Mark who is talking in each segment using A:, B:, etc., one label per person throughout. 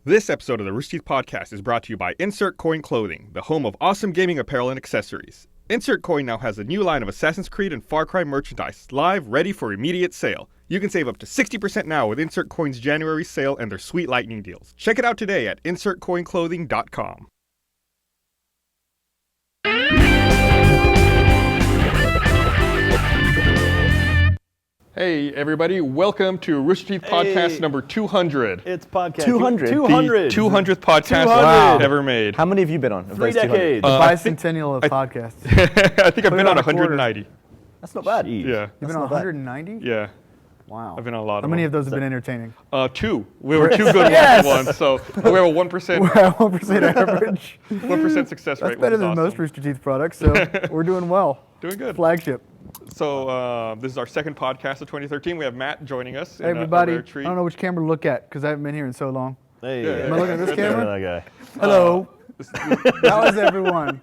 A: This episode of the Rooster Teeth podcast is brought to you by Insert Coin Clothing, the home of awesome gaming apparel and accessories. Insert Coin now has a new line of Assassin's Creed and Far Cry merchandise, live, ready for immediate sale. You can save up to 60% now with Insert Coin's January sale and their sweet lightning deals. Check it out today at insertcoinclothing.com. Hey everybody, welcome to Rooster Teeth podcast number 200.
B: It's podcast
C: 200?
B: 200.
A: The 200th podcast
C: Wow.
A: ever made.
C: How many have you been on?
B: 3 decades.
C: The
D: bicentennial of podcasts.
A: I think I've been on
D: on a quarter.
A: 190.
C: That's not bad.
B: Jeez.
A: Yeah.
D: You've been on 190?
A: Yeah.
C: Wow.
A: I've been on a lot
D: How
A: of
D: many
A: them.
D: of those have been entertaining?
A: Two. We were two good
D: Yes!
A: ones, so we have a 1%,
D: We're at 1% average.
A: 1% success rate.
D: That's better
A: which is
D: than
A: awesome.
D: most Rooster Teeth products, so we're doing well.
A: Doing good.
D: Flagship.
A: So this is our second podcast of 2013. We have Matt joining us.
D: Hey, everybody.
A: A rare
D: I
A: treat.
D: don't know which camera to look at because I haven't been here in so long.
B: Hey.
A: Yeah.
D: Am I looking at this camera?
B: That
D: Hello. How is everyone?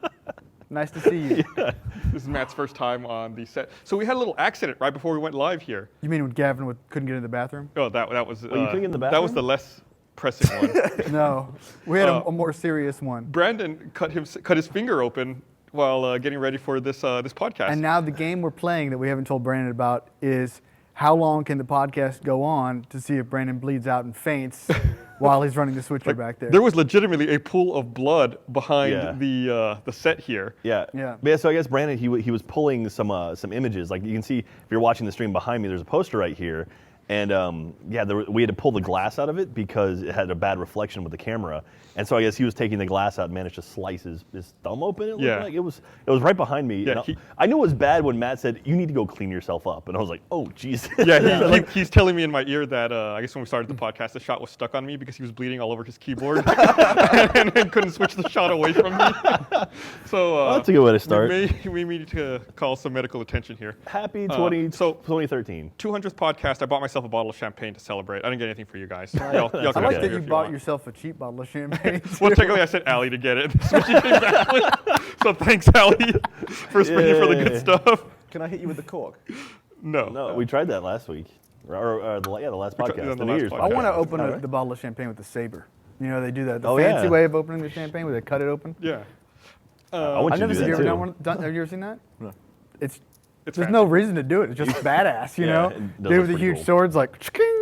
D: Nice to see you.
A: This is Matt's first time on the set. So we had a little accident right before we went live here.
D: You mean when Gavin couldn't get in the bathroom?
A: Oh, that was.
B: you couldn't get in the
A: That was
B: bathroom?
A: the less pressing one.
D: No. We had a more serious one.
A: Brandon cut his finger open while getting ready for this podcast.
D: And now the game we're playing that we haven't told Brandon about is how long can the podcast go on to see if Brandon bleeds out and faints while he's running the switcher back there.
A: There was legitimately a pool of blood behind
B: Yeah.
A: the set here.
B: Yeah.
D: Yeah.
B: But yeah. So I guess Brandon, he was pulling some images. Like you can see if you're watching the stream behind me, there's a poster right here. And we had to pull the glass out of it because it had a bad reflection with the camera. And so I guess he was taking the glass out and managed to slice his thumb open. It looked like it was right behind me.
A: Yeah,
B: And I knew it was bad when Matt said, "You need to go clean yourself up," and I was like, "Oh, jeez."
A: Yeah, he's telling me in my ear that I guess when we started the podcast, the shot was stuck on me because he was bleeding all over his keyboard and couldn't switch the shot away from me. So
B: Well, that's a good way to start.
A: We need to call some medical attention here.
B: Happy 2013.
A: 200th podcast. I bought myself a bottle of champagne to celebrate. I didn't get anything for you guys. Y'all
D: I
A: can
D: like
A: have
D: that
A: it
D: you
A: if
D: bought
A: want.
D: yourself a cheap bottle of champagne.
A: Well, technically, I sent Allie to get it. So she came back with. So thanks, Allie, for spending for the good stuff.
C: Can I hit you with the cork?
A: No.
B: We tried that last week, or the last
A: tried it
B: podcast,
A: on
B: the
A: the
B: New
A: last
B: Year's
A: podcast.
D: I
B: podcast.
D: want to open the bottle of champagne with the saber. You know, they do that. The
B: Oh,
D: fancy
B: yeah.
D: way of opening the champagne where they cut it open.
A: Yeah.
B: I want
D: I've
B: you
D: never
B: to
D: seen
B: do
D: you
B: that
D: ever
B: too.
D: have you ever seen that?
C: No.
D: It's
A: It's
D: there's
A: fancy.
D: no reason to do it. It's just badass, you
B: Yeah,
D: know?
B: it does
D: Dude
B: look
D: with the
B: pretty
D: huge
B: cool.
D: swords like, "Chking."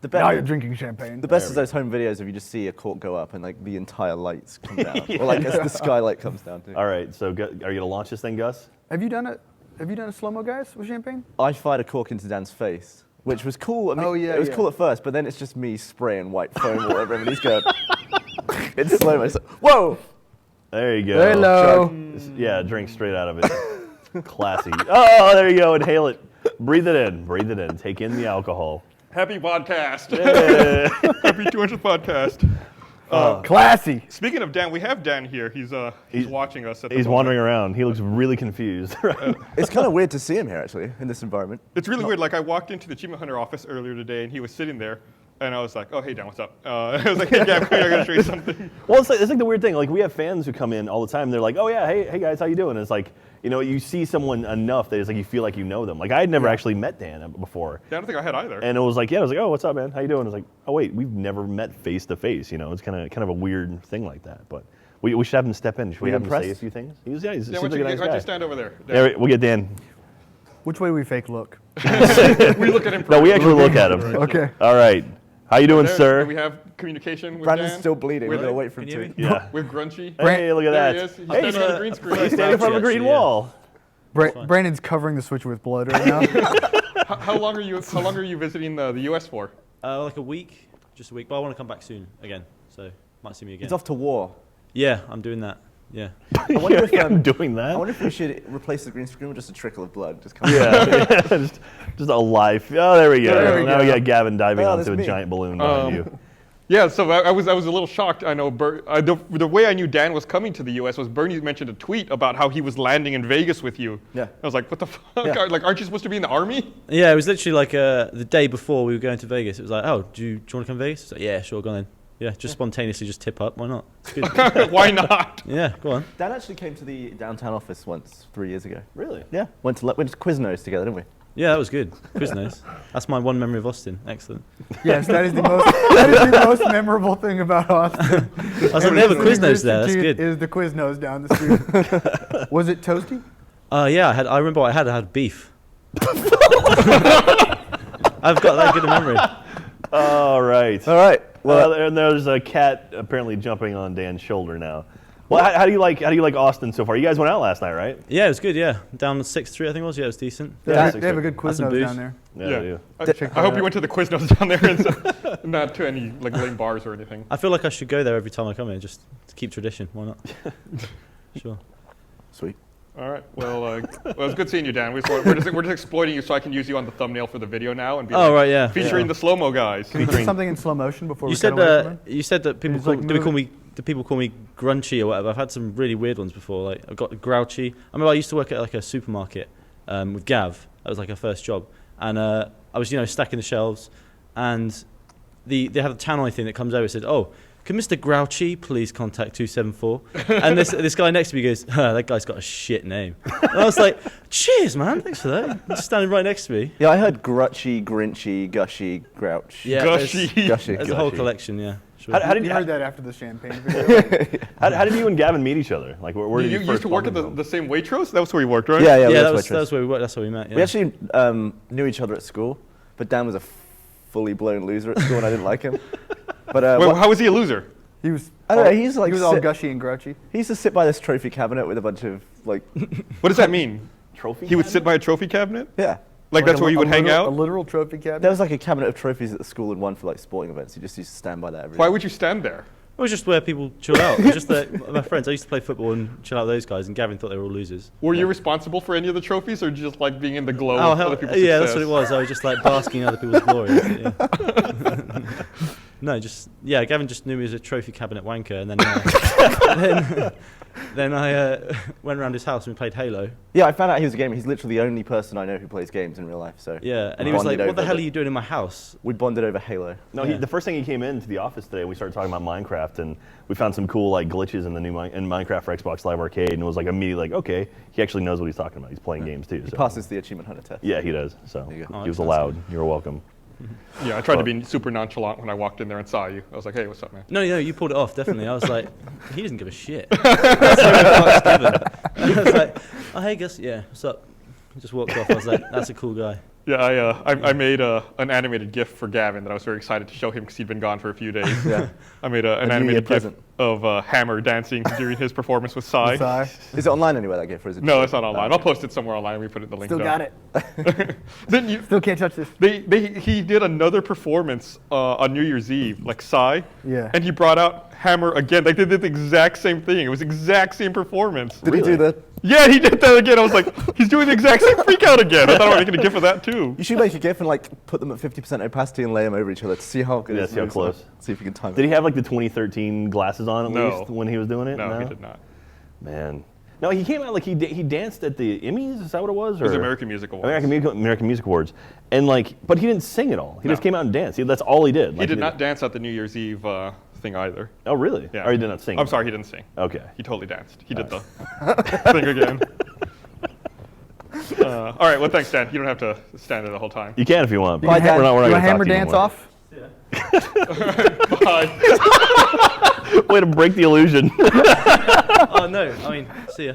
C: The
D: Now
C: best,
D: you're drinking champagne.
C: the best is those home videos if you just see a cork go up and like the entire lights come down, or like as the skylight comes down too.
B: All right, so are you gonna launch this thing, Gus?
D: Have you done a slow-mo, guys, with champagne?
C: I fired a cork into Dan's face, which was cool. I mean,
D: Oh, yeah,
C: it was
D: yeah.
C: cool at first, but then it's just me spraying white foam all over him, and he's going. It's slow mo. It's like, whoa!
B: There you go.
D: Hello.
B: Yeah, drink straight out of it. Classy. Oh, there you go. Inhale it. Breathe it in. Breathe it in. Take in the alcohol.
A: Happy podcast.
B: Yeah.
A: Happy 200th podcast.
D: Classy.
A: Speaking of Dan, we have Dan here. He's watching us at the
B: He's
A: moment.
B: wandering around. He looks really confused.
C: It's kind of weird to see him here actually in this environment.
A: It's really weird. Like I walked into the Achievement Hunter office earlier today, and he was sitting there, and I was like, "Oh, hey Dan, what's up?" I was like, "Hey, Gavin, I gotta show you something."
B: Well, it's like the weird thing. Like we have fans who come in all the time. They're like, "Oh yeah, hey guys, how you doing?" And it's like, you see someone enough that it's like you feel like you know them. Like I had never actually met Dan before.
A: Yeah, I don't think I had either.
B: And it was like, "Oh, what's up, man? How you doing?" It's like, "Oh, wait, we've never met face to face." It's kind of a weird thing like that. But we should have him step in. Should we have him say a
C: impressed?
B: few things? He
A: Dan,
B: seems
A: why
B: like a
A: don't
B: nice
A: you
B: guy.
A: stand over there?
B: There, we'll get Dan.
D: Which way do we fake look?
A: We look at him.
B: No, we actually look at him.
D: Okay.
B: All right. How you doing,
A: There,
B: sir?
A: do we have communication with
C: Brandon's
A: Dan?
C: still bleeding. We're
A: With-
C: gonna wait for him
E: Can you
C: to.
E: hear me?
B: Yeah.
A: With Grunchy.
B: Hey, look at
A: There
B: that.
A: he is. He's standing on the green screen.
B: He's standing in front of a green
E: Actually, yeah.
B: wall.
D: Brandon's covering the switcher with blood right now.
A: How long are you visiting the U.S. for?
E: Like a week, just a week. But I want to come back soon again, so might see me again.
C: He's off to war.
E: Yeah, I'm doing that. Yeah.
C: I wonder if
B: I'm doing that.
C: I wonder if we should replace the green screen with just a trickle of blood. Just coming
B: Yeah, just a life. Oh, there we go.
D: There we
B: Now we got Gavin diving
C: Oh,
B: onto
C: that's
B: a
C: me.
B: giant balloon behind you.
A: Yeah, so I was a little shocked. I know the way I knew Dan was coming to the U.S. was Bernie mentioned a tweet about how he was landing in Vegas with you.
C: Yeah.
A: I was like, what the fuck?
C: Yeah.
A: Like, aren't you supposed to be in the army?
E: Yeah, it was literally like the day before we were going to Vegas. It was like, oh, do you want to come to Vegas? I was like, yeah, sure, go on then. Yeah, just spontaneously just tip up. Why not? It's good.
A: Why not?
E: Yeah, go on.
C: Dan actually came to the downtown office once 3 years ago.
B: Really?
C: Yeah, went to Quiznos together, didn't we?
E: Yeah, that was good. Quiznos. That's my one memory of Austin. Excellent.
D: Yes, that is the most memorable thing about Austin.
E: I was like, they have a Quiznos there. That's good.
D: Is the Quiznos down the street? Was it toasty?
E: Yeah, I remember what I had beef. I've got that good a memory.
B: All right.
C: All right. Well,
B: And there's a cat apparently jumping on Dan's shoulder now. Well, how do you like Austin so far? You guys went out last night, right?
E: Yeah, it was good. Yeah, down 6-3, I think it was. Yeah, it was decent.
D: They have a good
E: Had some
D: Quiznos
E: booze.
D: down there.
B: Yeah.
A: I hope you went to the Quiznos down there and not to any like lame bars or anything.
E: I feel like I should go there every time I come here, just to keep tradition. Why not? Sure.
C: sweet.
A: All right. Well, it was good seeing you, Dan. We're just exploiting you so I can use you on the thumbnail for the video now and be
E: Oh, right, yeah.
A: featuring the slow-mo guys.
D: Can you do something in slow motion before
E: You
D: we
E: said
D: cut away from it?
E: you said that people
D: It's
E: call,
D: like
E: do people call me grunchy or whatever. I've had some really weird ones before. Like I've got grouchy. I remember I used to work at like a supermarket with Gav. That was like our first job, and I was stacking the shelves, and they have a tannoy thing that comes over and said, "Oh, can Mr. Grouchy please contact 274?" And this guy next to me goes, "That guy's got a shit name." And I was like, "Cheers, man, thanks for that." He's standing right next to me.
C: Yeah, I heard grutchy, grinchy, gushy, grouch.
E: Yeah,
A: Gushy.
C: Gushy.
E: There's a whole
B: Gushy.
E: collection. Yeah. Sure.
B: How did
D: You
B: you
D: heard that after the champagne video.
B: how did you and Gavin meet each other? Like where did
A: You
B: you
A: used
B: first
A: to work
B: bump
A: at
B: into
A: the same Waitrose? That was where you worked, right?
C: Yeah,
E: Yeah,
C: that's
E: that was where we worked. That's where we met. Yeah.
C: We actually knew each other at school, but Dan was a fully blown loser at school, and I didn't like him. But
A: Well, how was he a loser?
D: He was.
C: I don't know, he's like
D: he was all
C: sit-
D: gushy and grouchy.
C: he used to sit by this trophy cabinet with a bunch of like,
A: What does that mean?
B: trophy?
A: He would sit by a trophy canet?
C: yeah.
A: Like that's where you would hang
D: A
A: out?
D: literal trophy cabinet.
C: There was like a cabinet of trophies at the school and one for like sporting events. You just used to stand by that every
A: Why
C: day.
A: would you stand there?
E: It was just where people chill out. It was just that my friends, I used to play football and chill out with those guys, and Gavin thought they were all losers.
A: Were you responsible for any of the trophies, or just like being in the glow
E: Oh,
A: of
E: hell,
A: other people's
E: yeah,
A: success?
E: that's what it was. I was just like basking in other people's glory. Yeah. No, Gavin just knew me as a trophy cabinet wanker, and then I went around his house and we played Halo.
C: Yeah, I found out he was a gamer. He's literally the only person I know who plays games in real life. So
E: Yeah, and
C: we
E: he was like,
C: bonded
E: "What the
C: over
E: hell are you doing in my house?"
C: We bonded over Halo.
B: No,
E: Yeah.
B: the first thing he came into the office today, we started talking about Minecraft, and we found some cool like glitches in the new in Minecraft for Xbox Live Arcade, and it was like immediately like, okay, he actually knows what he's talking about. He's playing games too.
C: He
B: So.
C: passes the achievement hunter test.
B: Yeah, he does. So
C: There you go.
E: Oh,
B: he was
E: that sounds
B: allowed. You're welcome.
A: Yeah, I tried to be super nonchalant when I walked in there and saw you. I was like, hey, what's up, man?
E: No, you pulled it off, definitely. I was like, he doesn't give a shit. I was like, "Oh, hey, Gus, yeah, what's up?" He just walked off. I was like, "That's a cool guy."
A: Yeah, I made an animated GIF for Gavin that I was very excited to show him because he'd been gone for a few days.
C: Yeah.
A: I made an
C: New Year
A: animated GIF
C: present.
A: of Hammer dancing during his performance with Psy.
D: Sigh.
C: Is it online anywhere, that GIF, or is it?
A: No, it's not online. I'll post it somewhere online. We put it in the link.
D: Still
A: down.
D: got it.
A: Then you,
D: Still can't touch this.
A: he did another performance on New Year's Eve, like Psy.
D: Yeah.
A: And he brought out Hammer again. Like they did the exact same thing. It was the exact same performance.
C: Did he do the?
A: Yeah, he did that again. I was like, he's doing the exact same freak out again. I thought I was making a GIF of that too.
C: You should make a GIF and like put them at 50% opacity and lay them over each other to see how good.
B: Yeah,
C: his
B: see how
C: moves are.
B: close.
C: See if you can time
B: Did
C: it.
B: he have like the 2013 glasses on at
A: No.
B: least when he was doing it?
A: No, he did not.
B: Man. No, he came out like he danced at the Emmys. Is that what it was?
A: It was American Music Awards.
B: American Music Awards, and like, but he didn't sing at all. He just
A: No.
B: came out and danced. That's all he did.
A: He
B: Like,
A: did not dance at the New Year's Eve thing either.
B: Oh, really?
A: Yeah.
B: Or he did not sing.
A: I'm sorry, he didn't sing.
B: Okay.
A: He totally danced. He did the thing again. All right, well, thanks, Dan. You don't have to stand there the whole time.
B: You can if you want.
D: You want
B: We're not
D: you
B: gonna
D: want
B: talk
D: hammer
B: to you
D: dance
B: anymore.
D: off?
A: Bye.
B: Way to break the illusion.
E: Oh no, I mean, see ya.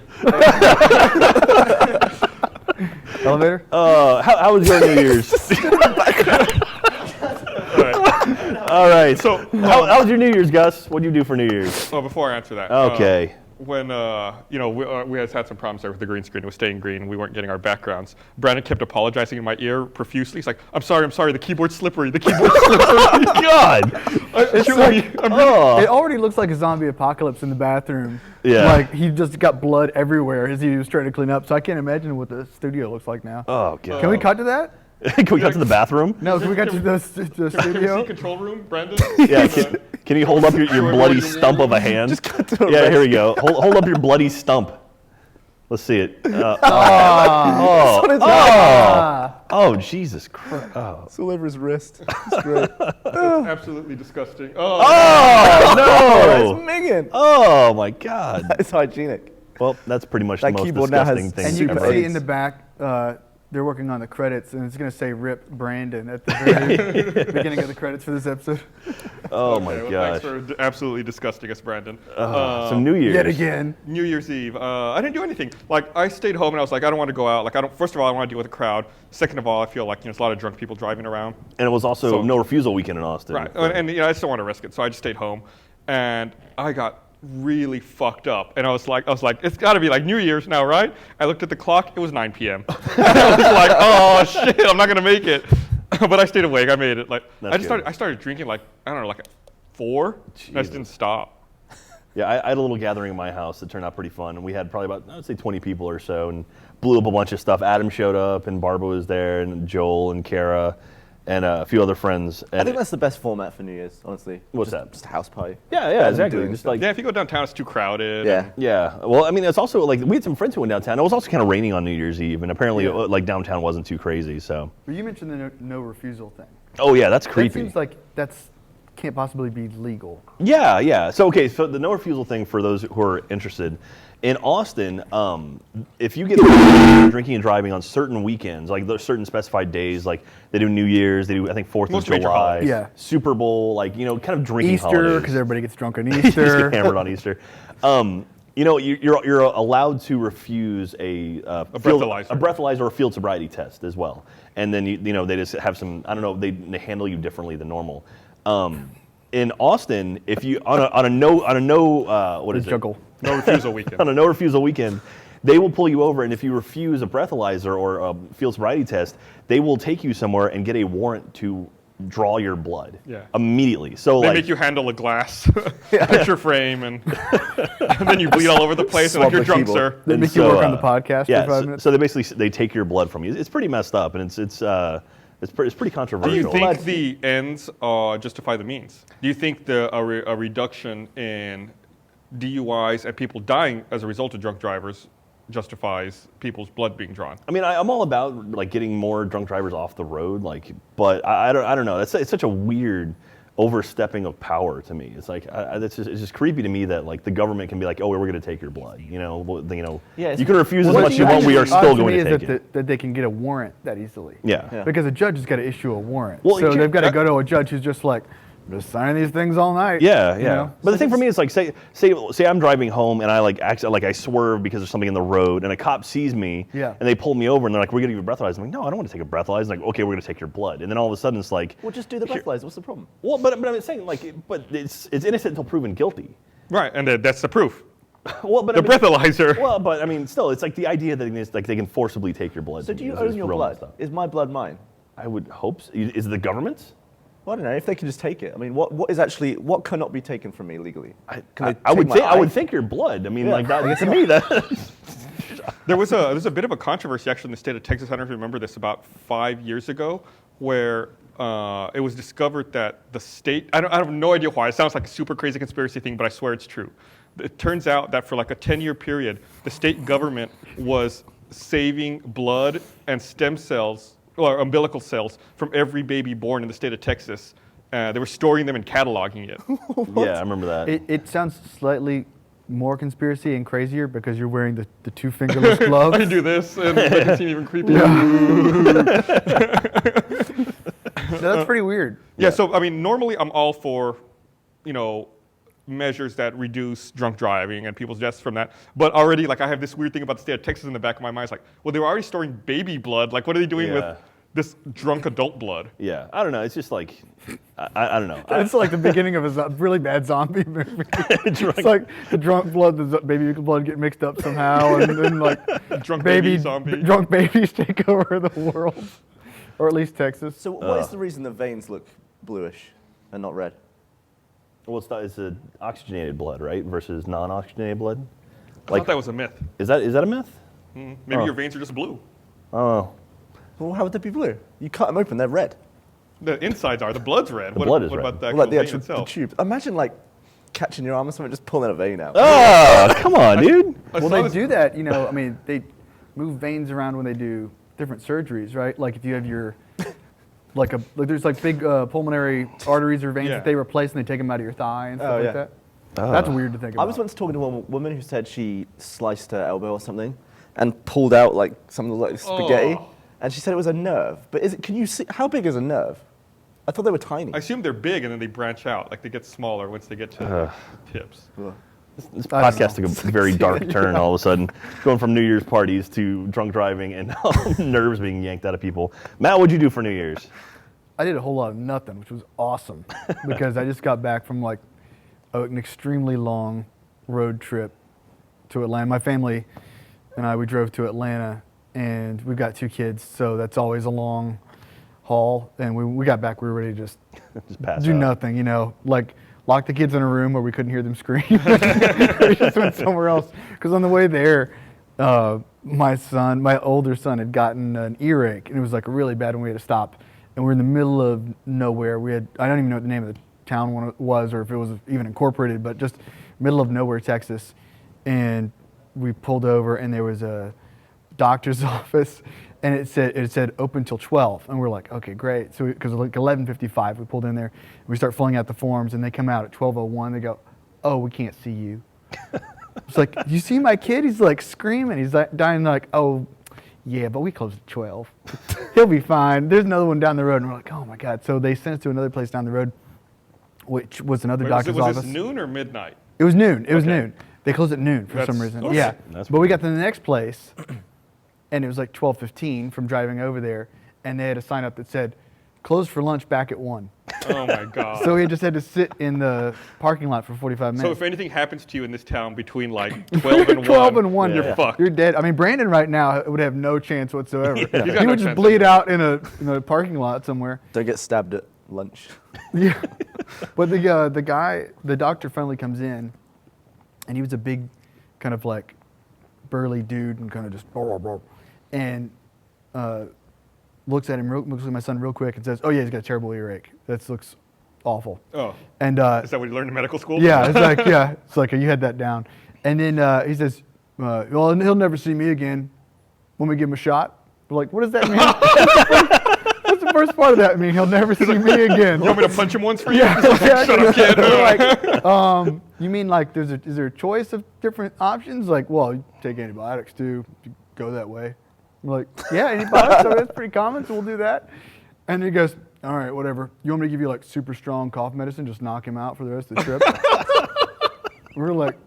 D: Elevator?
B: How was your New Year's?
A: All right.
B: All right.
A: So,
B: How was your New Year's, Gus? What did you do for New Year's?
A: oh, before I answer that.
B: Okay.
A: When we had some problems there with the green screen. It was staying green. We weren't getting our backgrounds. Brandon kept apologizing in my ear profusely. He's like, I'm sorry. The keyboard's slippery. The keyboard's slippery.
B: God.
D: It already looks like a zombie apocalypse in the bathroom.
B: Yeah.
D: Like he just got blood everywhere as he was trying to clean up. So I can't imagine what the studio looks like now.
B: Oh, God.
D: Can we cut to that?
B: Can we cut to the bathroom?
D: No, can we cut to the
A: Can we see
D: studio?
A: control room, Brandon?
B: Yeah. Can you hold up your bloody stump of a hand?
C: Just cut to a
B: Yeah,
C: wrist.
B: here we go. Hold up your bloody stump. Let's see it. Oh, Jesus Christ. Oh.
C: It's all over his wrist. It's great.
A: That's absolutely disgusting. Oh,
B: Oh,
C: It's
B: no.
C: minging.
B: Oh, my God.
C: It's hygienic.
B: Well, that's pretty much
C: That
B: the most
C: keyboard now has
B: disgusting thing
D: And you can
B: ever.
D: see in the back, they're working on the credits, and it's going to say "Rip Brandon" at the very beginning of the credits for this episode.
B: Oh
A: Okay,
B: my
A: well,
B: gosh.
A: thanks for absolutely disgusting us, Brandon.
B: So New Year's.
D: Yet again.
A: New Year's Eve. I didn't do anything. Like, I stayed home and I was like, I don't want to go out. Like, first of all, I don't want to deal with a crowd. Second of all, I feel like there's a lot of drunk people driving around.
B: And it was also
A: So-
B: no refusal weekend in Austin.
A: Right. And I just don't want to risk it. So I just stayed home. And I got really fucked up. And I was like, it's got to be like New Year's now, right? I looked at the clock. It was 9 p.m. I was like, oh, shit, I'm not going to make it. But I stayed awake. I made it. Like,
B: That's good.
A: I started drinking like, I don't know, like at 4. And I just
B: Jesus.
A: didn't stop.
B: Yeah, I had a little gathering in my house that turned out pretty fun. And we had probably about, I would say 20 people or so, and blew up a bunch of stuff. Adam showed up, and Barbara was there, and Joel and Kara, and a few other friends. And
C: I think that's the best format for New Year's, honestly.
B: What's
C: Just-
B: that?
C: Just a house party.
B: yeah,
C: Rather than
B: exactly.
C: doing
B: Just
C: stuff.
B: like,
A: Yeah, if you go downtown, it's too crowded.
C: Yeah.
B: yeah. Well, I mean, it's also like we had some friends who went downtown. It was also kind of raining on New Year's Eve, and apparently, like downtown wasn't too crazy. So.
D: But you mentioned the no refusal thing.
B: Oh yeah, that's
D: That
B: creepy.
D: seems like that's can't possibly be legal.
B: Yeah. So so the no refusal thing for those who are interested, in Austin, if you get drinking and driving on certain weekends, like there's certain specified days, like they do New Year's, they do I think 4th
A: Most
B: of
A: major
B: July,
A: holidays.
D: Yeah.
B: Super Bowl, like kind of drinking
D: Easter,
B: holidays.
D: because everybody gets drunk on
B: You just get
D: Easter.
B: hammered on Easter. You're allowed to refuse a breathalyzer or a field sobriety test as well, and then they just have some, I don't know, they handle you differently than normal. In Austin, if you on a no what is it?
D: Juggle.
A: No refusal weekend.
B: On a no refusal weekend, they will pull you over, and if you refuse a breathalyzer or a field sobriety test, they will take you somewhere and get a warrant to draw your blood immediately. So
A: They make you handle a glass picture frame, and then you bleed all over the place, and like,
C: Swab
A: you're
C: the
A: drunk,
C: keyboard.
A: sir.
D: They make you work on the podcast
B: yeah,
D: for 5 minutes.
B: So they basically take your blood from you. It's pretty messed up, and it's pretty
A: Do
B: controversial.
A: you think the ends justify the means? Do you think a reduction in DUIs and people dying as a result of drunk drivers justifies people's blood being drawn?
B: I mean, I'm all about like getting more drunk drivers off the road, but I don't know. It's such a weird overstepping of power to me. It's like it's just creepy to me that like the government can be like, oh, we're going to take your blood.
C: Yeah,
B: you can refuse as
D: What
B: much as you want. We are
D: actually
B: still
D: odd to
B: going
D: me
B: to
D: is
B: take
D: that
B: it.
D: that they can get a warrant that easily.
B: Yeah.
D: Because a judge has got to issue a warrant.
B: Well,
D: so
B: you
D: they've got to
A: can't-
D: go to a judge who's just like, I'm just signing these things all night.
B: Yeah.
D: you know?
B: But the thing for me is like, say I'm driving home and I I swerve because there's something in the road, and a cop sees me,
D: Yeah.
B: and they pull me over, and they're like, we're gonna give you a breathalyzer. I'm like, no, I don't want to take a breathalyzer. Like, okay, we're gonna take your blood, and then all of a sudden it's like,
C: Well, just do the breathalyzer. What's the problem?
B: well, but I'm saying but it's innocent until proven guilty.
A: Right, and that's the proof.
B: Well, but
A: The breathalyzer.
B: Well, but I mean, still, it's like the idea that it's like they can forcibly take your blood.
C: So
B: to
C: do
B: me
C: you
B: is
C: own your
B: real
C: blood?
B: messed up.
C: Is my blood mine?
B: I would hope so. Is it the government's?
C: Well, I don't know. If they can just take it. I mean, what cannot be taken from me legally? Can they
B: I would
C: take
B: think
C: my
B: I would
C: eye?
B: think your blood. I mean,
C: Yeah.
B: like that to me that.
A: There's a bit of a controversy actually in the state of Texas. I don't know if you remember this, about 5 years ago, where it was discovered that the state, I have no idea why. It sounds like a super crazy conspiracy thing, but I swear it's true. It turns out that for like a 10-year period, the state government was saving blood and stem cells, or umbilical cells, from every baby born in the state of Texas. They were storing them and cataloging it.
B: Yeah, I remember that.
D: It sounds slightly more conspiracy and crazier because you're wearing the two fingerless gloves.
A: I do this, and it doesn't seem even creepy.
D: No, that's pretty weird.
A: Yeah, so I mean, normally I'm all for, measures that reduce drunk driving and people's deaths from that. But already, like, I have this weird thing about the state of Texas in the back of my mind. It's like, well, they were already storing baby blood. Like, what are they doing
B: Yeah.
A: with this drunk adult blood?
B: Yeah, I don't know. It's just like, I don't know.
D: It's like the beginning of a really bad zombie movie. It's like the drunk blood, the baby blood get mixed up somehow, and then like
A: Drunk baby zombie.
D: drunk babies take over the world, or at least Texas.
C: So what is the reason the veins look bluish and not red?
B: Well, it's a oxygenated blood, right, versus non-oxygenated blood.
A: I thought that was a myth.
B: Is that a myth?
A: Maybe your veins are just blue.
B: Oh,
C: Well, how would they be blue? You cut them open, they're red.
A: The insides are. The blood's red.
B: The blood is
A: what
B: red.
A: about the
C: Well,
A: actual
C: like the
A: vein
C: actual
A: itself?
C: tube. Imagine like catching your arm or something, just pulling a vein out.
B: oh, come on, dude.
A: I
D: Well,
A: saw
D: they
A: this-
D: do that, I mean, they move veins around when they do different surgeries, right? Like if you have your, there's like big pulmonary arteries or veins
A: Yeah.
D: that they replace and they take them out of your thigh and stuff
C: Oh,
D: like
C: yeah.
D: that. That's weird to think about.
C: I was once talking to a woman who said she sliced her elbow or something and pulled out like something like spaghetti.
A: Oh.
C: and she said it was a nerve. But can you see how big is a nerve? I thought they were tiny.
A: I assume they're big and then they branch out, like they get smaller once they get to the tips.
B: This podcast took a very dark turn all of a sudden, going from New Year's parties to drunk driving and nerves being yanked out of people. Matt, what'd you do for New Year's?
D: I did a whole lot of nothing, which was awesome because I just got back from like an extremely long road trip to Atlanta. My family and we drove to Atlanta, and we've got 2 kids, so that's always a long haul. And we got back, we were ready to just
B: pass
D: do
B: out.
D: nothing, like lock the kids in a room where we couldn't hear them scream. We just went somewhere else. Because on the way there, my older son had gotten an earache, and it was like a really bad one. We had to stop. And we're in the middle of nowhere. I don't even know what the name of the town was or if it was even incorporated, but just middle of nowhere, Texas. And we pulled over, and there was a doctor's office, and it said open till 12, and we're like, okay, great. So because like 11:55, we pulled in there, and we start filling out the forms, and they come out at 12:01. They go, oh, we can't see you. It's like, you see my kid? He's like screaming. He's like dying. Like, oh, yeah, but we close at 12. He'll be fine. There's another one down the road, and we're like, oh my God. So they sent us to another place down the road, which was another doctor's office.
A: Was this noon or midnight?
D: It was noon. It was noon. They closed at noon for some reason.
A: Okay.
D: Yeah,
B: That's
D: but we got to the next place, and it was like 12:15 from driving over there, and they had a sign up that said, "Closed for lunch, back at 1."
A: Oh my God.
D: So we just had to sit in the parking lot for 45 minutes.
A: So if anything happens to you in this town between like 12 and 1,
D: 12 and 1,
A: you're fucked.
D: You're dead. I mean, Brandon right now would have no chance whatsoever.
A: He's got
D: He
A: no
D: would just
A: chance
D: bleed
A: anyway.
D: out in a parking lot somewhere.
C: Don't get stabbed at lunch.
D: Yeah. But the doctor finally comes in, and he was a big, kind of like burly dude, and kind of just and looks at my son real quick and says, "Oh yeah, he's got a terrible earache. That looks awful."
A: Oh.
D: And
A: Is that what you learned in medical school?
D: yeah, it's like you had that down. And then he says, "Well, he'll never see me again. Want me to give him a shot?" We're like, "What does that mean?" What's the first part of that mean? He'll never see me again.
A: You want me to punch him once for you?
D: Yeah,
A: He's like, shut up, kid.
D: We're like, you mean like is there a choice of different options? Like, well, you take antibiotics too. You go that way. We're like, yeah, antibiotics. So that's pretty common, so we'll do that. And he goes, all right, whatever. You want me to give you like super strong cough medicine, just knock him out for the rest of the trip? We're like,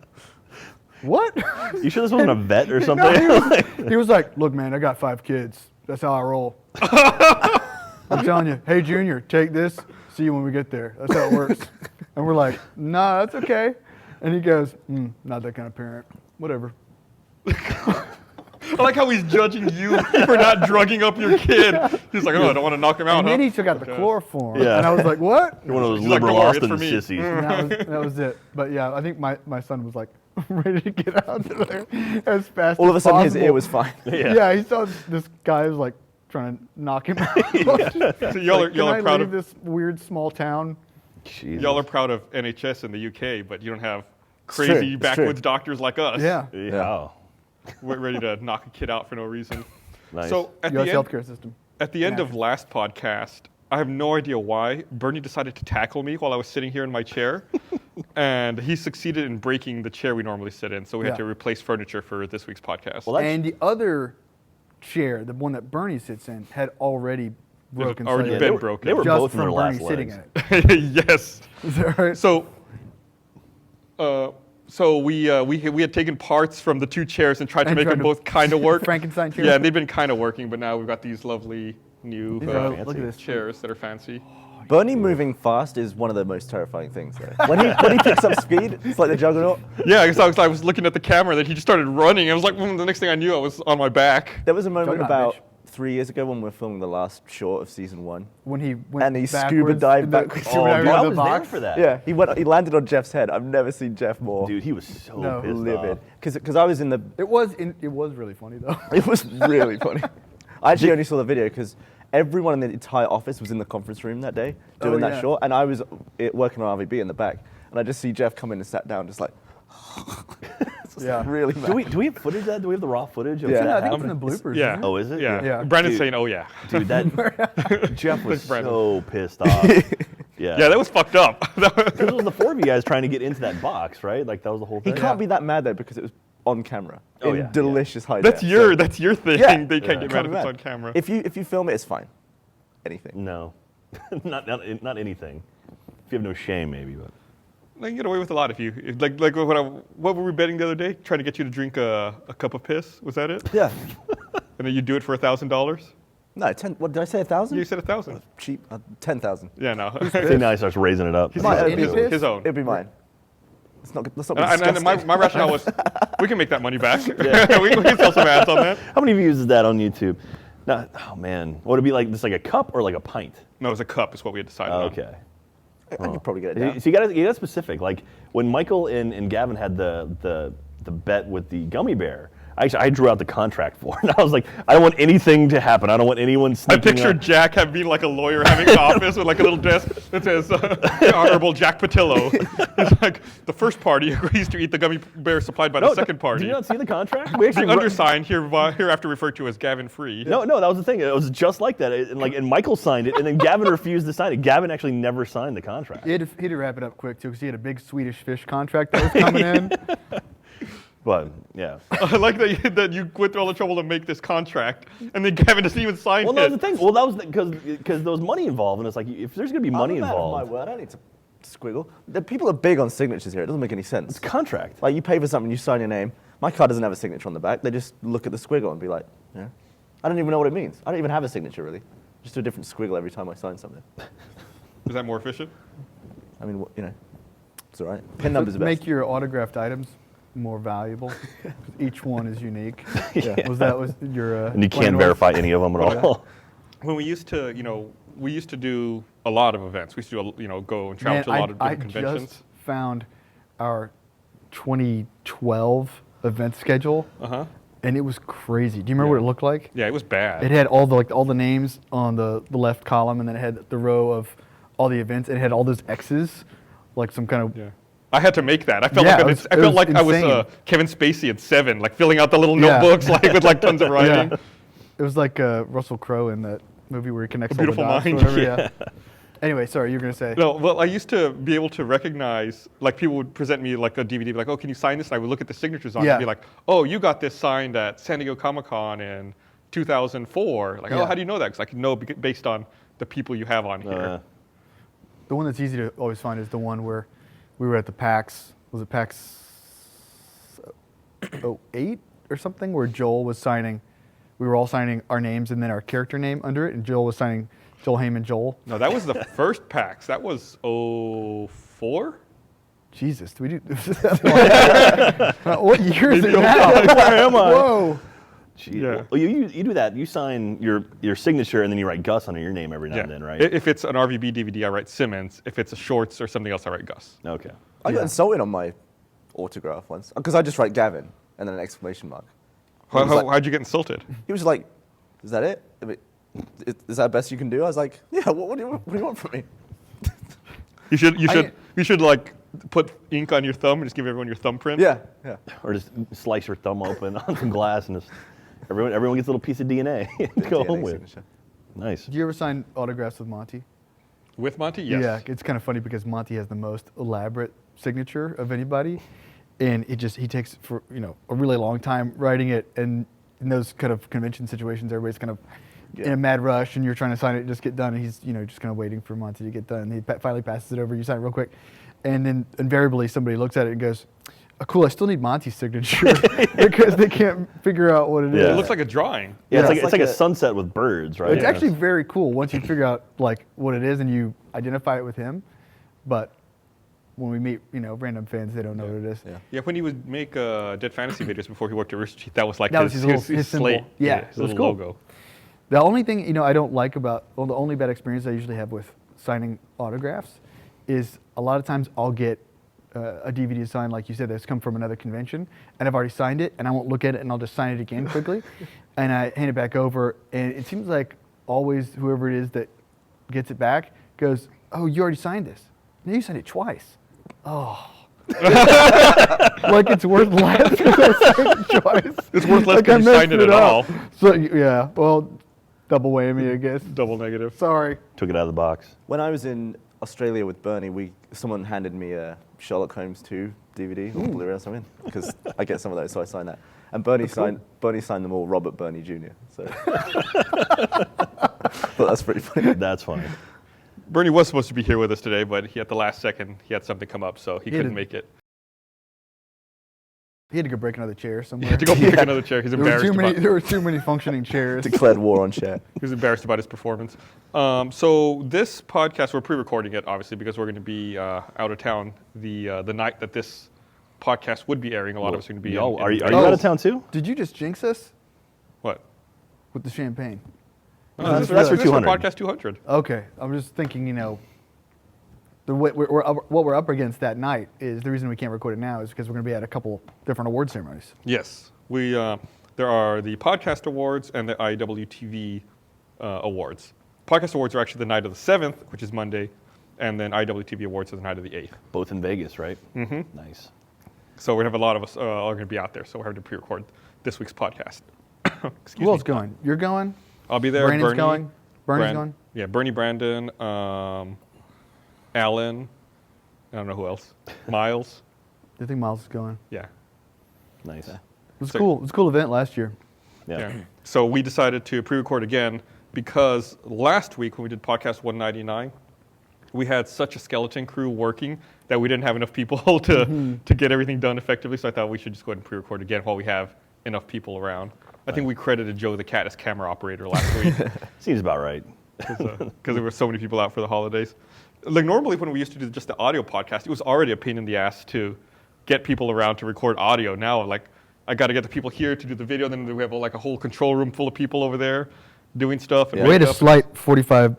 D: what?
B: You sure this wasn't a vet or something?
D: No, he was like, look, man, I got 5 kids. That's how I roll. I'm telling you, hey, Junior, take this. See you when we get there. That's how it works. And we're like, nah, that's okay. And he goes, not that kind of parent. Whatever.
A: I like how he's judging you for not drugging up your kid. He's like, oh, I don't want to knock him out,
D: And then
A: huh?
D: he took out the chloroform.
B: Yeah.
D: And I was like, what?
B: You're one of those
A: He's like,
B: liberal
A: "Don't worry, it's
B: Austin
A: for me."
B: sissies.
D: And that was it. But yeah, I think my son was like ready to get out of there as fast
C: All
D: as
C: of a sudden, his
D: possible.
C: ear was fine.
D: Yeah, he saw this guy was like trying to knock him out.
A: So y'all
D: Can
A: are
D: I
A: proud
D: leave
A: of
D: this weird small town?
B: Jesus.
A: y'all are proud of NHS in the UK, but you don't have
C: true,
A: crazy
C: it's
A: backwoods
C: true.
A: doctors like us.
D: Yeah.
B: Yeah.
A: We're ready to knock a kid out for no reason.
B: Nice.
A: So at
D: U.S.
A: the end,
D: healthcare system.
A: at the end of last podcast, I have no idea why Bernie decided to tackle me while I was sitting here in my chair, and he succeeded in breaking the chair we normally sit in. So we had
D: Yeah.
A: to replace furniture for this week's podcast.
B: Well, that's-
D: And the other chair, the one that Bernie sits in, had already broken.
A: already
D: slightly.
A: been
B: they
A: broken.
B: They were
D: just
B: both in their
D: from
B: last
D: Bernie sitting
B: legs.
D: in it.
A: Yes.
D: Is that right?
A: So we had taken parts from the 2 chairs and tried to
D: And
A: make
D: tried
A: them
D: to-
A: both kind of work.
D: Frankenstein chairs?
A: Yeah, and they've been kind of working, but now we've got these lovely new
D: These are-
B: fancy
D: look at this.
A: chairs that are fancy.
C: Bernie moving fast is one of the most terrifying things, though. When he picks up speed, it's like the juggernaut.
A: Yeah, because I was looking at the camera, then he just started running. I was like, the next thing I knew, I was on my back.
C: There was a moment
D: Juggernaut,
C: about 3 years ago when we were filming the last short of season 1.
D: When he went
C: And he scuba
D: backwards
C: dived
D: in the-
C: backwards.
D: scuba
B: Oh,
D: diving
B: dude,
D: in
B: I
D: the
B: was there
D: box.
B: for that.
C: Yeah, he landed on Jeff's head. I've never seen Jeff more
B: Dude, he was so
D: No.
B: pissed
C: livid.
B: off.
C: Because I was in the.
D: It was really funny though.
C: It was really funny. I actually only saw the video because everyone in the entire office was in the conference room that day doing that
D: yeah.
C: short, and I was working on RVB in the back, and I just see Jeff come in and sat down, just like.
D: Yeah.
C: Really mad.
B: Do we have footage of that? Do we have the raw footage of
C: Yeah.
B: that
D: Yeah, I think
B: happening?
D: it's in the bloopers.
A: Yeah.
D: isn't it?
B: Oh, is it?
A: Yeah.
D: Yeah.
A: Brandon's
B: Dude.
A: saying, oh yeah.
B: Dude, that Jeff was
A: Brandon.
B: so pissed off. Yeah.
A: Yeah, that was fucked up.
B: Because it was the 4 of you guys trying to get into that box, right? Like that was the whole
C: He
B: thing.
C: can't be that mad though because it was on camera
B: Oh,
C: in
B: yeah,
C: delicious high
A: That's
C: def.
A: your thing.
C: Yeah.
A: They can't get mad
C: Can't
A: if
C: be
A: it's
C: mad.
A: on camera.
C: If you film it, it's fine. Anything.
B: No, not anything. If you have no shame, maybe. But
A: They can get away with a lot if you like what were we betting the other day? Trying to get you to drink a cup of piss. Was that it?
C: Yeah.
A: And then you do it for $1,000.
C: No, what did I say? 1,000?
A: You said 1,000.
C: Cheap. 10,000.
A: Yeah, no.
B: see, now he starts raising it up.
A: His own.
C: It'd be mine. Let's not be
A: And
C: disgusting.
A: my rationale was, we can make that money back. we can sell some ads on that.
B: How many views is that on YouTube? No, oh man, would it be like this, like a cup or like a pint?
A: No, it was a cup. Is what we had decided on.
B: Okay.
C: I could probably get it down.
B: So you got specific. Like when Michael and Gavin had the bet with the gummy bear, I drew out the contract for it. And I was like, I don't want anything to happen. I don't want anyone
A: I
B: sneaking
A: pictured
B: up.
A: Jack being like a lawyer having an office with like a little desk that says, Honorable Jack Pattillo. It's like, the first party agrees to eat the gummy bear supplied by the second party.
B: Did you not see the contract? We
A: The
B: actually
A: undersigned, hereafter referred to as Gavin Free.
B: No, that was the thing. It was just like that. And Michael signed it, and then Gavin refused to sign it. Gavin actually never signed the contract.
D: He had to wrap it up quick too, because he had a big Swedish fish contract that was coming in.
B: But yeah.
A: I like that you went through all the trouble to make this contract, and then Gavin doesn't even sign
B: Well,
A: it.
B: that was the thing. Well, that was because there was money involved, and it's like if there's going to be money
C: I'm a man of
B: involved,
C: my word. I don't need to squiggle. The people are big on signatures here. It doesn't make any sense.
B: it's contract.
C: Like you pay for something, you sign your name. My card doesn't have a signature on the back. They just look at the squiggle and be like, yeah. I don't even know what it means. I don't even have a signature really. Just do a different squiggle every time I sign something.
A: Is that more efficient?
C: I mean, it's all right. Pin numbers are best.
D: Make your autographed items more valuable. 'Cause each one is unique.
C: Yeah.
D: Was your?
B: And you
D: plan
B: can't
D: was?
B: verify any of them at all.
A: When we used to, we used to do a lot of events. We used to do, go and travel
D: Man,
A: to a lot of
D: I
A: different conventions.
D: just found our 2012 event schedule, and it was crazy. Do you remember what it looked like?
A: Yeah, it was bad.
D: It had all the names on the left column, and then it had the row of all the events. And it had all those X's, like some kind of.
A: Yeah. I had to make that. I felt
D: Yeah,
A: like
D: it was
A: I was
D: insane.
A: Kevin Spacey at 7, like filling out the little
D: Yeah.
A: notebooks like with like tons of writing.
D: Yeah. It was like Russell Crowe in that movie where he connects
A: A Beautiful
D: all the dots
A: Mind.
D: or whatever. Yeah. Anyway, sorry, you were gonna say.
A: No, well, I used to be able to recognize, like people would present me like a DVD, be like, oh, can you sign this? And I would look at the signatures on it
D: Yeah.
A: and be like, oh, you got this signed at San Diego Comic-Con in 2004. Like, oh,
D: Yeah.
A: how do you know that? Because I can know based on the people you have on here.
D: The one that's easy to always find is the one where we were at the PAX. Was it PAX 08 or something? Where Joel was signing. We were all signing our names and then our character name under it, and Joel was signing Joel Heyman Joel.
A: No, that was the first PAX. That was 04?
D: Jesus, do we do? What year is it
A: Maybe
D: now?
B: Where am I?
D: Whoa.
B: Gee,
A: Yeah.
B: well, you do that. You sign your signature and then you write Gus under your name every now and then, right?
A: If it's an RVB DVD, I write Simmons. If it's a shorts or something else, I write Gus.
B: Okay.
C: I got insulted on my autograph once because I just write Gavin and then an exclamation mark.
A: How'd you get insulted?
C: He was like, "Is that it? I mean, is that best you can do?" I was like, "Yeah. What do you want from me?"
A: You should like put ink on your thumb and just give everyone your thumbprint.
C: Yeah.
B: Or just slice your thumb open on some glass and just everyone gets a little piece of DNA to go
C: DNA
B: home with.
C: signature.
B: Nice.
D: Did you ever sign autographs with Monty?
A: With Monty, yes.
D: Yeah, it's kind of funny because Monty has the most elaborate signature of anybody, and he takes for a really long time writing it. And in those kind of convention situations, everybody's kind of in a mad rush, and you're trying to sign it and just get done. And he's just kind of waiting for Monty to get done. And he finally passes it over. You sign it real quick, and then invariably somebody looks at it and goes, "Oh, cool, I still need Monty's signature," because they can't figure out what it is.
B: Yeah.
A: It looks like a drawing.
B: Yeah,
C: Yeah,
B: it's like a sunset with birds, right?
D: It's actually very cool once you figure out like what it is and you identify it with him. But when we meet, random fans, they don't know what it is.
C: Yeah.
A: Yeah, when he would make Dead Fantasy videos before he worked at Rooster Teeth, that was like
D: That was his little- his symbol.
A: slate.
D: Yeah,
A: his
D: it was
A: little
D: cool.
A: logo.
D: The only thing I don't like about the only bad experience I usually have with signing autographs is a lot of times I'll get a DVD signed, like you said, that's come from another convention, and I've already signed it, and I won't look at it, and I'll just sign it again quickly, and I hand it back over, and it seems like always whoever it is that gets it back goes, "Oh, you already signed this. No, you signed it twice." Oh. Like it's worth less because I signed it twice.
A: It's worth less
D: Like I
A: because you signed
D: messed
A: it at
D: up.
A: all.
D: So yeah, well, double whammy, I guess.
A: Double negative.
D: Sorry.
B: Took it out of the box.
C: When I was in Australia with Bernie, someone handed me a Sherlock Holmes 2 DVD or Blu-ray or something, because I get some of those, so I signed that. And Bernie signed them all, Robert Bernie Jr. So, but that's pretty funny.
B: That's funny.
A: Bernie was supposed to be here with us today, but at the last second, he had something come up, so he couldn't make it.
D: He had to go break another chair
A: He
D: somewhere.
A: had to go pick another chair. He's
D: There were
A: embarrassed
D: there were too many functioning chairs.
C: Declared war on Cher.
A: He was embarrassed about his performance. So this podcast, we're pre-recording it, obviously, because we're going to be out of town the night that this podcast would be airing. A lot of us are going to be.
B: Are you
D: Oh.
B: out of town too?
D: Did you just jinx us
A: What?
D: with the champagne?
B: That's for
A: This is
B: 200.
A: podcast 200.
D: Okay, I'm just thinking, what we're up against that night is the reason we can't record it now is because we're going to be at a couple different award ceremonies.
A: Yes, there are the podcast awards and the IWTV awards. Podcast awards are actually the night of the 7th, which is Monday, and then IWTV awards are the night of the 8th.
B: Both in Vegas, right?
A: Mm-hmm.
B: Nice.
A: So we have a lot of us are going to be out there. So we're having to pre-record this week's podcast. Excuse
D: Who else
A: me.
D: going? You're going?
A: I'll be there.
D: Brandon's
A: Bernie,
D: going? Bernie's going?
A: Yeah, Bernie, Brandon, Alan. I don't know who else. Miles.
D: I think Miles is going.
A: Yeah.
B: Nice.
D: It was
A: So-
D: cool. It was a cool event last year.
B: Yeah.
A: So we decided to pre-record again because last week when we did podcast 199, we had such a skeleton crew working that we didn't have enough people to get everything done effectively. So I thought we should just go ahead and pre-record again while we have enough people around. I think we credited Joe the cat as camera operator last week
B: Seems about right.
A: because there were so many people out for the holidays. Like normally when we used to do just the audio podcast, it was already a pain in the ass to get people around to record audio. Now, like, I got to get the people here to do the video, then we have like a whole control room full of people over there doing stuff. And
D: We had a
A: makeup.
D: slight 45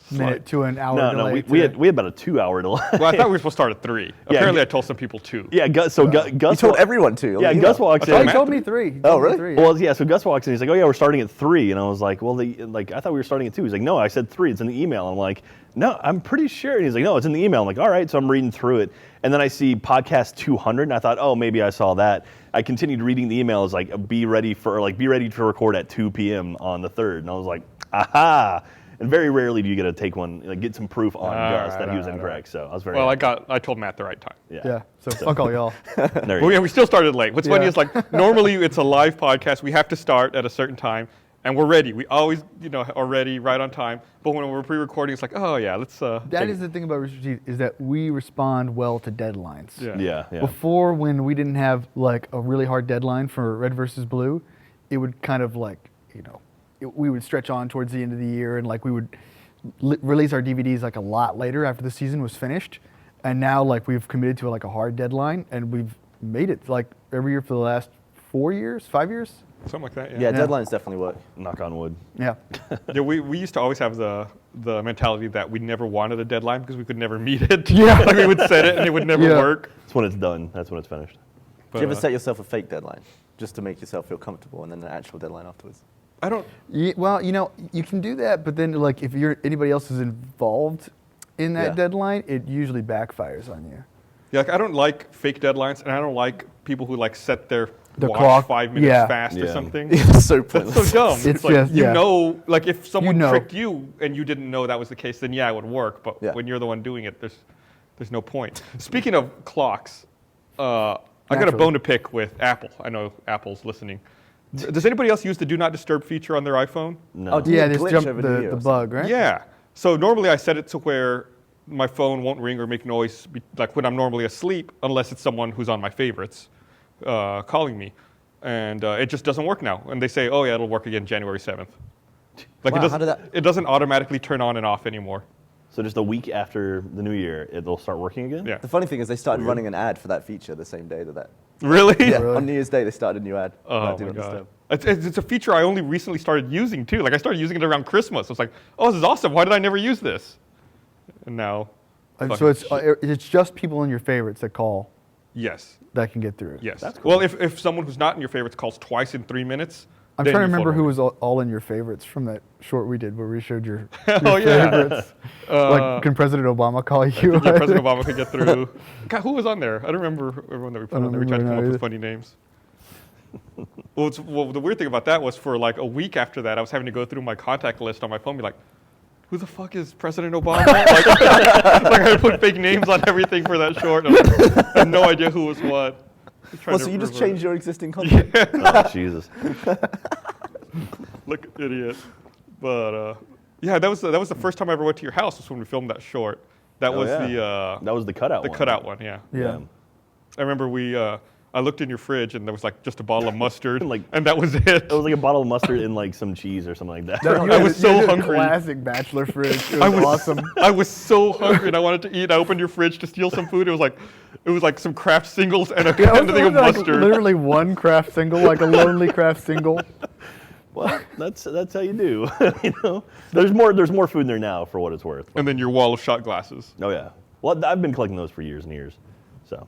A: Slight.
D: minute to an hour
B: No,
D: delay.
B: we had about a 2-hour delay.
A: Well, I thought we were supposed to start at 3.
B: Yeah,
A: Apparently, I told some people 2.
B: Yeah, Gus
C: You told everyone to.
B: Yeah, Gus walks
A: I
B: in.
A: thought
D: he
A: Matt-
D: told me 3. He
C: Oh,
D: told me
C: really?
D: 3.
B: Well, yeah. So Gus walks in. He's like, "Oh yeah, we're starting at 3," and I was like, "Well, I thought we were starting at 2." He's like, "No, I said 3. It's in the email." I'm like, "No, I'm pretty sure." And he's like, "No, it's in the email." I'm like, "All right." So I'm reading through it, and then I see podcast 200, and I thought, "Oh, maybe I saw that." I continued reading the email. It's like, "Be ready to record at 2 p.m. on the 3rd," and I was like, "Aha!" And very rarely do you get to take one, like, get some proof on Gus that he was incorrect. So I was very
A: Well,
B: happy.
A: I told Matt the right time.
D: Yeah. So fuck all y'all.
B: There
A: But
B: you
A: yeah,
B: go.
A: we still started late. What's funny
D: Yeah.
A: is like normally it's a live podcast. We have to start at a certain time, and we're ready. We always, are ready right on time. But when we're pre-recording, it's like, oh yeah, let's.
D: That is the thing about Rooster Teeth is that we respond well to deadlines.
A: Yeah.
B: Yeah.
D: Before, when we didn't have like a really hard deadline for Red versus Blue, it would kind of like, we would stretch on towards the end of the year, and like we would release our DVDs like a lot later after the season was finished. And now like we've committed to like a hard deadline, and we've made it like every year for the last 4 years, 5 years.
A: Something like that.
C: Yeah, deadlines definitely work.
B: Knock on wood.
D: Yeah.
A: Yeah, we used to always have the mentality that we never wanted a deadline because we could never meet it.
D: Yeah.
A: Like we would set it and it would never
D: Yeah.
A: work.
B: That's when it's done. That's when it's finished.
A: But,
C: Do you ever set yourself a fake deadline just to make yourself feel comfortable, and then an actual deadline afterwards?
A: I don't.
D: Well, you can do that, but then like if anybody else is involved in that
C: Yeah.
D: deadline, it usually backfires on you.
A: Yeah, like I don't like fake deadlines, and I don't like people who like set their
D: The
A: watch
D: clock,
A: 5 minutes
D: yeah.
A: fast or
B: Yeah.
A: something.
C: It's so
A: That's
C: pointless.
A: so dumb.
D: It's
A: like
D: just- yeah.
A: like if someone
D: know.
A: tricked you and you didn't know that was the case, then yeah, it would work. But
C: Yeah.
A: when you're the one doing it, there's no point. Speaking of clocks, I got a
D: Naturally.
A: bone to pick with Apple. I know Apple's listening. Does anybody else use the Do Not Disturb feature on their iPhone?
B: No.
C: Oh,
D: Yeah,
C: it
D: this
C: glitch
D: jump
C: over New
D: the
C: Year or
D: bug, right?
A: Yeah. So normally I set it to where my phone won't ring or make noise like when I'm normally asleep unless it's someone who's on my favorites calling me. And it just doesn't work now. And they say, oh yeah, it'll work again January 7th. Like
C: Wow,
A: it,
C: how
A: doesn't,
C: did
A: it doesn't automatically turn on and off anymore.
B: So just a week after the new year, it'll start working again?
A: Yeah.
C: The funny thing is they started running an ad for that feature the same day that.
A: Really?
C: Yeah,
D: Really?
C: on New Year's Day they started a new ad.
A: Oh
C: Do
A: my
C: Not
A: god.
C: Disturb.
A: It's a feature I only recently started using too. Like I started using it around Christmas. I was like, oh, this is awesome. Why did I never use this? And now,
D: So it's just people in your favorites that call
A: yes,
D: that can get through it.
A: yes.
B: That's cool.
A: Well, if someone who's not in your favorites calls twice in 3 minutes,
D: I'm
A: then
D: trying to
A: your phone
D: remember who
A: will
D: was all in your favorites from that short we did where we showed your
A: Oh, yeah.
D: favorites. Like, can President Obama call you?
A: ring. Yeah, President Obama could get through. God, who was on there? I don't remember everyone that we put
D: I don't
A: on there. We tried to come
D: remember
A: up with
D: either.
A: funny names. Well, the weird thing about that was for like a week after that, I was having to go through my contact list on my phone and be like, who the fuck is President Obama? like I put fake names on everything for that short. I had no idea who was what.
C: Well, so you just changed your existing content?
B: Oh, Jesus.
A: Look, idiot. But yeah, that was the first time I ever went to your house. Was when we filmed that short. That was
B: that was the cutout one.
A: The cutout one, yeah.
D: Yeah.
A: I remember I looked in your fridge and there was like just a bottle of mustard,
B: Like-
A: and that was it.
B: It was like a bottle of mustard and like some cheese or something like that.
A: I was so hungry.
D: Classic bachelor fridge. It was awesome.
A: I was so hungry and I wanted to eat. I opened your fridge to steal some food. It was like some Kraft singles and a
D: Yeah,
A: thing of
D: like
A: mustard.
D: literally one craft single, like a lonely craft single.
B: Well, that's how you do. You know, there's more food in there now for what it's worth.
A: And then your wall of shot glasses.
B: Oh yeah. Well, I've been collecting those for years and years. So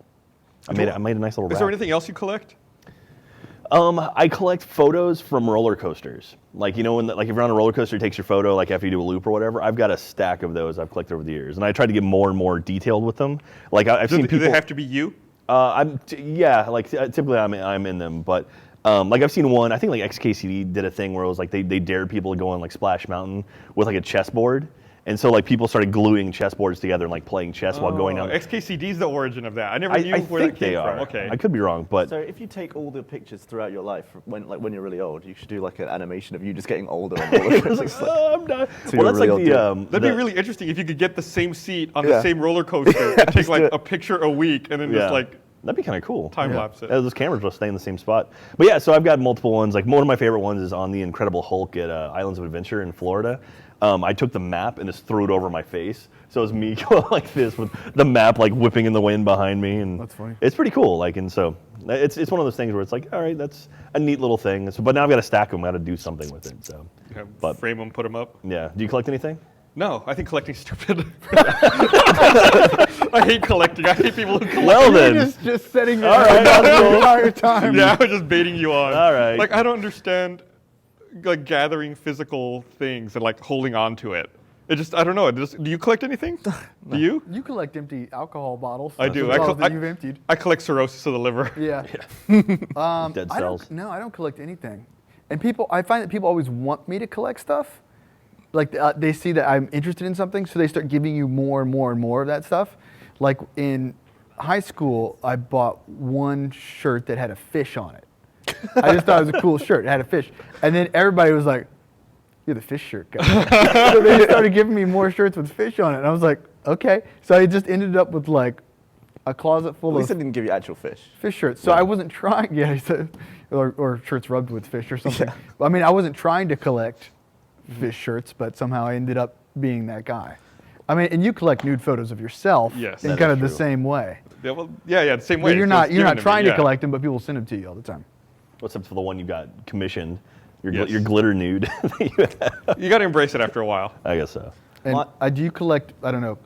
B: I made a nice little rack.
A: Is there anything else you collect?
B: I collect photos from roller coasters. Like, you know, when if you're on a roller coaster, it takes your photo, like after you do a loop or whatever. I've got a stack of those I've collected over the years, and I try to get more and more detailed with them. Like I've seen people.
A: Do they have to be you?
B: Typically I'm in them, but like I've seen one. I think like XKCD did a thing where it was like they dared people to go on like Splash Mountain with like a chessboard. And so like people started gluing chessboards together and like playing chess while going down.
A: XKCD's the origin of that. I never knew where that came from. Okay.
B: I could be wrong, but
C: So if you take all the pictures throughout your life, when you're really old, you should do like an animation of you just getting older. On roller coasters.
B: I'm not.
C: So
B: Well,
C: you're
B: that's
C: really
B: like
C: old,
A: That'd be really interesting if you could get the same seat on the
C: Yeah.
A: same roller coaster and take
C: Just
A: like
C: do it.
A: a picture a week and then just like
B: that'd be kind of cool.
A: time lapse it.
B: Those cameras will stay in the same spot. But yeah, so I've got multiple ones. Like one of my favorite ones is on the Incredible Hulk at Islands of Adventure in Florida. I took the map and just threw it over my face. So it was me going like this with the map like whipping in the wind behind me. And
D: That's funny.
B: It's pretty cool. Like, and so it's one of those things where it's like, all right, that's a neat little thing. So, but now I've got to stack them. I've got to do something with it. So,
A: Yeah,
B: but-
A: frame them, put them up.
B: yeah. Do you collect anything?
A: No, I think collecting's stupid. I hate collecting. I hate people who collect.
B: Well
D: You're
B: then.
D: just setting your
B: All right, that's
D: the
B: cool.
D: entire time.
A: Yeah, I was just baiting you on.
B: All right.
A: Like, I don't understand, like, gathering physical things and, like, holding on to it. It just, I don't know. Do you collect anything? Do you?
D: You collect empty alcohol bottles.
A: I do.
D: Bottles that you've emptied.
A: I collect cirrhosis of the liver.
D: Yeah.
B: Dead
D: I
B: cells.
D: don't collect anything. And I find that people always want me to collect stuff. Like they see that I'm interested in something, so they start giving you more and more and more of that stuff. Like in high school, I bought one shirt that had a fish on it. I just thought it was a cool shirt. It had a fish. And then everybody was like, "You're the fish shirt guy." So they started giving me more shirts with fish on it. And I was like, okay. So I just ended up with like a closet full
C: At least
D: of
C: I didn't give you actual fish.
D: fish shirts. So I wasn't trying, yeah, he said, or shirts rubbed with fish or something.
C: Yeah.
D: I mean, I wasn't trying to collect fish shirts, but somehow I ended up being that guy. I mean, and you collect nude photos of yourself
A: Yes.
D: in
B: That
D: kind
B: is
D: of the
B: true.
D: same way.
A: Yeah, well, yeah, the same way.
D: Where you're
A: It's
D: not
A: just
D: you're
A: given
D: not
A: to me,
D: trying
A: yeah.
D: to collect them, but people send them to you all the time.
B: What's up for the one you got commissioned? Your,
A: Yes.
B: your glitter nude.
A: You got to embrace it after a while.
B: I guess so.
D: And do you collect, I don't know,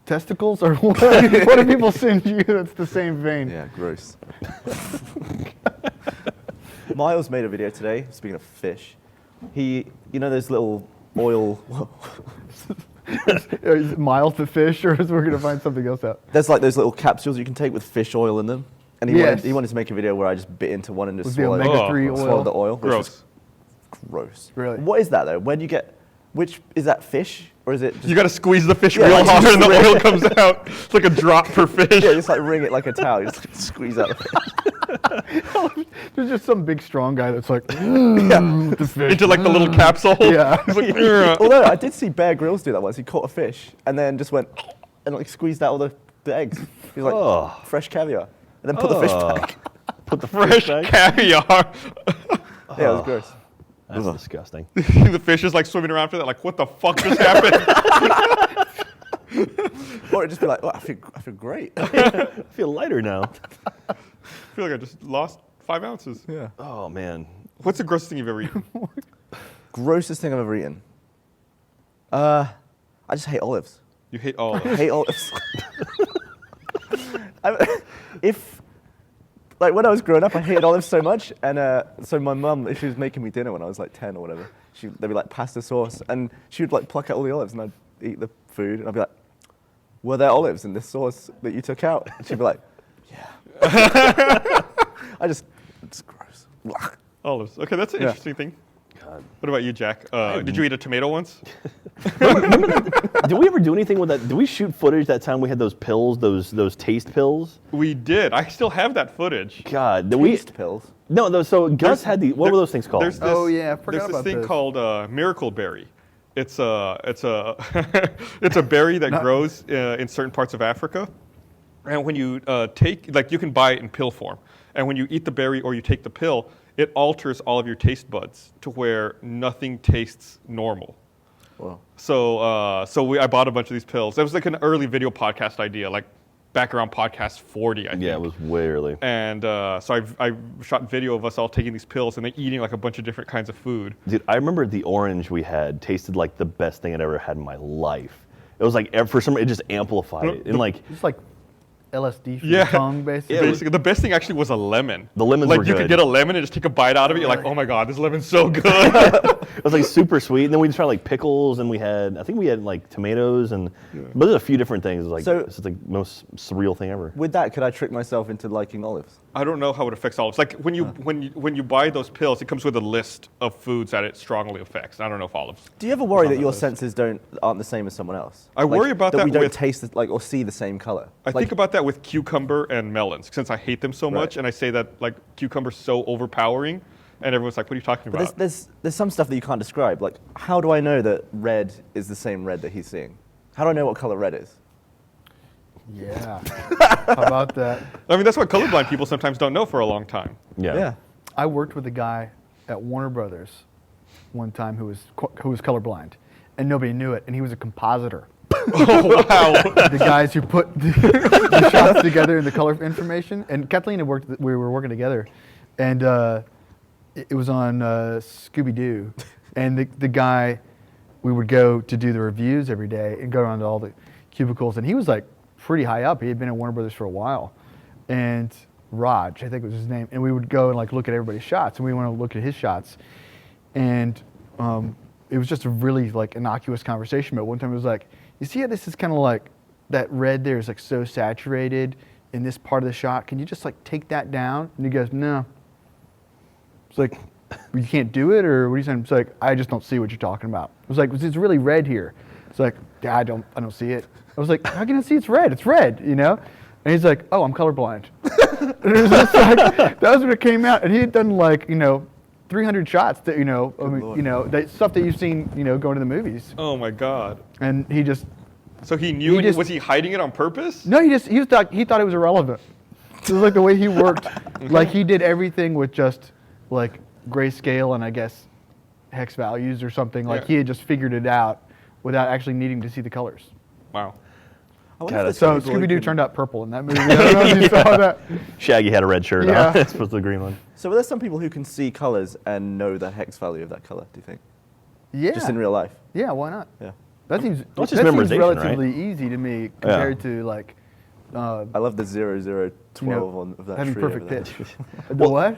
D: testicles or what? What do people send you that's the same vein?
C: Yeah, gross. Miles made a video today, speaking of fish. You know those little oil,
D: Is it mild to fish, or is we're going to find something else out?
C: there's like those little capsules you can take with fish oil in them. And
D: Yes.
C: he wanted to make a video where I just bit into one and just
D: With the
C: swallowed,
D: omega-3
A: Oh.
D: oil.
C: swallowed the oil. Which
A: Gross.
C: is gross.
D: Really?
C: What is that though? Where do you get, is that fish? Or is it just,
A: You got to squeeze the fish
C: Yeah,
A: real
C: like,
A: hard
C: just
A: and the
C: ring-
A: oil comes out. It's like a drop per fish.
C: yeah, just like wring it like a towel. You just like, squeeze out the fish.
D: There's just some big strong guy that's like, with the fish.
A: Into like the little capsule.
D: Yeah.
A: He's like, "Ugh."
C: Although I did see Bear Grylls do that once. He caught a fish and then just went and like squeezed out all the eggs. He was like,
B: Oh.
C: fresh caviar. And then put the fish back.
B: Put the
A: Fresh
B: back.
A: caviar.
C: Yeah, it was gross.
B: That's disgusting.
A: The fish is like swimming around after that, like, what the fuck just happened?
C: Or it'd just be like, oh, I feel great.
B: I feel lighter now.
A: I feel like I just lost 5 ounces.
C: Yeah.
B: Oh man.
A: What's the grossest thing you've ever eaten?
C: Grossest thing I've ever eaten. I just hate olives.
A: You hate all
C: I
A: of it.
C: hate olives. Like when I was growing up, I hated olives so much, and so my mum, if she was making me dinner when I was like 10 or whatever, there'd be like pasta sauce, and she would like pluck out all the olives, and I'd eat the food, and I'd be like, "Were there olives in this sauce that you took out?" And she'd be like, "Yeah." It's gross.
A: Olives. Okay, that's an
C: Yeah.
A: interesting thing.
B: God.
A: What about you, Jack? Did you eat a tomato once?
B: Remember that? Did we ever do anything with that? Did we shoot footage that time we had those pills, those taste pills?
A: We did. I still have that footage.
B: God, did
C: Taste pills.
B: No, so Gus had the. What were those things called?
A: There's this,
D: Oh, yeah, I forgot
A: there's
D: about
A: this thing
D: this.
A: called Miracle Berry. It's a it's a berry that grows in certain parts of Africa, and when you you can buy it in pill form, and when you eat the berry or you take the pill, it alters all of your taste buds to where nothing tastes normal.
C: Wow.
A: So I bought a bunch of these pills. It was like an early video podcast idea, like back around podcast 40, I think.
B: Yeah, it was way early.
A: And so I shot video of us all taking these pills and then eating like a bunch of different kinds of food.
B: Dude, I remember the orange we had tasted like the best thing I'd ever had in my life. It was like, for some reason, it just amplified it. And like,
D: It's like LSD for your tongue, basically.
A: Basically, the best thing actually was a lemon.
B: The lemons
A: like
B: were
A: you
B: good.
A: could get a lemon and just take a bite out of it. You're like, oh my god, this lemon's so good.
B: it was like super sweet. And then we tried like pickles, and I think we had like tomatoes, and but there's a few different things. Like,
C: So-
B: it's the most surreal thing ever.
C: With that, could I trick myself into liking olives?
A: I don't know how it affects olives. Like when you buy those pills, it comes with a list of foods that it strongly affects. I don't know if olives.
C: Do you ever worry
A: on
C: that
A: that
C: your
A: list.
C: senses aren't the same as someone else?
A: I worry about that
C: we don't
A: with-
C: taste or see the same color.
A: I think about that with cucumber and melons, since I hate them so much,
C: Right.
A: and I say that like cucumber's so overpowering, and everyone's like, "What are you talking
C: But
A: about?"
C: there's some stuff that you can't describe. Like, how do I know that red is the same red that he's seeing? How do I know what color red is?
D: Yeah. How about that?
A: I mean, that's what colorblind people sometimes don't know for a long time.
B: Yeah.
D: I worked with a guy at Warner Brothers one time who was colorblind, and nobody knew it, and he was a compositor.
A: Oh wow!
D: The guys who put the shots together and the color information. And Kathleen and we were working together, and it was on Scooby-Doo, and the guy, we would go to do the reviews every day and go around to all the cubicles, and he was like pretty high up. He had been at Warner Brothers for a while, and Raj, I think was his name, and we would go and like look at everybody's shots, and we want to look at his shots, and it was just a really like innocuous conversation. But one time it was like, you see how this is kind of like that red there is like so saturated in this part of the shot. Can you just like take that down? And he goes, no. It's like, you can't do it, or what are you saying? It's like, I just don't see what you're talking about. It was like, it's really red here. It's like, yeah, I don't see it. I was like, how can I see it's red? It's red, you know? And he's like, oh, I'm colorblind. And it was just like, that was when it came out. And he had done like, 300 shots that, that stuff that you've seen, going to the movies.
A: Oh my god!
D: And he just,
A: So he knew.
D: He just-
A: was he hiding it on purpose?
D: no, he thought it was irrelevant. It was like the way he worked. Like he did everything with just like grayscale and I guess hex values or something. Like
A: Yeah.
D: he had just figured it out without actually needing to see the colors.
A: Wow.
C: I wonder
B: God,
C: if there's
D: So
C: people who
D: Scooby-Doo
C: can-
D: turned out purple in that movie. I don't know if you saw that.
B: Shaggy had a red shirt
D: Yeah.
B: on. It's supposed to be the green one.
C: So are there some people who can see colors and know the hex value of that color, do you think?
D: Yeah.
C: Just in real life?
D: Yeah, why not?
C: Yeah.
D: That seems,
B: Well, it's just
D: that seems
B: memorization,
D: relatively easy to me compared to like
C: I love the 0012 on of that
D: having
C: tree
D: perfect
C: over there.
D: pitch. The what?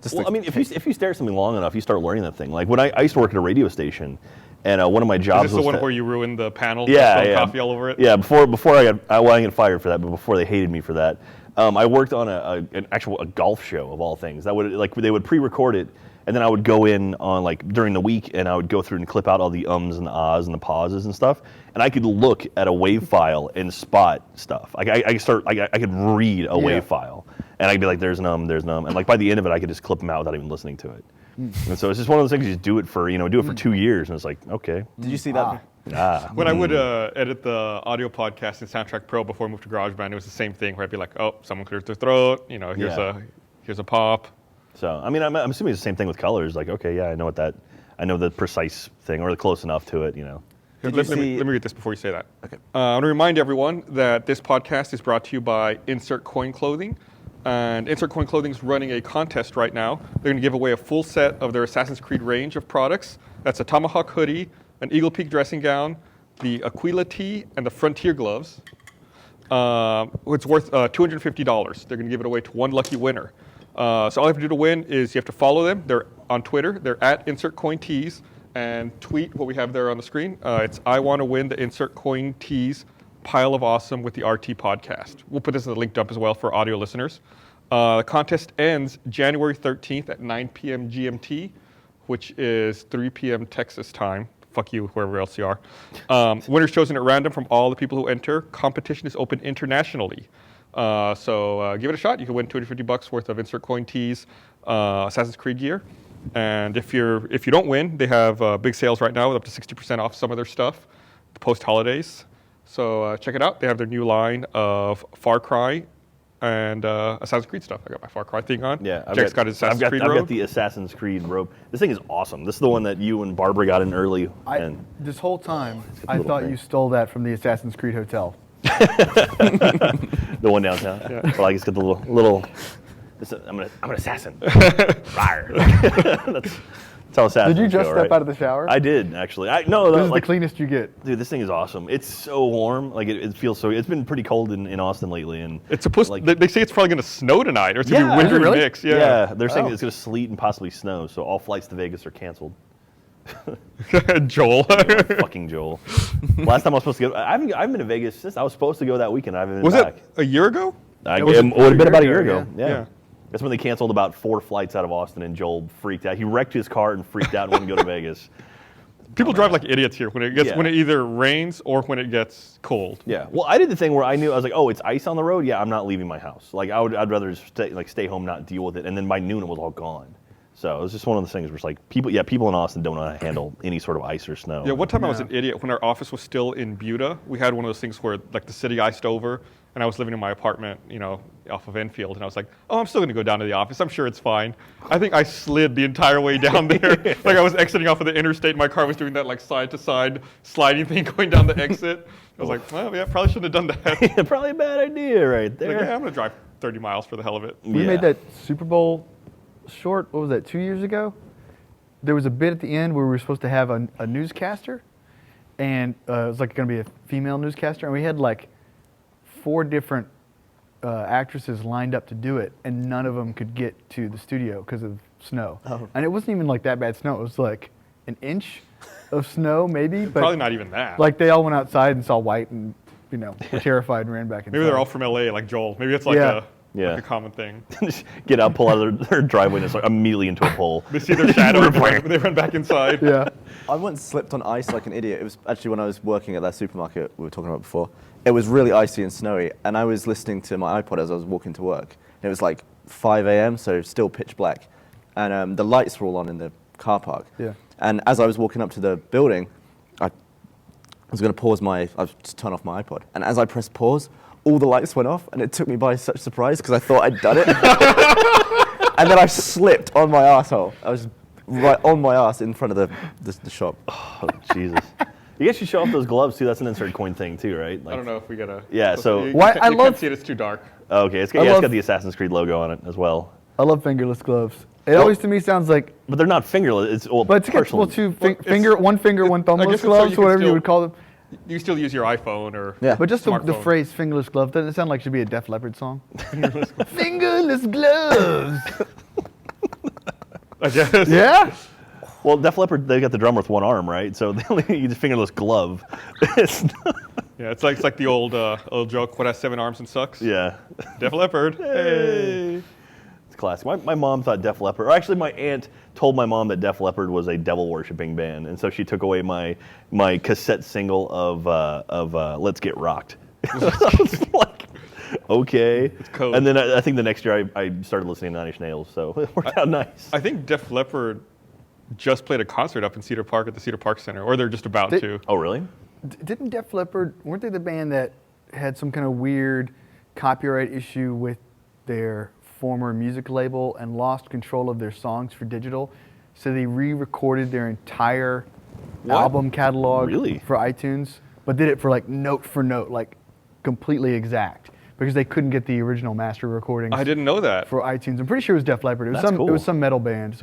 C: Just
B: Well,
C: the-
B: I mean, if you stare at something long enough, you start learning that thing. Like when I used to work at a radio station, and one of my
A: Is
B: jobs
A: this the
B: was
A: one
B: to-
A: where you ruined the panel?
B: yeah,
A: spilled
B: yeah.
A: coffee all over it.
B: Yeah, before I got fired for that, but before they hated me for that, I worked on an actual golf show of all things. That would they would pre-record it, and then I would go in on like during the week, and I would go through and clip out all the ums and the ahs and the pauses and stuff, and I could look at a wave file and spot stuff. Like I could read a wave file, and I'd be like, there's an there's an and like by the end of it, I could just clip them out without even listening to it. And so it's just one of those things. You just do it for 2 years, and it's like, okay.
C: Did you see that?
A: When I would edit the audio podcast in Soundtrack Pro before I moved to GarageBand, it was the same thing where I'd be like, oh, someone cleared their throat. Here's a pop.
B: So I mean, I'm assuming it's the same thing with colors. Like, okay, yeah, I know the precise thing or the close enough to it.
C: Did
A: Let
C: you
A: me
C: see?
A: read this before you say that.
C: Okay.
A: I want to remind everyone that this podcast is brought to you by Insert Coin Clothing. And Insert Coin Clothing is running a contest right now. They're going to give away a full set of their Assassin's Creed range of products. That's a Tomahawk hoodie, an Eagle Peak dressing gown, the Aquila tee, and the Frontier gloves. It's worth $250. They're going to give it away to one lucky winner. So all you have to do to win is you have to follow them. They're on Twitter. They're at Insert Coin Tees, and tweet what we have there on the screen. It's I want to win the Insert Coin Tees pile of awesome with the RT podcast. We'll put this in the link dump as well for audio listeners. The contest ends January 13th at 9 p.m. GMT which is 3 p.m. Texas time. Fuck you, wherever else you are. Winners chosen at random from all the people who enter. Competition is open internationally. So give it a shot. You can win $250 worth of Insert Coin tees, Assassin's Creed gear. And if you don't win, they have big sales right now with up to 60% off some of their stuff post holidays. So check it out. They have their new line of Far Cry and Assassin's Creed stuff. I got my Far Cry thing on.
B: Yeah,
A: Jack's got his Assassin's Creed
B: I've
A: robe.
B: got the Assassin's Creed robe. This thing is awesome. This is the one that you and Barbara got in early.
D: This whole time,
B: a
D: I
B: little
D: thought
B: thing.
D: you stole that from the Assassin's Creed Hotel.
B: The one downtown. Yeah. Well, I just got the little. I'm an assassin. Rawr. That's how assassins
D: Did you just
B: go,
D: step
B: right?
D: out of the shower?
B: I did actually.
D: This is
B: Like,
D: the cleanest you get.
B: dude, this thing is awesome. It's so warm. Like it feels so. It's been pretty cold in Austin lately, and
A: It's supposed.
B: like,
A: They say it's probably going to snow tonight, or it's going to
B: Yeah,
A: be
B: is it
A: wintry
D: really?
A: mix.
B: yeah, they're saying
D: Oh.
B: it's going to sleet and possibly snow. So all flights to Vegas are canceled.
A: Joel.
B: Fucking Joel. Last time I was supposed to go, I haven't been to Vegas since I was supposed to go that weekend. I haven't been
A: Was
B: back.
A: it a year ago?
B: It
D: was
B: would have been about a year ago.
D: yeah.
B: Yeah.
A: Yeah.
B: That's when they canceled about 4 flights out of Austin, and Joel freaked out. He wrecked his car and freaked out and wouldn't go to Vegas.
A: People drive like idiots here when
B: Yeah.
A: when it either rains or when it gets cold.
B: Yeah. Well, I did the thing where I was like, oh, it's ice on the road. Yeah, I'm not leaving my house. Like I'd rather just stay home, not deal with it. And then by noon, it was all gone. So it was just one of those things where it's like people in Austin don't know how to handle any sort of ice or snow.
A: Yeah, one time I was an idiot. When our office was still in Buda, we had one of those things where like the city iced over, and I was living in my apartment, off of Enfield, and I was like, oh, I'm still gonna go down to the office. I'm sure it's fine. I think I slid the entire way down there. Like I was exiting off of the interstate, and my car was doing that like side to side sliding thing going down the exit. I was like, well, yeah, probably shouldn't have done that.
B: Probably a bad idea right there.
A: Like, yeah, I'm gonna drive 30 miles for the hell of it.
D: We
B: Yeah.
D: made that Super Bowl short, what was that, 2 years ago? There was a bit at the end where we were supposed to have a newscaster, and it was like going to be a female newscaster, and we had like 4 different actresses lined up to do it, and none of them could get to the studio because of snow.
C: Oh.
D: And it wasn't even like that bad snow. It was like an inch of snow maybe, but
A: Probably not even that.
D: like they all went outside and saw white and were terrified and ran back inside.
A: Maybe they're all from LA, like Joel. Maybe it's like
D: Yeah.
B: Yeah.
A: a common thing.
B: Just get out, pull out of their driveway, and it's like immediately into a pole.
A: They see their shadow, and they run back inside.
D: Yeah.
C: I once slipped on ice like an idiot. It was actually when I was working at that supermarket we were talking about before. It was really icy and snowy, and I was listening to my iPod as I was walking to work. And it was like 5 a.m., so still pitch black. And the lights were all on in the car park.
D: Yeah.
C: And as I was walking up to the building, I was going to I was just turn off my iPod. And as I pressed pause, all the lights went off, and it took me by such surprise because I thought I'd done it. And then I slipped on my arsehole. I was right on my ass in front of the shop.
B: Oh, Jesus. You guys should show off those gloves too. That's an insert coin thing too, right?
A: I don't know if we gotta.
B: Yeah, so-
A: you,
D: Why-
A: can't,
D: I
A: you
D: love-
A: can't see it. It's too dark.
B: Okay, it's
D: I
B: got
D: love-
B: the Assassin's Creed logo on it as well.
D: I love fingerless gloves. It always to me sounds like,
B: But they're not fingerless. It's
D: but it's
B: partial.
D: two
A: Well, it's-
D: one finger, one
A: I guess
D: thumbless
A: it's so
D: gloves,
A: you can
D: whatever you
A: still-
D: would call them.
A: You can still use your iPhone or.
C: Yeah.
D: But just the
A: Smartphone.
D: phrase fingerless glove, doesn't it sound like it should be a Def Leppard song? Fingerless gloves.
A: I guess.
D: Yeah?
B: Well, Def Leppard, they got the drummer with one arm, right? So they only use a fingerless glove. It's not-
A: Yeah, it's like the old joke. What has 7 arms and sucks?
B: yeah.
A: Def Leppard. Hey.
B: It's classic. My mom thought Def Leppard, or actually my aunt told my mom that Def Leppard was a devil worshipping band, and so she took away my cassette single of Let's Get Rocked. I was like, okay. It's
A: code.
B: And then I think the next year I started listening to Nine Inch Nails, so it worked out nice.
A: I think Def Leppard just played a concert up in Cedar Park at the Cedar Park Center, or they're just about to.
B: Oh, really?
D: Didn't Def Leppard, weren't they the band that had some kind of weird copyright issue with their former music label and lost control of their songs for digital? So they re-recorded their entire album catalog
B: Really?
D: for iTunes, but did it for like note for note, like completely exact, because they couldn't get the original master recordings
A: I didn't know that.
D: for iTunes. I'm pretty sure it was Def Leppard. It was
B: That's
D: It was
B: cool.
D: some metal band,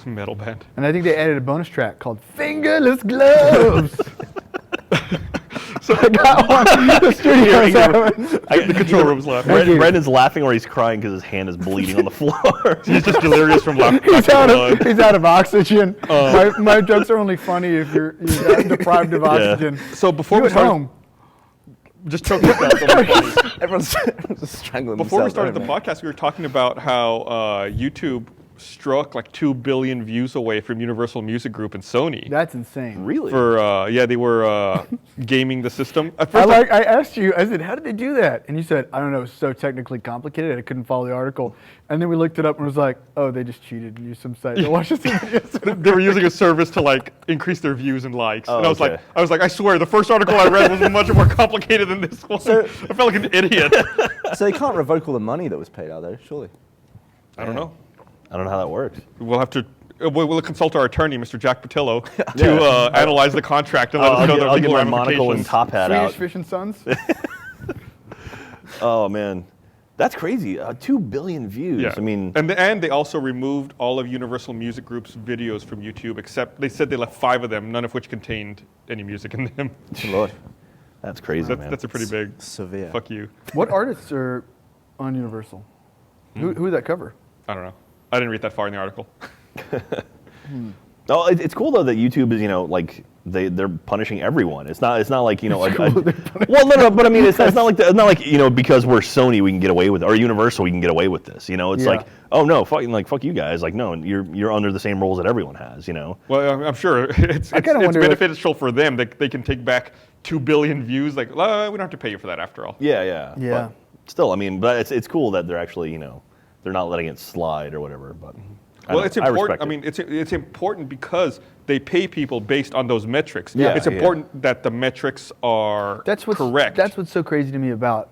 A: Metal band.
D: and I think they added a bonus track called Fingerless Gloves.
A: So
D: I got one. The studio's having.
A: the control room's left.
D: Thank you.
B: Brendan's laughing or he's crying because his hand is bleeding on the floor.
A: He's just delirious from laughing.
D: He's out of oxygen. My jokes are only funny if you're deprived of oxygen.
A: So before
D: You
A: we
D: at
A: start,
D: home.
A: just choke yourself. Don't be funny.
C: Everyone's just strangling
A: Before we
C: themselves.
A: started the podcast, we were talking about how YouTube struck like 2 billion views away from Universal Music Group and Sony.
D: That's insane.
B: Really?
A: For they were gaming the system. At
D: I
A: first,
D: asked you, I said, how did they do that? And you said, I don't know, it was so technically complicated, I couldn't follow the article. And then we looked it up and it was like, oh, they just cheated and used some site to watch this.
A: they were using a service to like increase their views and likes.
B: Oh,
A: and
B: okay.
A: I was like, I swear, the first article I read was much more complicated than this one. I felt like an idiot.
C: So they can't revoke all the money that was paid out there, surely.
A: I don't know.
B: I don't know how that works.
A: We'll have to. We'll consult our attorney, Mr. Jack Pattillo, to analyze the contract and let us know the
B: I'll get
A: legal
B: my monocle and
A: ramifications.
B: top hat
D: Swedish
B: out.
D: Fish and Sons?
B: Oh man, that's crazy. 2 billion views.
A: Yeah.
B: I mean,
A: and they also removed all of Universal Music Group's videos from YouTube, except they said they left 5 of them, none of which contained any music in them.
C: Lord.
B: that's crazy, man.
A: That's a pretty big
C: Severe.
A: fuck you.
D: What artists are on Universal? Who did that cover?
A: I don't know. I didn't read that far in the article.
B: Oh, it's cool though that YouTube is, like they're punishing everyone. It's not like well, no, but I mean it's not like because we're Sony we can get away with it, or Universal we can get away with this. It's like, oh no, fuck you guys. Like no, you're under the same rules that everyone has.
A: Well, I'm sure it's
D: wonder
A: beneficial for them that they can take back 2 billion views. Like, we don't have to pay you for that after all.
B: Yeah.
D: Yeah.
B: But still, I mean, but it's cool that they're actually they're not letting it slide or whatever. But
A: Well, it's important.
B: I
A: I mean, it's important because they pay people based on those metrics.
B: Yeah,
A: it's important that the metrics are correct.
D: That's what's so crazy to me about,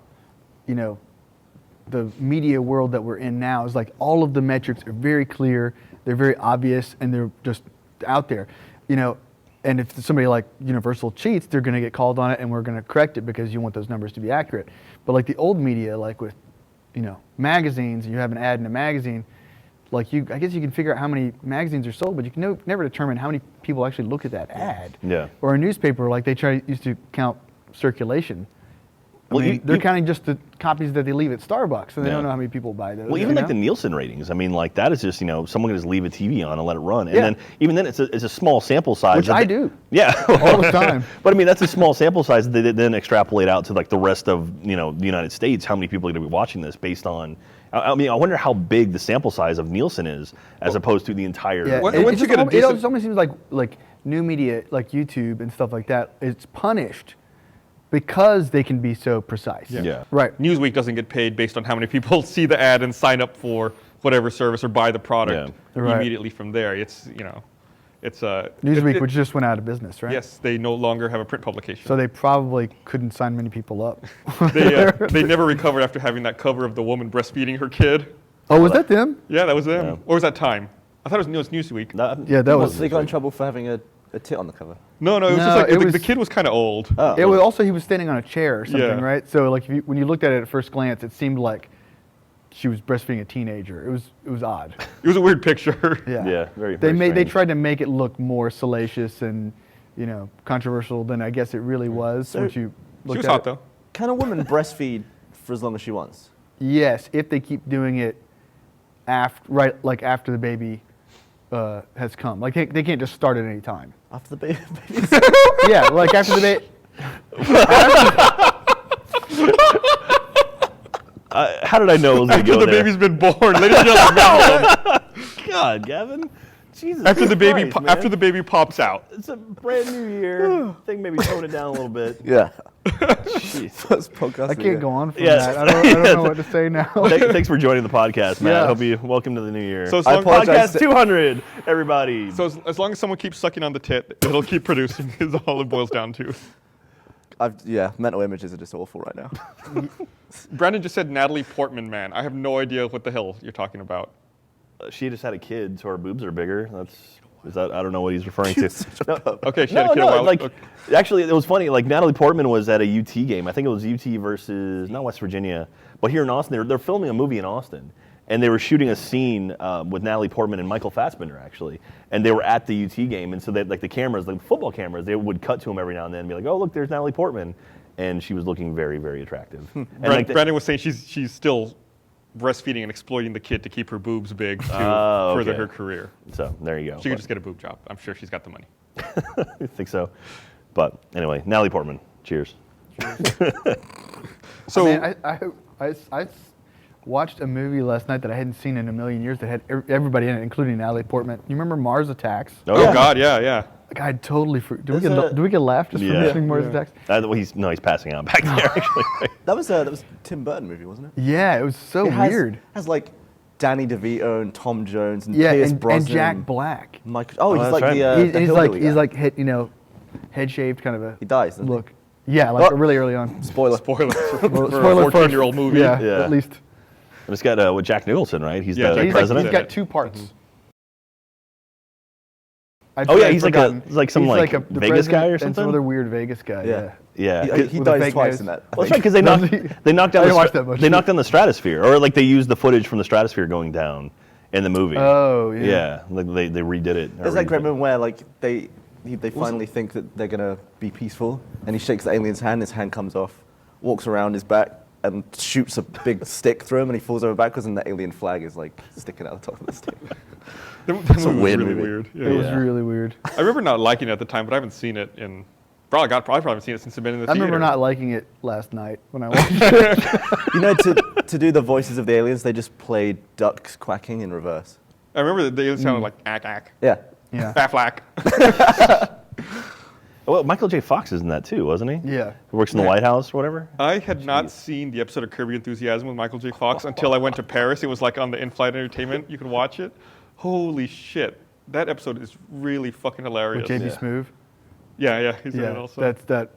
D: the media world that we're in now is like all of the metrics are very clear, they're very obvious, and they're just out there. And if somebody like Universal cheats, they're going to get called on it, and we're going to correct it because you want those numbers to be accurate. But like the old media, like with, magazines, and you have an ad in a magazine. I guess you can figure out how many magazines are sold, but you can never determine how many people actually look at that ad.
B: Yeah.
D: Or a newspaper, like they used to count circulation.
B: Well,
D: They're counting just the copies that they leave at Starbucks, and they don't know how many people buy those.
B: Well, even like the Nielsen ratings. I mean, like that is just someone can just leave a TV on and let it run, and then even then it's a small sample size.
D: Which I do.
B: Yeah,
D: all the time.
B: But I mean, that's a small sample size. They then extrapolate out to like the rest of the United States. How many people are going to be watching this based on? I mean, I wonder how big the sample size of Nielsen is as opposed to the entire.
D: Yeah,
A: Once
D: it
A: you get a decent-
D: almost seems like new media, like YouTube and stuff like that, it's punished because they can be so precise.
B: Yeah.
D: Right.
A: Newsweek doesn't get paid based on how many people see the ad and sign up for whatever service or buy the product
D: Right.
A: immediately from there. It's
D: Newsweek, which just went out of business, right?
A: Yes, they no longer have a print publication.
D: So they probably couldn't sign many people up.
A: they never recovered after having that cover of the woman breastfeeding her kid.
D: Oh, was that them?
A: Yeah, that was them.
B: Yeah.
A: Or was that Time? I thought it was Newsweek.
D: Yeah, that was.
C: So they got in trouble for having a tit on the cover.
A: No, it was
D: No,
A: just like
D: it
A: the
D: was-
A: kid was kind of old.
C: Oh.
D: It was also he was standing on a chair or something,
A: Yeah.
D: right? So like when you looked at it at first glance, it seemed like she was breastfeeding a teenager. It was odd.
A: It was a weird picture.
D: Yeah.
B: Yeah, very.
D: They
B: very
D: they
B: strange.
D: tried to make it look more salacious and controversial than I guess it really was.
C: So-
D: once you
A: She
D: looked
A: was
D: at
A: hot
D: it.
A: though.
C: Can a woman breastfeed for as long as she wants?
D: Yes, if they keep doing it after the baby has come. Like they can't just start at any time.
C: After the baby?
D: Yeah, like after the baby.
B: How did I know it was going to
A: After
B: go
A: the
B: there?
A: baby's been born, ladies and gentlemen.
B: God, Gavin. Jesus.
A: After the baby,
B: Christ,
A: after
B: man.
A: the baby pops out.
B: It's a brand new year. Think maybe tone it down a little bit.
C: Yeah.
B: Jeez.
C: First podcast.
D: I can't go on from
B: Yeah.
D: that. I don't know what to say now.
B: Thanks for joining the podcast, Matt.
D: Yeah.
B: Hope you welcome to the new year.
A: So as
C: I
A: long,
C: apologize.
B: Podcast 200, everybody.
A: so as long as someone keeps sucking on the tit, it'll keep producing. Is all it boils down to.
C: Mental images are just awful right now.
A: Brandon just said Natalie Portman, man. I have no idea what the hell you're talking about.
B: She just had a kid, so her boobs are bigger. I don't know what he's referring to. No,
A: Okay, she had a kid a while.
B: like
A: okay.
B: actually, it was funny. Like Natalie Portman was at a UT game. I think it was UT versus not West Virginia, but here in Austin. They're filming a movie in Austin, and they were shooting a scene with Natalie Portman and Michael Fassbender actually, and they were at the UT game, and so they like the cameras, like football cameras, they would cut to him every now and then and be like, "Oh, look, there's Natalie Portman," and she was looking very, very attractive. And like
A: Brandon was saying she's still breastfeeding and exploiting the kid to keep her boobs big to further
B: okay.
A: her career.
B: so there you go.
A: She could just get a boob job. I'm sure she's got the money.
B: I think so. But anyway, Natalie Portman. Cheers.
A: So
D: Man, watched a movie last night that I hadn't seen in a million years that had everybody in it, including Natalie Portman. You remember Mars Attacks?
A: Oh God, yeah.
D: Like, I had totally did
C: There's
D: we get laughed just for mentioning Mars Attacks?
B: Well, he's passing out back there actually.
C: That was Tim Burton movie, wasn't it?
D: Yeah, it was so weird.
C: Has like Danny DeVito and Tom Jones and
D: Yeah,
C: Pierce
D: and
C: Brosnan.
D: Jack Black.
C: Michael. Oh, he's
B: that's
C: like
B: right.
C: the
D: He's
C: hillbilly
D: like
C: guy.
D: head shaved kind of a
C: He dies, doesn't he?
D: look. Yeah, like
C: Oh.
D: really early on.
C: Spoiler.
A: Spoiler for
D: Well,
A: a
D: spoiler for
A: 14-year-old movie.
D: Yeah,
B: Yeah.
D: at least.
B: And it's got with Jack Nicholson, right? He's
A: Yeah,
B: the
A: Jack
B: president.
D: He's got 2 parts.
B: Oh yeah, he's like some
D: He's
B: like
D: the
B: Vegas guy or
D: president and some
B: something.
D: other weird Vegas guy.
C: Yeah.
B: Yeah.
C: He
D: With a
C: dies
D: fake
C: twice
D: nose.
C: in that. I
B: Well, that's right,
C: think.
B: because they knocked down
D: I didn't watch that much.
B: they knocked down the stratosphere, or like they used the footage from the stratosphere going down in the movie.
D: Oh yeah.
B: Yeah, like they redid it.
C: There's that great moment where like they finally think that they're gonna be peaceful, and he shakes the alien's hand. His hand comes off, walks around his back, and shoots a big stick through him, and he falls over backwards, and the alien flag is like sticking out the top of the stick.
A: It's
C: a weird
A: really
C: movie.
A: weird. Yeah.
D: It was
B: Yeah.
D: really weird.
A: I remember not liking it at the time, but I haven't seen it in probably haven't seen it since I've been in the
D: I
A: theater.
D: remember not liking it last night when I watched it.
C: You know, to do the voices of the aliens, they just played ducks quacking in reverse.
A: I remember that they sounded like ack.
C: Yeah.
D: Yeah.
A: Flack.
B: Well, Michael J. Fox is in that too, wasn't he?
D: Yeah.
B: He works in the White House or whatever.
A: I had not seen the episode of Curb Your Enthusiasm with Michael J. Fox until I went to Paris. It was like on the in-flight entertainment. You could watch it. Holy shit. That episode is really fucking hilarious.
D: With JB
B: Yeah.
D: Smoove.
A: Yeah, he's in it
D: Yeah.
A: also.
D: That's that.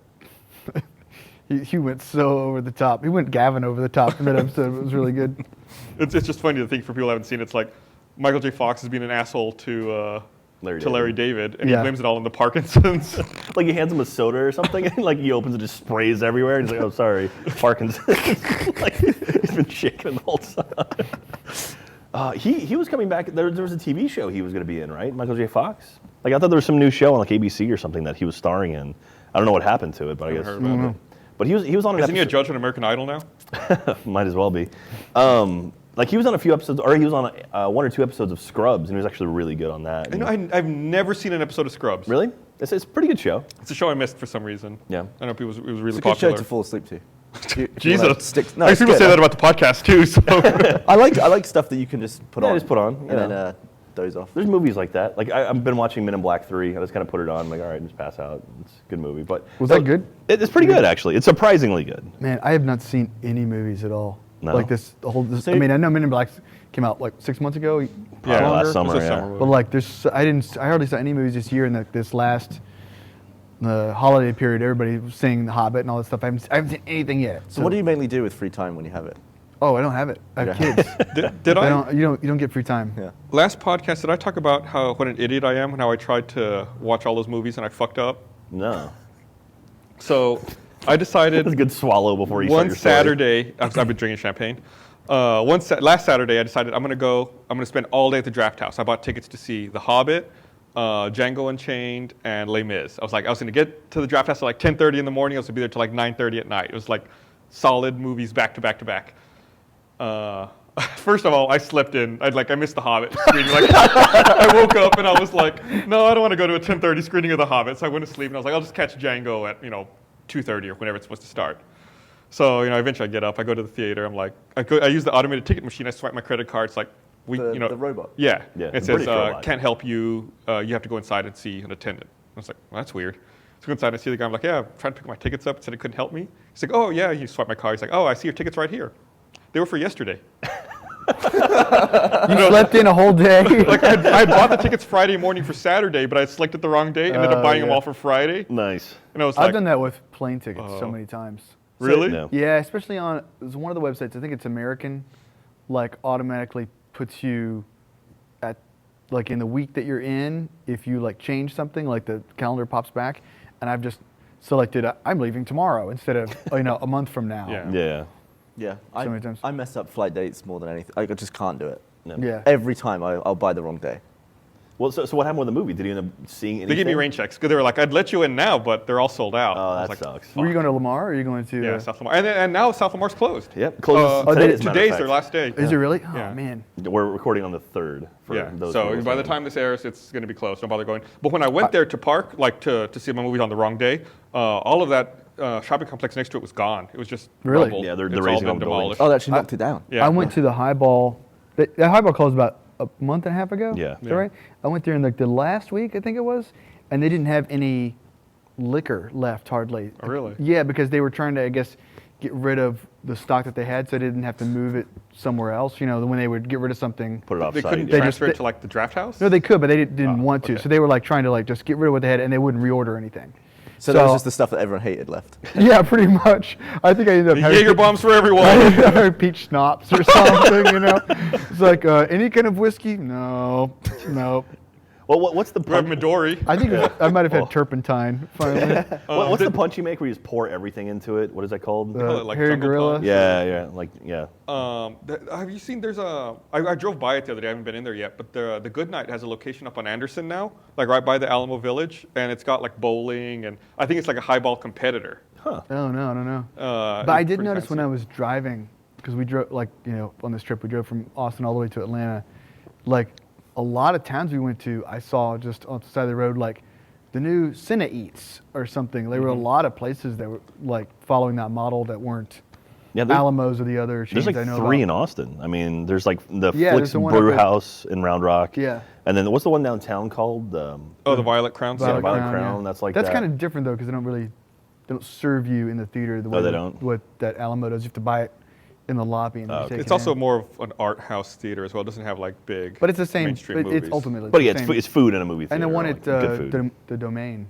D: he went so over the top. He went Gavin over the top in that episode. It was really good.
A: It's just funny to think for people who haven't seen it. It's like Michael J. Fox has been an asshole to Larry David, and he
D: Yeah.
A: blames it all on the Parkinson's.
B: Like he hands him a soda or something, and like he opens it, just sprays everywhere, and he's like, "Oh, sorry, Parkinson's." Like he's been shaking the whole time. He was coming back. There was a TV show he was going to be in, right? Michael J. Fox. Like I thought there was some new show on like ABC or something that he was starring in. I don't know what happened to it, but I guess.
A: heard about it.
B: But he was on an
A: Isn't he a
B: episode.
A: judge on American Idol now?
B: Might as well be. Like he was on a few episodes, or he was on 1 or 2 episodes of Scrubs, and he was actually really good on that.
A: I know, I've never seen an episode of Scrubs.
B: Really? It's a pretty good show.
A: It's a show I missed for some reason.
B: Yeah.
A: I know it was really
C: It's a good
A: popular.
C: show to fall asleep to. If you wanna
A: Jesus.
C: stick-
A: I
C: it's
A: people
C: good.
A: say that about the podcast too. So
C: I like stuff that you can just put
B: Yeah,
C: on.
B: just put on,
C: And
B: you
C: then
B: know.
C: doze off.
B: There's movies like that. Like I've been watching Men in Black 3. I just kind of put it on. I'm like, all right, just pass out. It's a good movie. But
D: Was that good?
B: It's pretty good actually. It's surprisingly good.
D: Man, I have not seen any movies at all.
B: No?
D: Like this whole. I mean, I know Men in Black came out like 6 months ago.
A: Yeah,
B: last
D: longer.
B: summer.
A: It was a
B: Yeah.
A: summer movie.
D: But like, I hardly saw any movies this year. And this last holiday period, everybody was saying The Hobbit and all that stuff. I haven't seen anything yet.
C: So what do you mainly do with free time when you have it?
D: Oh, I don't have it. I have
C: Yeah.
D: kids.
A: did I?
D: You don't get free time.
C: Yeah.
A: Last podcast, did I talk about what an idiot I am and how I tried to watch all those movies and I fucked up?
B: No.
A: So I decided
B: It's a good swallow before you start
A: one
B: your story.
A: Saturday, I've been drinking champagne. Last Saturday, I decided I'm going to spend all day at the Draft House. I bought tickets to see The Hobbit, Django Unchained, and Les Mis. I was going to get to the Draft House at like 10:30 in the morning. I was going to be there till like 9:30 at night. It was like solid movies back to back to back. First of all, I slept in. I missed The Hobbit screening. Like, I woke up and I was like, no, I don't want to go to a 10:30 screening of The Hobbit. So I went to sleep and I was like, I'll just catch Django at 2:30 or whenever it's supposed to start. So eventually I get up. I go to the theater. I'm like, I use the automated ticket machine. I swipe my credit card. It's like
C: The robot.
A: Yeah.
B: Yeah,
A: It
B: the
A: says
B: British robot.
A: can't help you. You have to go inside and see an attendant. I was like, well, that's weird. So I go inside and I see the guy. I'm like, yeah, I'm trying to pick my tickets up. It said it couldn't help me. He's like, oh yeah. He swiped my card. He's like, oh, I see your tickets right here. They were for yesterday.
D: You slept in a whole day.
A: Like I bought the tickets Friday morning for Saturday, but I selected the wrong day. Ended up buying them
D: yeah.
A: all for Friday.
B: Nice.
A: And I was
D: I've
A: like,
D: done that with plane tickets so many times.
A: really?
B: No.
D: Yeah, especially on it's one of the websites. I think it's American. Like automatically puts you at like in the week that you're in. If you like change something, like the calendar pops back, and I've just selected I'm leaving tomorrow instead of a month from now.
A: Yeah.
B: Yeah.
C: Yeah.
D: So many times.
C: I mess up flight dates more than anything. I just can't do it.
B: No.
D: Yeah.
C: Every time I'll buy the wrong day.
B: Well, so what happened with the movie? Did you end up seeing anything?
A: They gave me rain checks because they were like, I'd let you in now, but they're all sold out.
B: Oh,
A: I
B: that
A: was like,
B: sucks.
D: Were you going to Lamar or are you going to?
A: yeah, South Lamar. And now South Lamar's closed.
B: Yep. Closes today, as a matter of
A: Today's
B: fact.
A: their last day.
D: Is it really? Oh
A: Yeah.
D: man.
B: We're recording on the 3rd. For
A: Yeah.
B: those
A: So
B: who
A: by the
B: listen.
A: time this airs, it's going to be closed. Don't bother going. But when I went there to park, like to see my movies on the wrong day, all of that shopping complex next to it was gone. It was just
D: Really?
A: rubble.
B: Yeah, they're
A: It's all
B: raising
A: been
B: up buildings.
A: demolished.
C: Oh, they actually knocked it down.
A: Yeah.
D: I went to the Highball. That Highball closed about a month and a half ago.
B: Yeah.
D: Is that right? I went there in like the last week, I think it was, and they didn't have any liquor left hardly.
A: Oh, really?
D: Yeah, because they were trying to, I guess, get rid of the stock that they had, so they didn't have to move it somewhere else. You know, when they would get rid of something.
B: Put it off
A: They
B: site.
A: couldn't
D: They
A: transfer
D: just-
A: it to like the draft house?
D: No, they could, but they didn't want to.
A: okay.
D: So they were like trying to like just get rid of what they had, and they wouldn't reorder anything.
C: So that was just the stuff that everyone hated left.
D: Yeah, pretty much. I think I ended up having
A: Jaeger bombs for
D: I
A: everyone.
D: ended up having peach schnapps or something. You know, it's like any kind of whiskey. No.
B: Well, what's the
A: Grab
B: punch?
A: Midori.
D: I think I might have had
B: Oh.
D: turpentine finally.
B: What's the punch you make where you just pour everything into it? What is that called?
A: call it, like,
D: Hairy
A: jungle
D: gorilla.
A: punch.
B: Yeah.
A: Have you seen? There's a. I drove by it the other day. I haven't been in there yet. But the Good Night has a location up on Anderson now, like right by the Alamo Village, and it's got like bowling, and I think it's like a highball competitor.
D: Oh no, I don't know.
A: But
D: But I did notice when I was driving, because we drove on this trip we drove from Austin all the way to Atlanta, like a lot of towns we went to, I saw just on the side of the road like the new Cine Eats or something. There were a lot of places that were like following that model that weren't
B: Yeah,
D: Alamos or the other chains
B: there's
D: I
B: like
D: know
B: 3 in
D: about.
B: Austin. I mean, there's like the
D: Yeah,
B: Flicks
D: there's the one up
B: Brew
D: at-
B: House in Round Rock.
D: Yeah.
B: And then what's the one downtown called?
A: the Violet Crown.
B: Violet
A: Cinema.
B: Crown,
D: yeah.
B: that's like
D: that's
B: that.
D: kind of different though because they don't serve you in the theater the way
B: they
D: that-
B: don't?
D: what that Alamo does. You have to buy it in the lobby and then you take
A: It's
D: it
A: also
D: in.
A: more of an art house theater as well. It doesn't have like big.
D: But it's the same.
A: mainstream
D: It's
A: movies.
D: ultimately.
B: But
D: the
B: yeah,
D: same.
B: it's food in a movie theater.
D: And the one
B: like,
D: at
B: good food.
D: the Domain.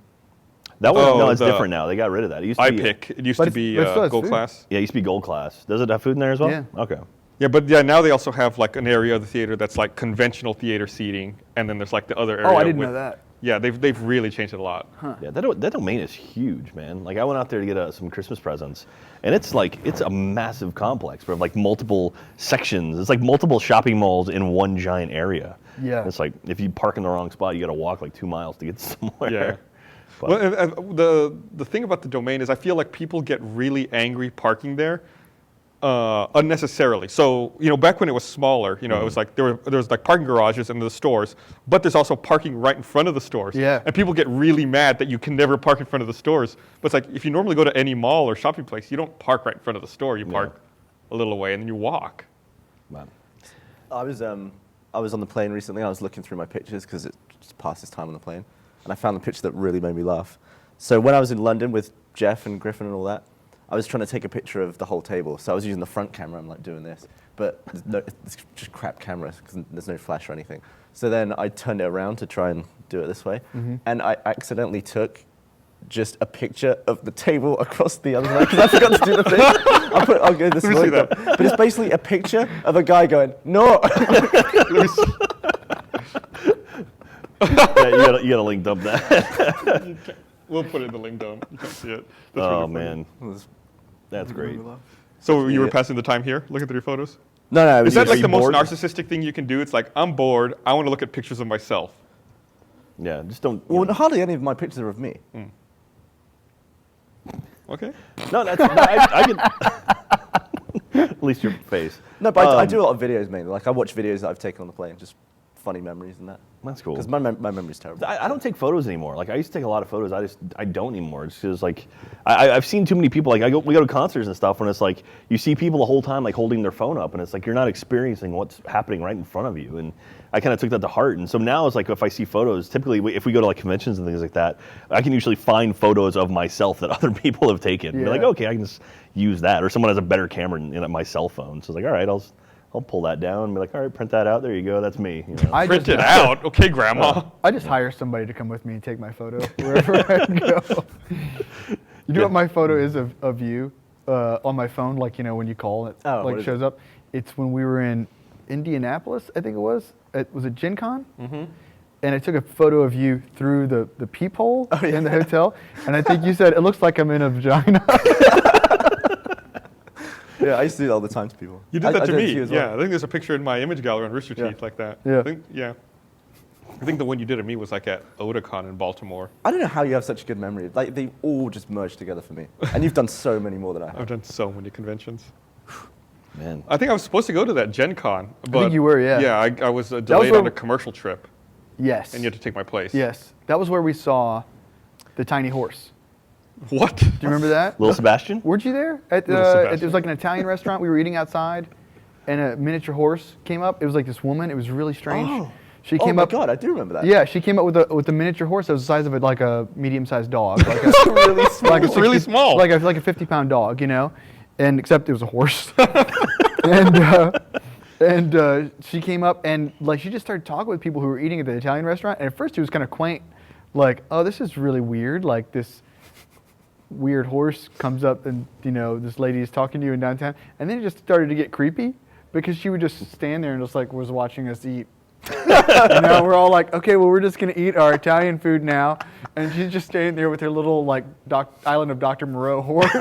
B: That one,
A: Oh,
B: no, it's
A: the
B: different now. They got rid of that. It used to be
A: iPick. It used
D: But
A: to
D: it's-
A: be
D: but it still has
A: gold
D: food.
A: class.
B: Yeah, it used to be gold class. Does it have food in there as well?
D: Yeah.
B: Okay.
A: Yeah, but yeah, now they also have like an area of the theater that's like conventional theater seating, and then there's like the other area.
D: Oh, I didn't
A: with-
D: know that.
A: Yeah, they've really changed it a lot.
B: Yeah, that domain is huge, man. Like I went out there to get some Christmas presents, and it's a massive complex, but like multiple sections. It's like multiple shopping malls in one giant area.
D: Yeah.
B: It's like if you park in the wrong spot, you got to walk like 2 miles to get somewhere.
A: Yeah.
B: But-
A: Well, the thing about the Domain is I feel like people get really angry parking there unnecessarily. So back when it was smaller, it was like there was like parking garages in the stores, but there's also parking right in front of the stores.
D: Yeah.
A: And people get really mad that you can never park in front of the stores. But it's like if you normally go to any mall or shopping place, you don't park right in front of the store. You park a little away and then you walk.
B: Man.
C: I was on the plane recently. I was looking through my pictures because it just passes time on the plane, and I found a picture that really made me laugh. So when I was in London with Jeff and Griffin and all that, I was trying to take a picture of the whole table. So I was using the front camera. I'm like doing this, but it's just crap camera because there's no flash or anything. So then I turned it around to try and do it this way, and I accidentally took just a picture of the table across the other way because I forgot to do the thing. I'll go this
A: Let me
C: way,
A: see that.
C: but it's basically a picture of a guy going, no.
B: Yeah, you gotta link up that.
A: We'll put it in the link down. You can see it. That's
B: Oh
A: really funny.
B: man, that's great.
A: So you were
C: Yeah.
A: passing the time here, looking through your photos?
C: No, it was
A: Is that
C: just-
A: like the most
B: bored?
A: narcissistic thing you can do? It's like, I'm bored, I want to look at pictures of myself.
B: Yeah, just don't.
C: Well, hardly any of my pictures are of me.
A: Okay.
B: No, that's I can. At least your face.
C: No, but I do a lot of videos mainly. Like I watch videos that I've taken on the plane, just funny memories and that.
B: That's cool.
C: Because my memory's terrible.
B: I don't take photos anymore. Like I used to take a lot of photos. I don't anymore. It's just like I've seen too many people. Like we go to concerts and stuff, when it's like you see people the whole time like holding their phone up, and it's like you're not experiencing what's happening right in front of you. And I kind of took that to heart. And so now it's like if I see photos, typically if we go to like conventions and things like that, I can usually find photos of myself that other people have taken. And be like,
D: Yeah.
B: okay, I can just use that. Or someone has a better camera in my cell phone. So it's like, all right, I'll pull that down and be like, all right, print that out. There you go. That's me. You know?
D: I
A: Print
D: just,
A: it out. Okay, Grandma.
D: I just hire somebody to come with me and take my photo wherever I go. You know what my photo is of you on my phone? Like when you call it,
C: Oh, what
D: like
C: is
D: shows up. It's when we were in Indianapolis, I think it was. Was it Gen Con? Mm-hmm. And I took a photo of you through the peephole in the hotel, and I think you said it looks like I'm in a vagina.
C: Yeah, I used to do that all the time to people.
A: You did that
C: I
A: to
C: did it
A: me.
C: you as well.
A: Yeah, I think there's a picture in my image gallery on Rooster
C: Yeah.
A: Teeth like that.
D: Yeah.
A: I think the one you did of me was like at Otakon in Baltimore.
C: I don't know how you have such a good memory. Like they all just merged together for me. And you've done so many more than I have.
A: I've done so many conventions.
B: Man.
A: I think I was supposed to go to that Gen Con. But
D: think you were, yeah.
A: Yeah, I was delayed
D: where-
A: on a commercial trip,
D: Yes.
A: and you had to take my place.
D: Yes. That was where we saw the tiny horse.
A: What?
D: Do you remember that?
B: Little Sebastian?
D: Weren't you there? It was like an Italian restaurant. We were eating outside, and a miniature horse came up. It was like this woman. It was really strange.
C: Oh.
D: She came
C: my
D: up.
C: God, I do remember that.
D: Yeah, she came up with a miniature horse that was the size of like a medium-sized dog, like a,
C: Really small.
D: like a
A: It's really small.
D: like a 50-pound dog, you know, and except it was a horse. and she came up and like she just started talking with people who were eating at the Italian restaurant. And at first, it was kind of quaint, like, oh, this is really weird. Like this weird horse comes up and this lady is talking to you in downtown, and then it just started to get creepy because she would just stand there and just like was watching us eat. We're all like, okay, well, we're just gonna eat our Italian food now, and she's just standing there with her little like Island of Dr. Moreau horse.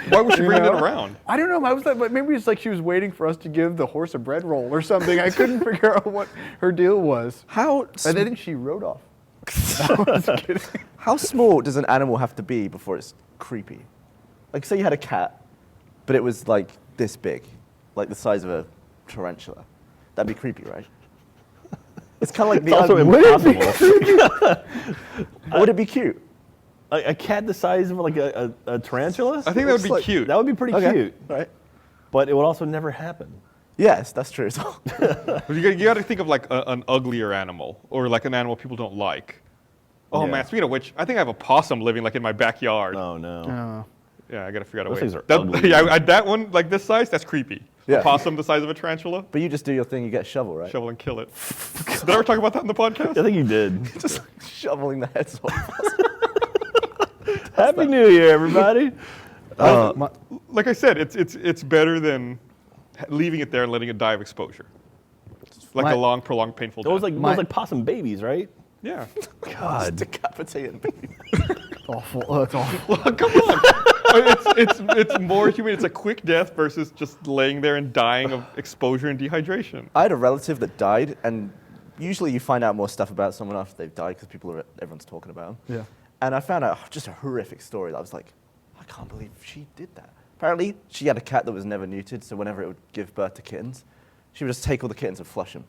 A: Why would she bring it around?
D: I don't know. I was like, but maybe it's like she was waiting for us to give the horse a bread roll or something. I couldn't figure out what her deal was. And then she rode off. I was kidding.
C: How small does an animal have to be before it's creepy? Like, say you had a cat, but it was like this big, like the size of a tarantula. That'd be creepy, right? It's kind of like
B: It's also impossible.
C: Would it be cute?
B: A cat the size of like a tarantula?
A: I think that would be
C: like-
A: cute.
B: That would be pretty
C: Okay,
B: cute.
C: right?
B: But it would also never happen.
C: Yes, that's true as well.
A: But you got to think of like an uglier animal or like an animal people don't like. Oh
B: Yeah.
A: man, speaking of which, I think I have a possum living like in my backyard.
B: Oh no.
A: Yeah, I got to figure out a
B: Those
A: way.
B: things are
A: that,
B: ugly.
A: yeah, that one like this size, that's creepy.
C: Yeah.
A: A possum the size of a tarantula,
C: But you just do your thing, you get a shovel, right?
A: shovel and kill it. Did I ever talk about that in the podcast?
B: I think you did.
C: Just shoveling the heads off.
B: Happy New Year, everybody.
A: Like I said, it's better than leaving it there and letting it die of exposure. Like
D: My-
A: a long, prolonged, painful death.
B: Those like possum babies, right?
A: yeah.
B: God.
C: Decapitating baby.
D: Awful. Oh, that's awful.
A: Come on. It's more human. It's a quick death versus just laying there and dying of exposure and dehydration.
C: I had a relative that died, and usually you find out more stuff about someone after they've died because everyone's talking about them.
D: Yeah.
C: And I found out just a horrific story that I was like, I can't believe she did that. Apparently, she had a cat that was never neutered, so whenever it would give birth to kittens, she would just take all the kittens and flush them.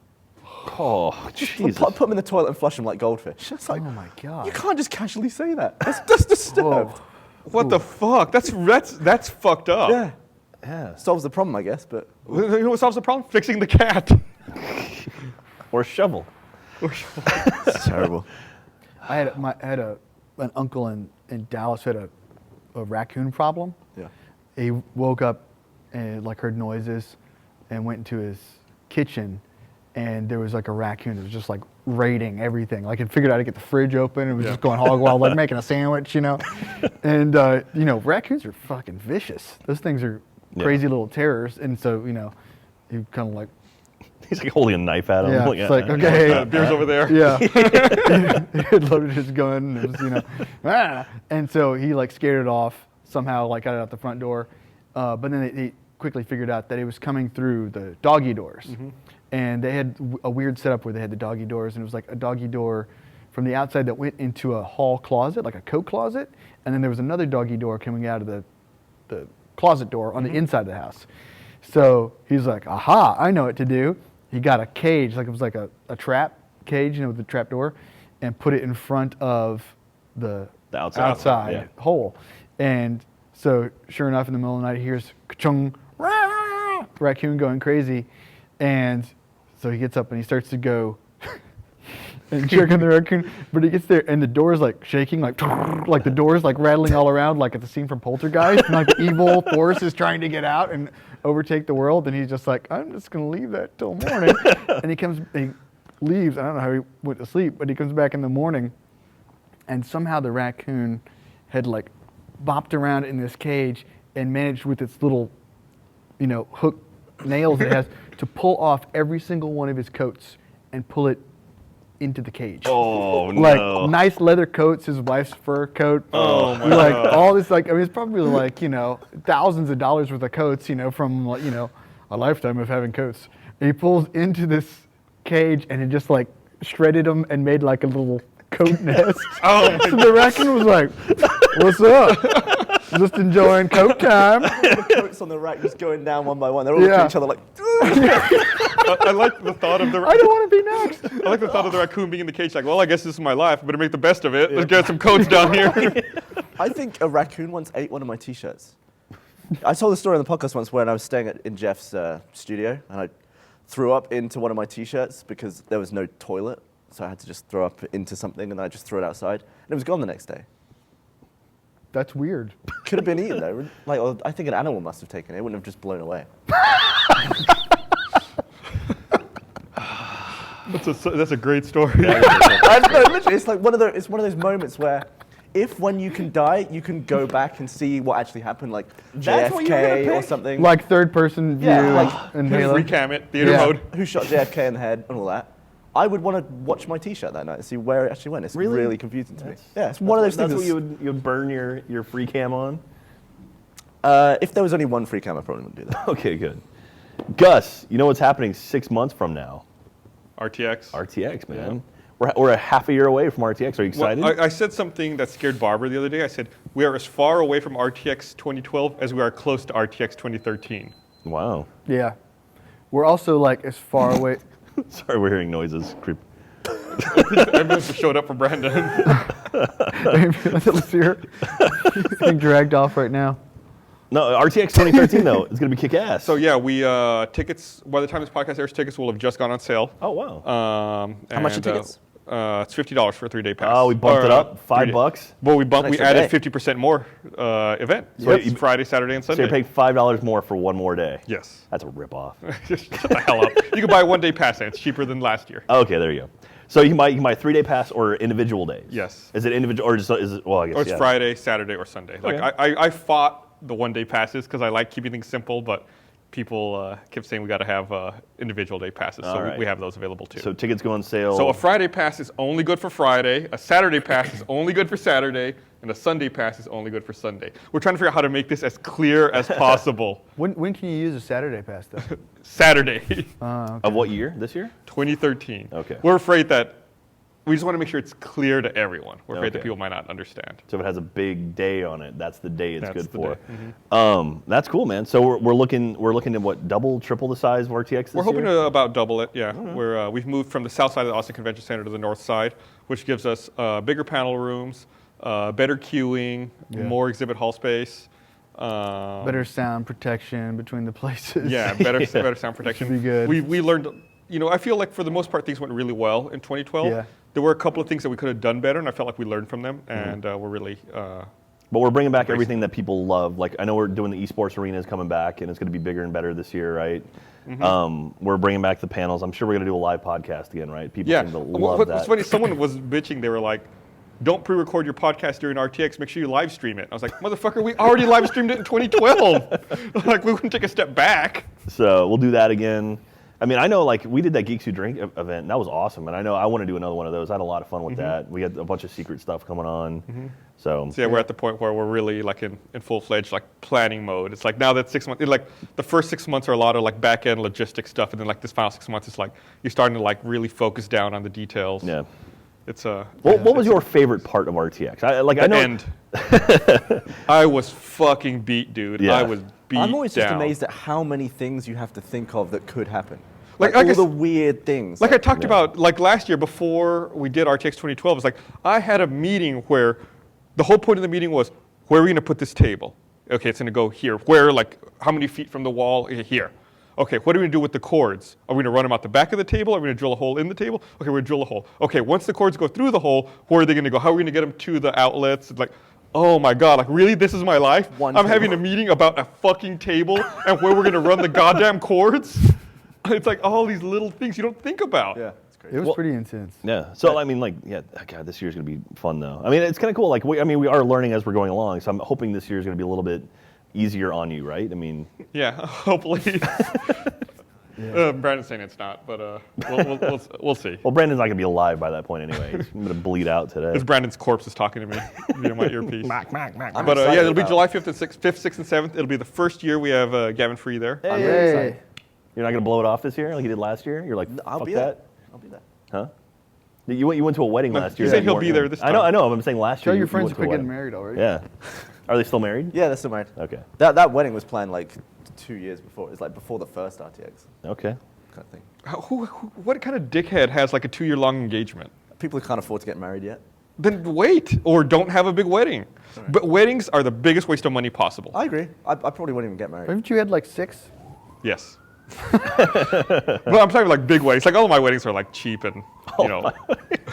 B: Oh, Jesus.
C: Put them in the toilet and flush them like goldfish. It's like,
D: Oh my God.
C: you can't just casually say that. That's disturbed.
D: Whoa.
A: What the fuck? That's fucked up.
C: Yeah.
B: Yeah.
C: Solves the problem, I guess, but
A: You know what solves the problem? Fixing the cat.
B: Or shovel.
C: it's terrible.
D: I had an uncle in Dallas who had a raccoon problem.
C: Yeah.
D: He woke up and like heard noises and went into his kitchen, and there was like a raccoon that was just like raiding everything. Like it figured out how to get the fridge open and was just going hog wild, like making a sandwich, And raccoons are fucking vicious. Those things are crazy little terrors, and so you kind of like.
B: He's like holding a knife at him.
D: Yeah, it's like, okay.
A: Beer's over there.
D: Yeah. He had loaded his gun. And it was, And so he like scared it off somehow, like got it out the front door. But then they quickly figured out that it was coming through the doggy doors. Mm-hmm. And they had a weird setup where they had the doggy doors, and it was like a doggy door from the outside that went into a hall closet, like a coat closet. And then there was another doggy door coming out of the closet door on the inside of the house. So he's like, aha, I know what to do. He got a cage, like it was like a trap cage, with the trap door, and put it in front of the outside hole. And so sure enough, in the middle of the night, he hears ka-chung, rah, raccoon going crazy. And so he gets up and he starts to go and check on the raccoon. But he gets there and the door's like shaking, like the door's like rattling all around, like at the scene from Poltergeist. And like the evil force is trying to get out and overtake the world. And he's just like, I'm just going to leave that till morning. And he leaves. I don't know how he went to sleep, but he comes back in the morning. And somehow the raccoon had like bopped around in this cage and managed with its little, hook nails it has to pull off every single one of his coats and pull it into the cage.
B: Oh,
D: like
B: no.
D: nice leather coats, his wife's fur coat.
A: Oh, my
D: like
A: God.
D: all this, like, I mean, it's probably like, thousands of dollars worth of coats, from, a lifetime of having coats. And he pulls into this cage and it just like shredded them and made like a little coat nest.
A: Oh, my
D: So the raccoon was like, what's up? Just enjoying coat time.
C: The coats on the rack just going down one by one. They're all looking
D: Yeah.
C: at each other like,
A: I like the thought of the.
D: I don't want to be next.
A: I like the thought of the raccoon being in the cage. Like, well, I guess this is my life. I better make the best of it. Let's get some coats down here.
C: I think a raccoon once ate one of my T-shirts. I told the story on the podcast once when I was staying in Jeff's studio, and I threw up into one of my T-shirts because there was no toilet, so I had to just throw up into something, and then I just threw it outside, and it was gone the next day.
D: That's weird.
C: Could have been eaten though. Like, I think an animal must have taken it. It wouldn't have just blown away.
A: That's a great story.
C: I don't know, literally, it's like one of those moments where, if when you can die, you can go back and see what actually happened, like
B: That's what you were gonna
C: JFK or
B: pick?
C: something.
D: Like third-person view
C: Yeah, like,
D: in Halo.
A: Recam it, theater
D: Yeah.
A: mode.
C: Who shot JFK in the head and all that. I would want to watch my T-shirt that night and see where it actually went. It's
B: Really?
C: really confusing to me. Yeah, it's one of those things.
B: That's what you would burn your free cam on?
C: If there was only one free cam, I probably wouldn't do that.
B: Okay, good. Gus, you know what's happening 6 months from now?
A: RTX.
B: RTX, man. We're a half a year away from RTX. Are you excited?
A: Well, I said something that scared Barbara the other day. I said, we are as far away from RTX 2012 as we are close to RTX 2013.
B: Wow.
D: Yeah. We're also like as far away.
B: Sorry, we're hearing noises. Creep.
A: Everyone just showed up for Brandon.
D: Let's hear it. He's getting dragged off right now.
B: No, RTX 2013 though, it's gonna be kick-ass.
A: So yeah, we tickets. By the time this podcast airs, tickets will have just gone on sale.
B: Oh wow.
C: How much are tickets?
A: It's $50 for a 3-day pass.
B: Oh, we bumped it up $5.
A: Well, we
C: An extra
A: added
C: day.
A: 50% more event. So
B: Yep.
A: it's Friday, Saturday, and
B: So
A: Sunday.
B: you're paying $5 more for one more day.
A: Yes.
B: That's a rip-off.
A: Shut the hell up. You can buy a 1-day pass, and it's cheaper than last year.
B: Okay, there you go. So you can buy a 3-day pass or individual days.
A: Yes.
B: Is it individual or just is it? Well, I guess.
A: Or it's
B: yeah.
A: Friday, Saturday, or Sunday. Like
B: Okay.
A: I fought the 1-day passes because I like keeping things simple, but people kept saying we got to have individual day passes, so
B: All right.
A: we have those available too.
B: So tickets go on sale.
A: So a Friday pass is only good for Friday, a Saturday pass is only good for Saturday, and a Sunday pass is only good for Sunday. We're trying to figure out how to make this as clear as possible.
D: When can you use a Saturday pass though?
A: Saturday,
D: Okay.
B: Of what year? This year?
A: 2013.
B: Okay.
A: We're afraid that we just want to make sure it's clear to everyone. We're afraid that
B: Okay.
A: people might not understand.
B: So if it has a big day on it, that's the day it's
A: That's
B: good
A: the
B: for.
A: day. Mm-hmm.
B: That's cool, man. So we're looking at what, double, triple the size of RTX this
A: We're hoping
B: year?
A: to about double it, yeah. We've moved from the south side of the Austin Convention Center to the north side, which gives us bigger panel rooms, better queuing,
D: Yeah.
A: more exhibit hall space.
D: Better sound protection between the places.
A: Yeah, better sound protection.
D: Should be good.
A: We learned, I feel like for the most part things went really well in 2012.
D: Yeah.
A: There were a couple of things that we could have done better, and I felt like we learned from them, and we're really.
B: But we're bringing back everything that people love. Like I know we're doing the esports arenas coming back, and it's going to be bigger and better this year, right? We're bringing back the panels. I'm sure we're going to do a live podcast again, right? People
A: Yeah.
B: seem to love
A: What's
B: that.
A: funny, someone was bitching. They were like, "Don't pre-record your podcast during RTX. Make sure you live stream it." I was like, "Motherfucker, we already live streamed it in 2012. Like we wouldn't take a step back."
B: So we'll do that again. I mean, I know like we did that Geeks Who Drink event. And that was awesome, and I know I want to do another one of those. I had a lot of fun with that. We had a bunch of secret stuff coming on. So
A: So yeah, we're at the point where we're really like in full-fledged like planning mode. It's like now that 6 months, like the first 6 months are a lot of like back-end logistics stuff, and then like this final 6 months is like you're starting to like really focus down on the details.
B: yeah.
A: It's
B: What was your favorite part of RTX? I know.
A: end. I was fucking beat, dude.
B: Yeah.
A: I was beat
C: I'm always just
A: down.
C: amazed at how many things you have to think of that could happen.
A: Like
C: Like
A: I
C: all the
A: s-
C: weird things.
A: Like I talked about, like last year before we did RTX 2012, it's like I had a meeting where the whole point of the meeting was, where are we going to put this table? Okay, it's going to go here. Where, like, how many feet from the wall? Here. Okay, what are we going to do with the cords? Are we going to run them out the back of the table? Are we going to drill a hole in the table? Okay, we're going to drill a hole. Okay, once the cords go through the hole, where are they going to go? How are we going to get them to the outlets? It's like, oh my God, like really, this is my life?
C: One
A: I'm
C: table.
A: having a meeting about a fucking table and where we're going to run the goddamn cords? It's like all these little things you don't think about.
C: Yeah, it's crazy.
D: It was
B: Well-
D: pretty intense.
B: Yeah. So I mean, like, yeah. God, this year's gonna be fun though. I mean, it's kind of cool. Like, we are learning as we're going along. So I'm hoping this year's gonna be a little bit easier on you, right? I mean,
A: Yeah, hopefully. Brandon's saying it's not, but we'll see.
B: well, Brandon's not gonna be alive by that point anyway. He's gonna bleed out today.
A: It's Brandon's corpse is talking to me via my earpiece.
C: I'm
A: But yeah,
C: excited
A: it'll be
C: about-
A: July 5th, and 6th, and 7th. It'll be the first year we have Gavin free there.
C: I'm really
D: Hey.
C: excited.
B: You're not gonna blow it off this year like you did last year. You're like,
C: I'll
B: fuck
C: be
B: that,
C: there. I'll be there.
B: huh? You went to a wedding last
A: he
B: year.
A: said
B: that
A: he'll
B: you
A: be
B: weren't
A: there
B: in.
A: this
B: I know.
A: time.
B: I'm saying last
D: Tell
B: year.
D: your
B: you
D: friends
B: went
D: to
B: to a
D: quit getting
B: wedding.
D: married already.
B: Yeah. Are they still married?
C: Yeah, they're still married.
B: Okay.
C: That wedding was planned like 2 years before. It's like before the first RTX
B: Okay.
C: kind of thing.
A: What kind of dickhead has like a 2-year-long engagement?
C: People who can't afford to get married yet.
A: then wait or don't have a big wedding. But weddings are the biggest waste of money possible.
C: I agree. I probably wouldn't even get married.
D: Haven't you had like 6?
A: Yes. Well, I'm talking like big weddings. Like all of my weddings are like cheap and
C: What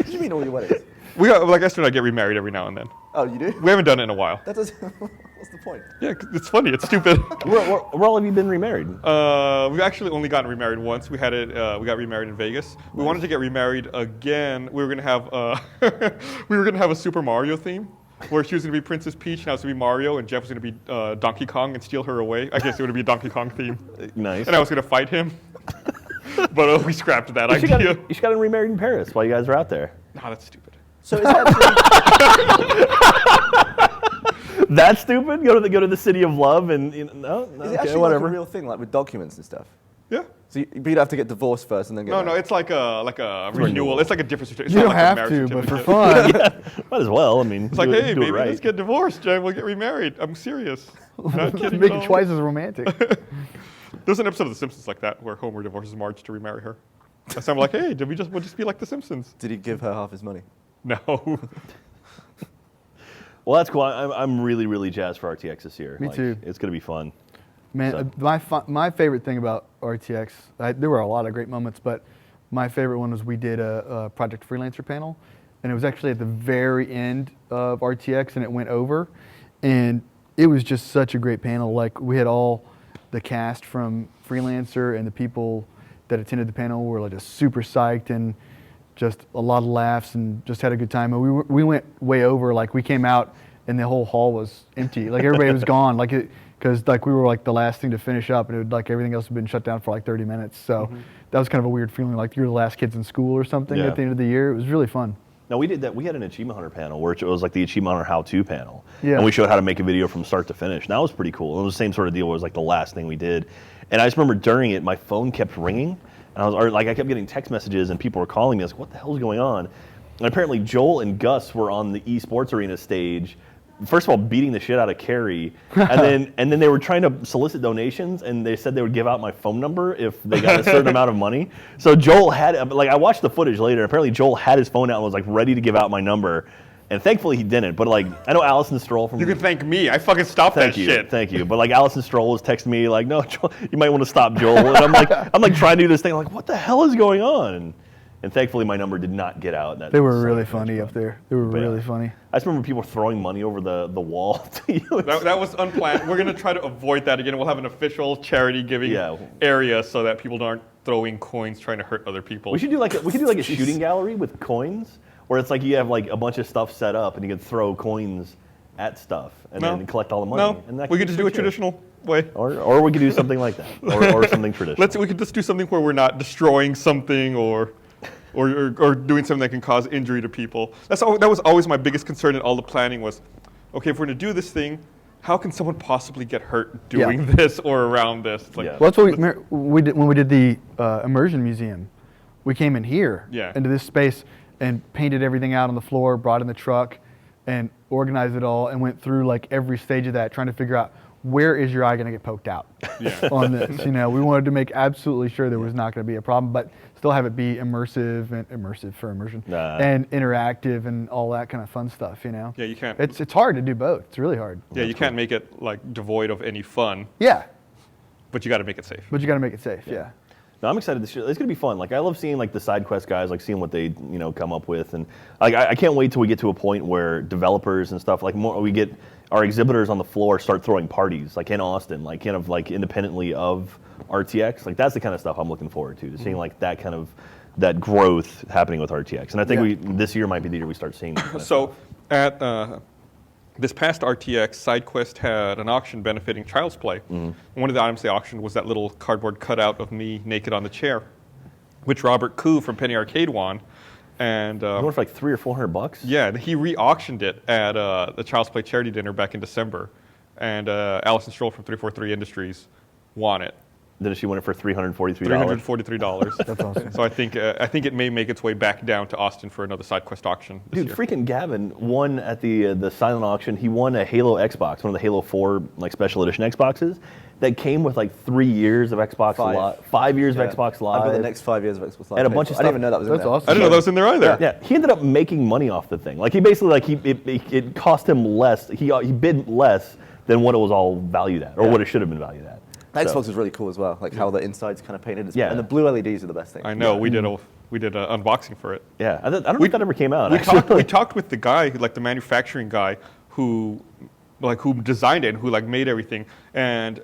C: do you mean all your weddings?
A: we got like Esther and I get remarried every now and then.
C: Oh, you do?
A: We haven't done it in a while.
C: That does. What's the point?
A: Yeah, it's funny. It's stupid.
B: Where all have you been remarried?
A: We've actually only gotten remarried once. We had it. We got remarried in Vegas. We wanted to get remarried again. We were gonna have a Super Mario theme, where she was gonna be Princess Peach and I was gonna be Mario, and Jeff was gonna be Donkey Kong and steal her away. I guess it would be a Donkey Kong theme.
B: Nice.
A: And I was gonna fight him, but we scrapped that
B: You should
A: idea.
B: you should got remarried in Paris while you guys were out there.
A: Nah, that's stupid.
C: So is that
B: That's stupid. Go to the city of love and no,
C: is it
B: okay,
C: actually
B: whatever.
C: like a real thing, like with documents and stuff?
A: Yeah.
C: So but you'd have to get divorced first and then get
A: No,
C: married.
A: it's like a renewal. It's like a different certificate. It's
D: You
A: not
D: don't
A: like a
D: have
A: marriage
D: to, but for
A: certificate.
D: fun.
B: Might as well. I mean,
A: It's like,
B: do
A: hey,
B: it
A: baby,
B: right.
A: let's get divorced, Jen. We'll get remarried. I'm serious. Not kidding.
D: Make
A: at
D: it
A: all.
D: twice as romantic.
A: There's an episode of The Simpsons like that where Homer divorces Marge to remarry her. So I'm like, hey, we'll just be like The Simpsons?
C: Did he give her half his money?
A: No.
B: Well, that's cool. I'm really, really jazzed for RTX this year.
D: Me too.
B: It's gonna be fun.
D: Man, my favorite thing about RTX, there were a lot of great moments, but my favorite one was we did a Project Freelancer panel, and it was actually at the very end of RTX, and it went over, and it was just such a great panel. Like, we had all the cast from Freelancer, and the people that attended the panel were like just super psyched, and just a lot of laughs, and just had a good time. And we went way over. Like, we came out and the whole hall was empty. Like, everybody was gone. Like, because like we were like the last thing to finish up, and it would, like everything else had been shut down for like 30 minutes. So that was kind of a weird feeling, like you're the last kids in school or something
B: Yeah.
D: at the end of the year. It was really fun.
B: No, we did that. We had an Achievement Hunter panel where it was like the Achievement Hunter how-to panel.
D: Yeah.
B: And we showed how to make a video from start to finish. And that was pretty cool. It was the same sort of deal where it was like the last thing we did. And I just remember during it, my phone kept ringing. And I kept getting text messages and people were calling me. I was like, what the hell's going on? And apparently Joel and Gus were on the esports arena stage. First of all, beating the shit out of Carrie, and then they were trying to solicit donations, and they said they would give out my phone number if they got a certain amount of money. So Joel had, like, I watched the footage later, and apparently Joel had his phone out and was like ready to give out my number, and thankfully he didn't. But like, I know Allison Stroll from.
A: You can thank me. I fucking stopped that shit.
B: Thank you. But like, Allison Stroll was texting me like, no, Joel, you might want to stop Joel, and I'm like trying to do this thing, I'm like, what the hell is going on? And thankfully, my number did not get out.
D: They were really funny up there. They were really funny.
B: I just remember people throwing money over the wall to you.
A: That was unplanned. We're going to try to avoid that again. We'll have an official charity giving area so that people aren't throwing coins trying to hurt other people.
B: We could do like a shooting gallery with coins, where it's like you have like a bunch of stuff set up and you can throw coins at stuff and then collect all the money.
A: No,
B: And that
A: we
B: could
A: could just
B: be
A: do a
B: good.
A: traditional way.
B: Or we could do something like that, or something traditional.
A: We could just do something where we're not destroying something or doing something that can cause injury to people. That was always my biggest concern in all the planning was, okay, if we're going to do this thing, how can someone possibly get hurt doing this or around this? It's like,
B: Yeah.
D: Well, that's what we did when we did the immersion museum. We came in here into this space and painted everything out on the floor, brought in the truck, and organized it all, and went through like every stage of that, trying to figure out where is your eye going to get poked out on this. You know, we wanted to make absolutely sure there was not going to be a problem, but still have it be immersive for immersion, and interactive and all that kind of fun stuff. You know.
A: Yeah, you can't.
D: It's hard to do both. It's really hard.
A: Yeah, you can't make it like devoid of any fun.
D: Yeah.
A: But you got to make it safe.
D: But you got to make it safe. Yeah.
B: No, I'm excited. It's going to be fun. Like, I love seeing like the side quest guys, like seeing what they come up with, and like I can't wait till we get to a point where developers and stuff we get our exhibitors on the floor start throwing parties, like in Austin, like kind of like independently of RTX. Like, that's the kind of stuff I'm looking forward to seeing like that growth happening with RTX. And I think this year might be the year we start seeing that kind of
A: So
B: stuff.
A: at this past RTX, SideQuest had an auction benefiting Child's Play. One of the items they auctioned was that little cardboard cutout of me naked on the chair, which Robert Koo from Penny Arcade won. And
B: it went for like $300 or $400.
A: Yeah, he re-auctioned it at the Child's Play charity dinner back in December. And Allison Stroll from 343 Industries won it.
B: Then she won it for $343.
A: $343.
D: That's awesome.
A: So I think it may make its way back down to Austin for another SideQuest auction this year.
B: Freaking Gavin won at the silent auction. He won a Halo Xbox, one of the Halo 4 like special edition Xboxes, that came with like 3 years of Xbox Live, 5 years of Xbox Live.
C: I've got the next 5 years of Xbox Live.
B: And a bunch of
C: I didn't
B: stuff.
C: even know that was in
D: That's
C: there.
D: awesome.
A: I didn't know that was in there either.
B: Yeah, he ended up making money off the thing. Like he basically it cost him less. He bid less than what it was all valued at, or what it should have been valued at.
C: Xbox was really cool as well, like how the inside's kind of painted.
B: Yeah.
C: And the blue LEDs are the best thing.
A: I know. We did an unboxing for it.
B: Yeah, I don't know if that ever came out.
A: We talked with the guy, like the manufacturing guy, who designed it and who like made everything, and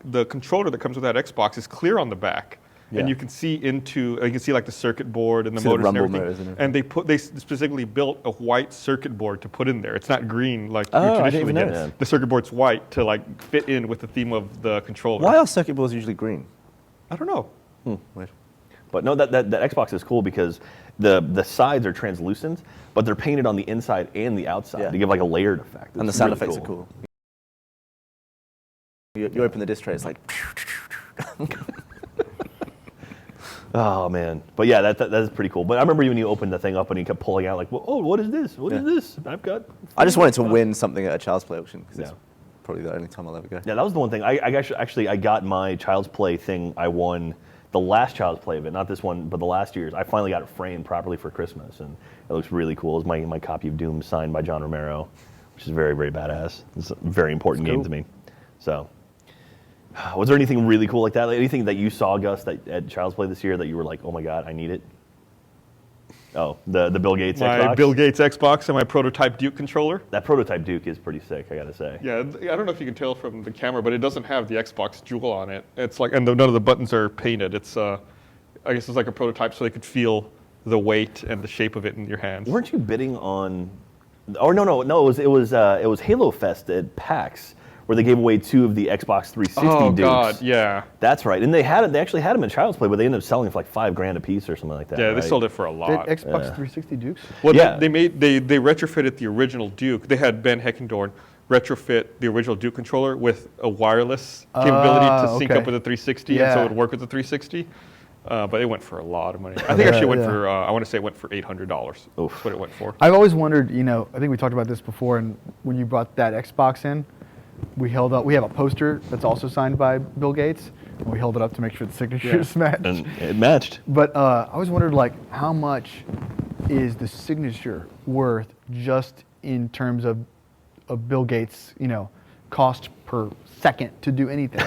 A: the controller that comes with that Xbox is clear on the back, and you can see like the circuit board and the
C: See the
A: motors and
C: rumble
A: everything.
C: motors and everything.
A: And they specifically built a white circuit board to put in there. It's not green like you
C: I didn't
A: traditionally
C: even
A: get.
C: notice.
A: The circuit board's white to like fit in with the theme of the controller.
C: Why are circuit boards usually green?
A: I don't know.
C: Weird.
B: But no, that Xbox is cool because the sides are translucent, but they're painted on the inside and the outside to give like a layered effect.
C: And the
B: It's
C: sound
B: really
C: effects are cool. You open the disc tray, it's like.
B: Oh man, but yeah, that is pretty cool. But I remember when you opened the thing up and you kept pulling out like, oh, what is this? What is this? I've got.
C: I just wanted to win something at a Child's Play auction because it's
B: Yeah.
C: probably the only time I'll ever go.
B: Yeah, that was the one thing. I actually I got my Child's Play thing. I won the last Child's Play of it, not this one, but the last year's. I finally got it framed properly for Christmas, and it looks really cool. It's my copy of Doom signed by John Romero, which is very, very badass. It's a very important game to me. So, was there anything really cool like that? Like anything that you saw, Gus, at Child's Play this year that you were like, oh my god, I need it? Oh, the Bill Gates
A: My
B: Xbox?
A: Bill Gates Xbox and my prototype Duke controller.
B: That prototype Duke is pretty sick, I gotta say.
A: Yeah, I don't know if you can tell from the camera, but it doesn't have the Xbox jewel on it. It's like, and none of the buttons are painted. It's, I guess it's like a prototype, so they could feel the weight and the shape of it in your hands.
B: Weren't you bidding on? Or no, it was Halo Fest at PAX where they gave away 2 of the Xbox 360
A: Oh
B: Dukes.
A: God, yeah.
B: That's right, and they actually had them in Child's Play, but they ended up selling it for like $5,000 a piece or something like that.
A: Yeah,
B: right?
A: they sold it for a
D: Did
A: lot.
D: Xbox 360 Dukes?
A: Well,
B: Yeah.
A: they retrofitted the original Duke. They had Ben Heckendorn retrofit the original Duke controller with a wireless capability to sync
D: okay.
A: up with the 360, and so it
D: Yeah.
A: would work with the 360. But it went for a lot of money. I think actually it went for, I want to say it went for $800. That's what it went for.
D: I've always wondered, I think we talked about this before, and when you brought that Xbox in, we have a poster that's also signed by Bill Gates, and we held it up to make sure the signatures matched.
B: And it matched.
D: But I always wondered, like, how much is the signature worth just in terms of Bill Gates, cost per second to do anything,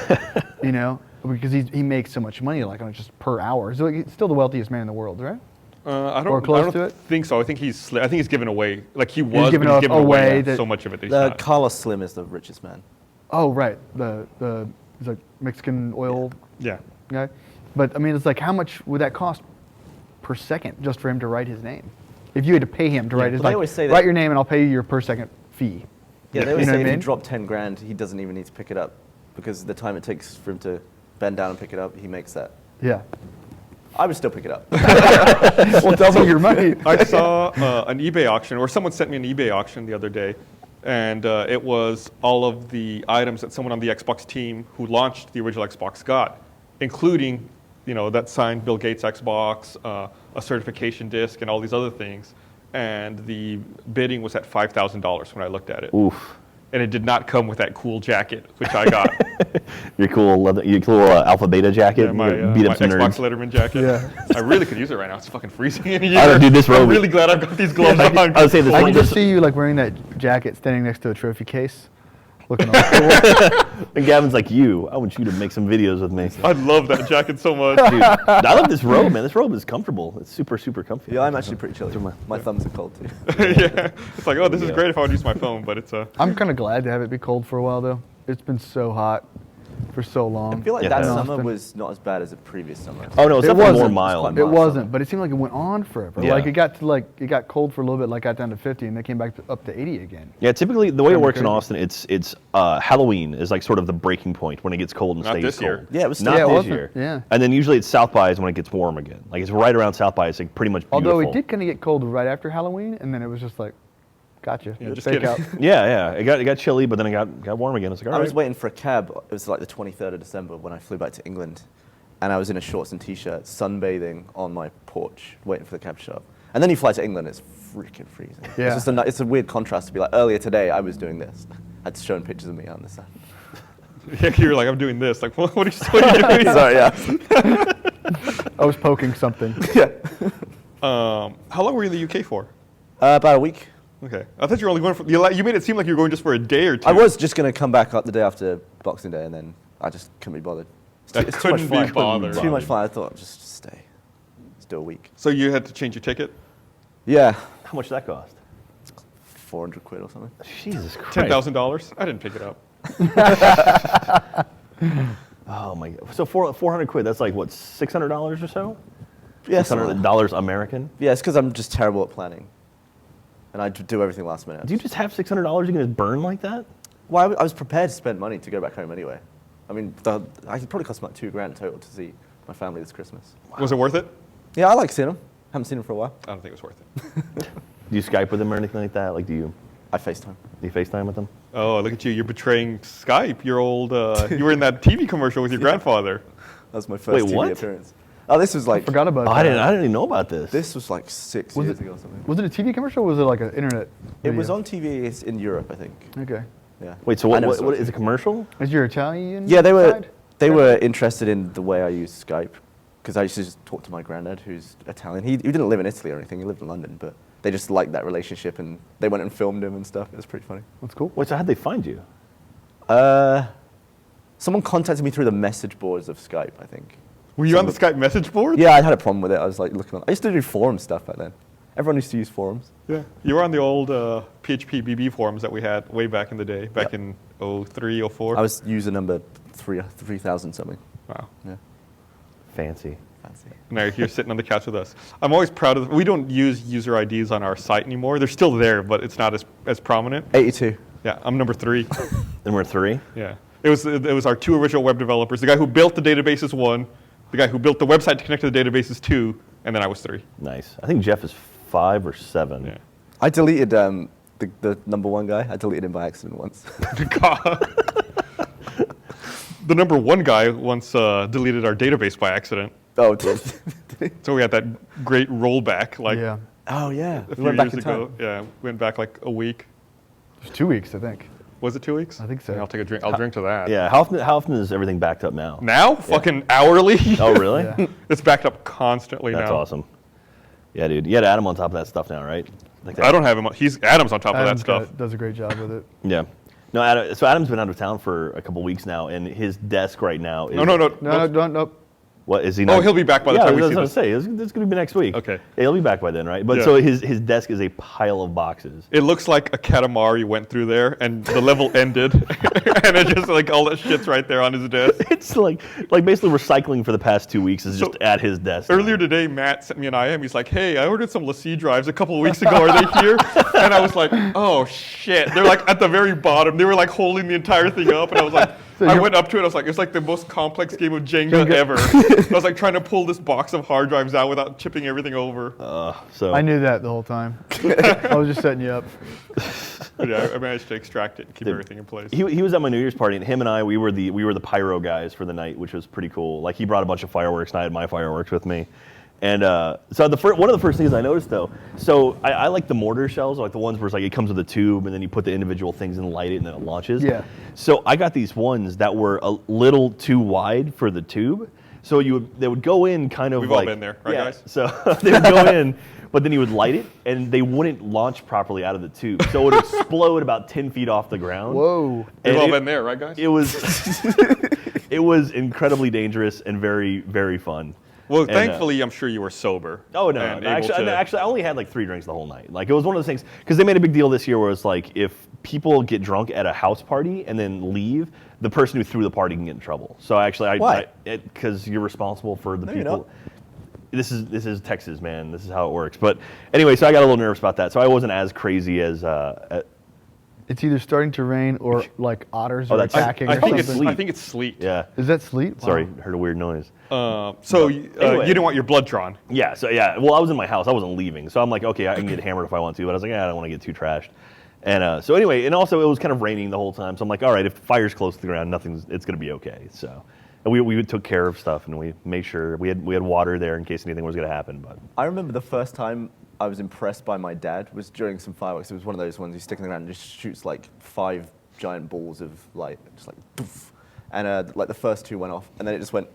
D: because he makes so much money, like on just per hour. So he's still the wealthiest man in the world, right?
A: I
D: Or close
A: don't
D: to it?
A: think so. I think he's given away, like he was,
D: given
A: but he's given away
D: away that-
A: so much of it that he's not.
C: Carlos Slim is the richest man.
D: Oh, right. The he's like Mexican oil
A: Yeah.
D: guy. But I mean, it's like, how much would that cost per second just for him to write his name? If you had to pay him to write his,
C: well, they
D: like,
C: always say that-
D: write your name and I'll pay you your per second fee.
C: Yeah, they always
D: You know
C: say
D: what I
C: if you
D: mean?
C: drop 10 grand, he doesn't even need to pick it up because the time it takes for him to bend down and pick it up, he makes that.
D: Yeah.
C: I would still pick it up.
D: Well, double your money.
A: I saw an eBay auction, or someone sent me an eBay auction the other day, and it was all of the items that someone on the Xbox team who launched the original Xbox got, including, that signed Bill Gates Xbox, a certification disc, and all these other things. And the bidding was at $5,000 when I looked at it.
B: Oof.
A: And it did not come with that cool jacket, which I got.
B: Your cool Alpha Beta jacket.
A: Yeah, my
B: beat
A: my
B: up some
A: Xbox
B: nerds.
A: Letterman jacket.
D: Yeah.
A: I really could use it right now. It's fucking freezing in here.
B: I don't do this robe.
A: I'm really glad I've got these gloves on.
B: I would say this
D: I
B: one
D: can just
B: just.
D: see you like wearing that jacket, standing next to a trophy case, looking all cool.
B: And Gavin's like, I want you to make some videos with me.
A: I love that jacket so much.
B: Dude, I love this robe, man. This robe is comfortable. It's super, super comfy.
C: Yeah, I'm actually pretty chilly. My thumbs are cold too.
A: Yeah. It's like, oh, this is great if I would use my phone, but it's
D: I'm kind of glad to have it be cold for a while, though. It's been so hot for so long.
C: I feel like
B: Yeah.
C: that
B: Yeah.
C: summer was not as bad as the previous summer.
B: Oh no, it's
D: It
B: definitely more
D: wasn't.
B: mild.
C: It's
D: It
C: quite
D: wasn't, but it seemed like it went on forever.
B: Yeah.
D: Like it got cold for a little bit, like got down to 50, and then came back up to 80 again.
B: Yeah, typically the way it
D: Kinda
B: works in
D: crazy.
B: Austin, it's Halloween is like sort of the breaking point when it gets cold and
A: Not
B: stays
A: this year.
B: cold.
C: Yeah, it was still
B: Not
D: Yeah, it
B: this
D: wasn't.
B: year.
D: Yeah.
B: And then usually it's South by is when it gets warm again. Like it's right around South by. It's like pretty much beautiful.
D: Although it did kind of get cold right after Halloween, and then it was just like, gotcha.
A: Yeah, just
D: Fake
A: kidding.
D: out.
B: Yeah. It got chilly, but then it got warm again. It's like all
C: I
B: right.
C: was waiting for a cab. It was like the 23rd of December when I flew back to England. And I was in a shorts and t-shirt, sunbathing on my porch, waiting for the cab to show up. And then you fly to England, it's freaking freezing.
D: Yeah.
C: It's a weird contrast to be like, earlier today I was doing this. I'd shown pictures of me out in the sun.
A: Yeah, you were like, I'm doing this. Like, what are you doing?
C: Sorry, yeah.
D: I was poking something.
C: Yeah.
A: How long were you in the UK for?
C: About a week.
A: Okay. I thought you were only going for, you made it seem like you were going just for a day or two.
C: I was just going to come back up the day after Boxing Day, and then I just couldn't be bothered. It's too much
A: Couldn't
C: flying.
A: be bothered.
C: Too much flying. I thought, just stay. Let's do a week.
A: So you had to change your ticket?
C: Yeah.
B: How much did that cost?
C: 400 quid or something.
B: Jesus Christ.
A: $10,000? I didn't pick it up.
B: Oh my God. So 400 quid, that's like what, $600 or so?
C: Yeah, something like that.
B: $600 American?
C: Yeah, it's because I'm just terrible at planning. And I do everything last minute.
B: Do you just have $600 you can just burn like that?
C: Well, I was prepared to spend money to go back home anyway. I mean, I could probably cost me like $2,000 total to see my family this Christmas.
A: Was it worth it?
C: Yeah, I like seeing them. Haven't seen them for a while.
A: I don't think it was worth it.
B: Do you Skype with them or anything like that? Like, do you
C: FaceTime.
B: FaceTime with them?
A: Oh, look at you. You're betraying Skype. Your old, you were in that TV commercial with your grandfather.
C: That was my first
B: Wait,
C: TV
B: what?
C: appearance. Oh, this was like,
D: Forgot about
B: Oh,
D: that.
B: I didn't even know about this.
C: this was like 6
D: Was
C: years
D: it-
C: ago or something.
D: Was it a TV commercial or was it like an internet
C: It
D: video?
C: was on TV in Europe, I think.
D: Okay.
C: Yeah.
B: Wait, so
C: I
B: what,
C: never
B: what,
C: saw
B: what
C: it.
B: is a commercial?
D: Is your Italian
C: Yeah, they
D: side?
C: were interested in the way I used Skype because I used to just talk to my granddad, who's Italian. He didn't live in Italy or anything. He lived in London, but they just liked that relationship, and they went and filmed him and stuff. It was pretty funny.
D: That's cool.
B: Wait, so how'd they find you?
C: Someone contacted me through the message boards of Skype, I think.
A: Were you on the Skype message board?
C: Yeah, I had a problem with it. I was like looking on. I used to do forum stuff back then. Everyone used to use forums.
A: Yeah. You were on the old PHP BB forums that we had way back in the day, back in 03, 04.
C: I was user number 3000 something.
A: Wow.
C: Yeah,
B: Fancy.
C: fancy.
A: Now you're sitting on the couch with us. I'm always proud of, we don't use user IDs on our site anymore. They're still there, but it's not as prominent.
C: 82.
A: Yeah, I'm number 3.
B: Then we're 3?
A: Yeah. It was our 2 original web developers. The guy who built the database is 1, the guy who built the website to connect to the database is 2, and then I was 3.
B: Nice. I think Jeff is 5 or 7.
A: Yeah.
C: I deleted the number 1 guy. I deleted him by accident once.
A: The number 1 guy once deleted our database by accident.
C: Oh, did
A: So we had that great rollback like
D: Yeah.
C: Oh, yeah.
A: a
C: We
A: few
C: went back
A: years
C: in
A: ago.
C: time.
A: Yeah, went back like a week.
D: It was 2 weeks, I think.
A: Was it 2 weeks?
D: I think so.
A: Yeah, I'll take a drink. I'll drink to that.
B: Yeah, how often is everything backed up now?
A: Now, fucking hourly.
B: Oh, really?
D: Yeah.
A: It's backed up constantly
B: That's
A: now.
B: awesome. Yeah, dude. You had Adam on top of that stuff now, right? Like that.
A: I don't have him. Adam's on top of that
D: Adam's
A: stuff.
D: does a great job with it.
B: Yeah. No, so Adam's been out of town for a couple weeks now, and his desk right now is...
A: No.
D: No, no.
B: What, is he not?
A: Oh, he'll be back by the
B: yeah,
A: time we
B: I
A: see
B: was
A: this.
B: going to say, it's going to be next week.
A: Okay.
B: Yeah, he'll be back by then, right? But
A: Yeah.
B: so his desk is a pile of boxes.
A: It looks like a Katamari went through there, and the level ended, and it just like all that shit's right there on his desk.
B: It's like basically recycling for the past 2 weeks is
A: So,
B: just at his desk.
A: Earlier today, Matt sent me an IM. He's like, "Hey, I ordered some LaCie drives a couple of weeks ago. Are they here?" And I was like, "Oh shit!" They're like at the very bottom. They were like holding the entire thing up, and I was like,
D: So
A: I
D: you're-
A: went up to it. I was like, "It's like the most complex game of Jenga ever." I was like trying to pull this box of hard drives out without chipping everything over.
B: So
D: I knew that the whole time. I was just setting you up.
A: But yeah, I managed to extract it and keep everything in place.
B: he was at my New Year's party, and him and I we were the pyro guys for the night, which was pretty cool. Like he brought a bunch of fireworks, and I had my fireworks with me. And so one of the first things I noticed though, so I like the mortar shells, like the ones where it's like it comes with a tube, and then you put the individual things and light it, and then it launches.
D: Yeah.
B: So I got these ones that were a little too wide for the tube. So they would go in kind of
A: We've all
B: like
A: been there, right,
B: yeah,
A: guys?
B: So they would go in, but then you would light it, and they wouldn't launch properly out of the tube. So it would explode about 10 feet off the ground.
D: Whoa.
A: We've
B: And
A: all
B: it-
A: been there, right, guys?
B: It was it was incredibly dangerous and very, very fun.
A: Well,
B: And,
A: thankfully, I'm sure you were sober.
B: Oh no!
A: and able
B: Actually, I only had like 3 drinks the whole night. Like it was one of those things because they made a big deal this year where it's like if people get drunk at a house party and then leave, the person who threw the party can get in trouble. So actually,
C: Why?
B: Because you're responsible for the
C: No, you're
B: people.
C: not.
B: This is Texas, man. This is how it works. But anyway, so I got a little nervous about that. So I wasn't as crazy as.
D: It's either starting to rain or like otters
B: Oh,
D: are
B: that's-
D: attacking
A: I
D: or
A: think
D: something.
A: I think it's sleet.
B: Yeah.
D: Is that sleet? Wow.
B: Sorry, heard a weird noise.
A: So you
B: Anyway.
A: didn't want your blood drawn.
B: Yeah, so yeah, well, I was in my house. I wasn't leaving. So I'm like, okay, I can get hammered if I want to. But I was like, I don't want to get too trashed. And so anyway, and also it was kind of raining the whole time. So I'm like, all right, if the fire's close to the ground, it's going to be okay. So and we took care of stuff and we made sure we had water there in case anything was going to happen. But
C: I remember the first time I was impressed by my dad was during some fireworks. It was one of those ones you stick in the ground and just shoots like 5 giant balls of light, just like poof. and like the first two went off, and then it just went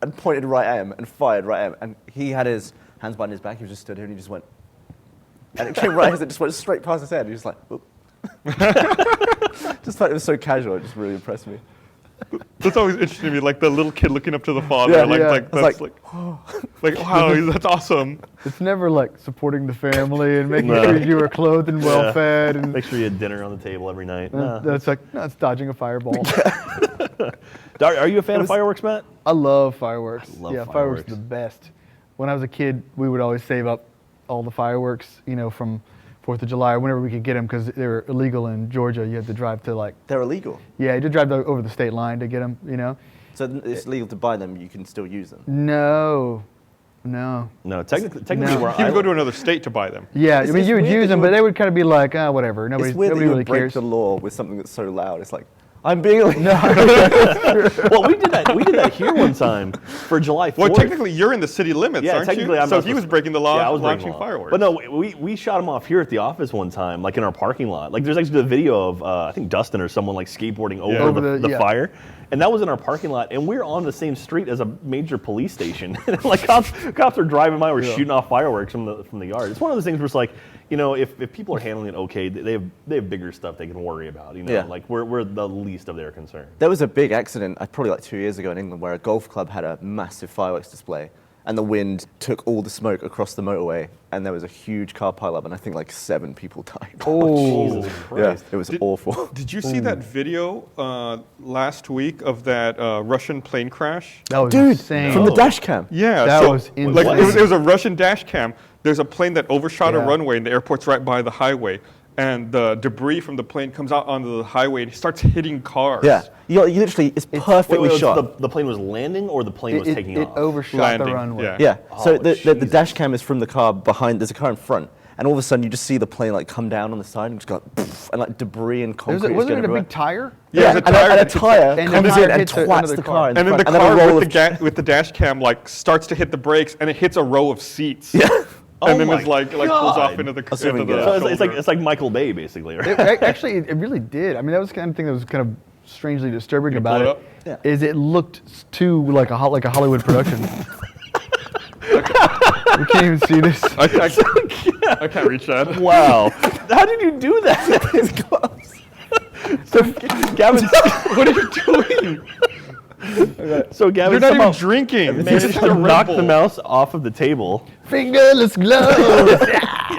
C: and pointed right at him and fired right at him, and he had his hands behind his back. He was just stood here and he just went, and it came right at him, it just went straight past his head. He was like, whoop. Just thought it was so casual. It just really impressed me.
A: That's always interesting to me, like the little kid looking up to the father,
C: Yeah,
A: like
D: yeah.
A: that's like wow, that's awesome.
D: It's never like supporting the family and making
B: No.
D: sure you are clothed and well
B: Yeah.
D: fed. And
B: Make sure you had dinner on the table every night.
D: that's like, no, it's dodging a fireball.
B: Are you a fan of fireworks, Matt?
D: I love fireworks.
B: I love
D: fireworks are
B: fireworks.
D: the best. When I was a kid, we would always save up all the fireworks, from 4th of July, whenever we could get them, because they were illegal in Georgia. You had to drive to
C: They're illegal.
D: you had to drive over the state line to get them,
C: So it's legal to buy them. You can still use them.
D: No.
B: No, technically,
D: No.
B: where
A: You
B: I
A: would go to another state to buy them.
D: Yeah,
C: It's-
D: I mean,
C: it's
D: you would
C: weird
D: use
C: that
D: them,
C: you
D: but
C: would-
D: they would kind of be like, whatever. Nobody
C: It's weird that you
D: really
C: would break
D: cares.
C: the law with something that's so loud. It's like, I'm being illegal.
B: well, we did that here one time for July 4th.
A: Well, technically, you're in the city limits,
B: Yeah,
A: aren't
B: technically,
A: you?
B: I'm
A: So
B: not
A: he was
B: supposed-
A: breaking the law,
B: Yeah, I was
A: launching
B: breaking the law.
A: fireworks.
B: But no, we shot them off here at the office one time, like in our parking lot. Like there's actually a video of I think Dustin or someone like skateboarding over
A: Yeah.
D: Over
B: the
D: the-
B: fire, and that was in our parking lot. And we're on the same street as a major police station. Like cops are driving by, we're shooting off fireworks from the yard. It's one of those things where it's like, if people are handling it okay, they have bigger stuff they can worry about.
C: Yeah.
B: Like we're the least of their concern.
C: There was a big accident, probably like 2 years ago in England, where a golf club had a massive fireworks display, and the wind took all the smoke across the motorway, and there was a huge car pileup, and I think like 7 people died.
B: Jesus
C: Yeah,
B: Christ.
C: it was awful.
A: Did you see that video last week of that Russian plane crash?
D: That was
C: Dude,
D: insane.
C: from the dash cam.
A: Yeah,
D: That
A: so,
D: was
A: like
D: insane.
A: it was a Russian dash cam. There's a plane that overshot a
D: Yeah.
A: runway, and the airport's right by the highway. And the debris from the plane comes out onto the highway, and it starts hitting cars.
C: Yeah, you literally, it's perfectly
B: Wait,
C: shot.
B: the plane was landing or the plane was taking
D: it
B: off?
D: overshot
A: Landing,
D: the runway.
A: yeah.
C: Yeah, so
B: Oh,
C: the
B: Jesus.
C: dash cam is from the car behind, there's a car in front, and all of a sudden you just see the plane like come down on the side and just go, poof, and like debris and concrete is
D: Wasn't
C: going
D: it a
C: everywhere.
D: big tire?
A: Yeah,
C: and,
A: it was a tire
C: and a
A: that hit
C: tire
D: and the
C: comes
D: tire
C: in and
D: hits
C: twats
D: another
C: the
D: car.
C: car in
A: And then the
C: front,
A: car
C: a roll
A: with
C: of
A: with the dash cam like starts to hit the brakes, and it hits a row of seats.
C: Yeah.
A: And
B: Oh
A: then
B: my
A: it's like pulls
B: God.
A: off into the
C: Assuming
A: into the
C: it-
B: So it's
A: shoulder.
B: like Michael Bay basically, right?
D: Actually, it really did. I mean, that was the kind of thing that was kind of strangely disturbing
A: You
D: about
A: pull
D: it.
A: it up?
C: Yeah.
D: Is it looked too like a Hollywood production. We can't even see this.
A: I can't reach that.
B: Wow. How did you do that?
C: His gloves.
B: So Gavin,
A: What are you doing?
B: so Gavin
A: You're not even
B: somehow
A: drinking.
B: managed
A: It's
B: to
A: a Red
B: knock
A: Bull.
B: the mouse off of the table.
D: Fingerless gloves.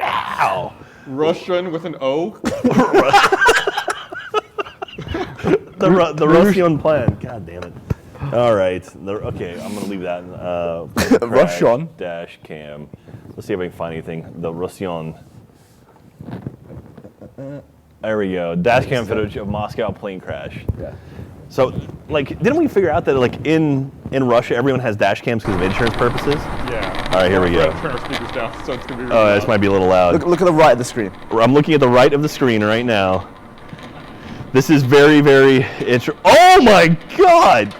B: Ow.
A: Russian with an O.
B: The Russian plan. God damn it. All right. Okay, I'm gonna leave that.
C: Russian.
B: dash cam. Let's see if I can find anything. The Russian. There we go. Dash cam footage of Moscow plane crash.
C: Yeah.
B: So, like, didn't we figure out that like in Russia everyone has dash cams because of insurance purposes?
A: Yeah.
B: All right, here we go.
A: Turn our speakers down, so it's gonna be. Really
B: Oh, this
A: loud.
B: might be a little loud.
C: Look at the right of the screen.
B: I'm looking at the right of the screen right now. This is very, very interesting. Oh my God!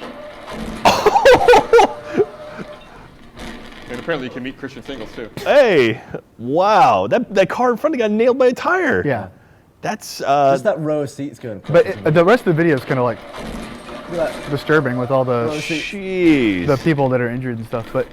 A: And apparently, you can meet Christian singles too.
B: Hey, wow! That car in front of got nailed by a tire.
D: Yeah.
B: That's
C: Just that row of seats going.
D: But the rest of the video is kind of like disturbing with all the
B: jeez.
D: people that are injured and stuff. But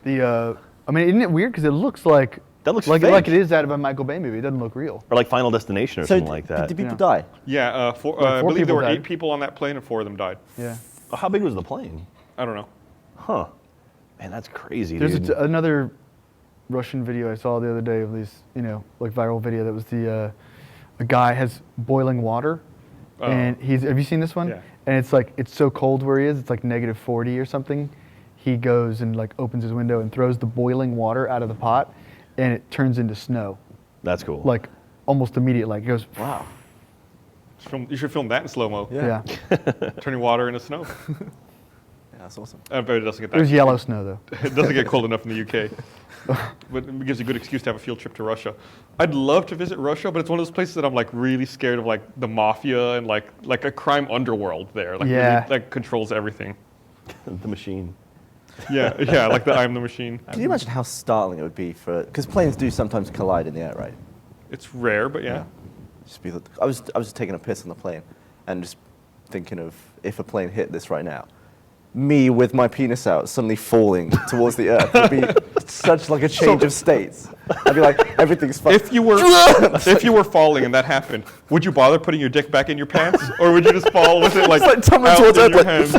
D: I mean, isn't it weird? Because it looks like
B: That looks
D: like
B: fake.
D: it is out of a Michael Bay movie. It doesn't look real.
B: Or like Final Destination or
C: So
B: something like that.
C: did people
D: Yeah.
C: die?
A: Yeah, I
D: four
A: believe there
D: people
A: were
D: died.
A: 8 people on that plane, and 4 of them died.
D: Yeah.
B: How big was the plane?
A: I don't know.
B: Huh. Man, that's crazy,
D: There's
B: dude.
D: another Russian video I saw the other day of these, like viral video that was a guy has boiling water,
A: Oh.
D: and have you seen this one?
A: Yeah.
D: And it's like, it's so cold where he is, it's like -40 or something. He goes and like opens his window and throws the boiling water out of the pot, and it turns into snow,
B: That's cool.
D: like almost immediate. Like it goes,
C: Wow.
A: You should film that in slow mo.
C: Yeah.
A: Turning water into snow.
C: Yeah, that's awesome.
A: I bet it doesn't get
D: It was
A: that.
D: yellow snow though.
A: It doesn't get cold enough in the UK. But it gives you a good excuse to have a field trip to Russia. I'd love to visit Russia, but it's one of those places that I'm like really scared of, like the mafia and like a crime underworld there. Like
D: Yeah.
A: really, like controls everything.
B: the machine.
A: Yeah, like the I'm the Machine.
C: Can you imagine how startling it would be because planes do sometimes collide in the air, right?
A: It's rare, but yeah.
C: I was just taking a piss on the plane, and just thinking of if a plane hit this right now. Me with my penis out suddenly falling towards the earth would be such like a change of states. I'd be like, everything's fine.
A: If you were falling and that happened, would you bother putting your dick back in your pants, or would you just fall with it like,
C: tumbling
A: out
C: towards
A: in your
C: earth,
A: hands?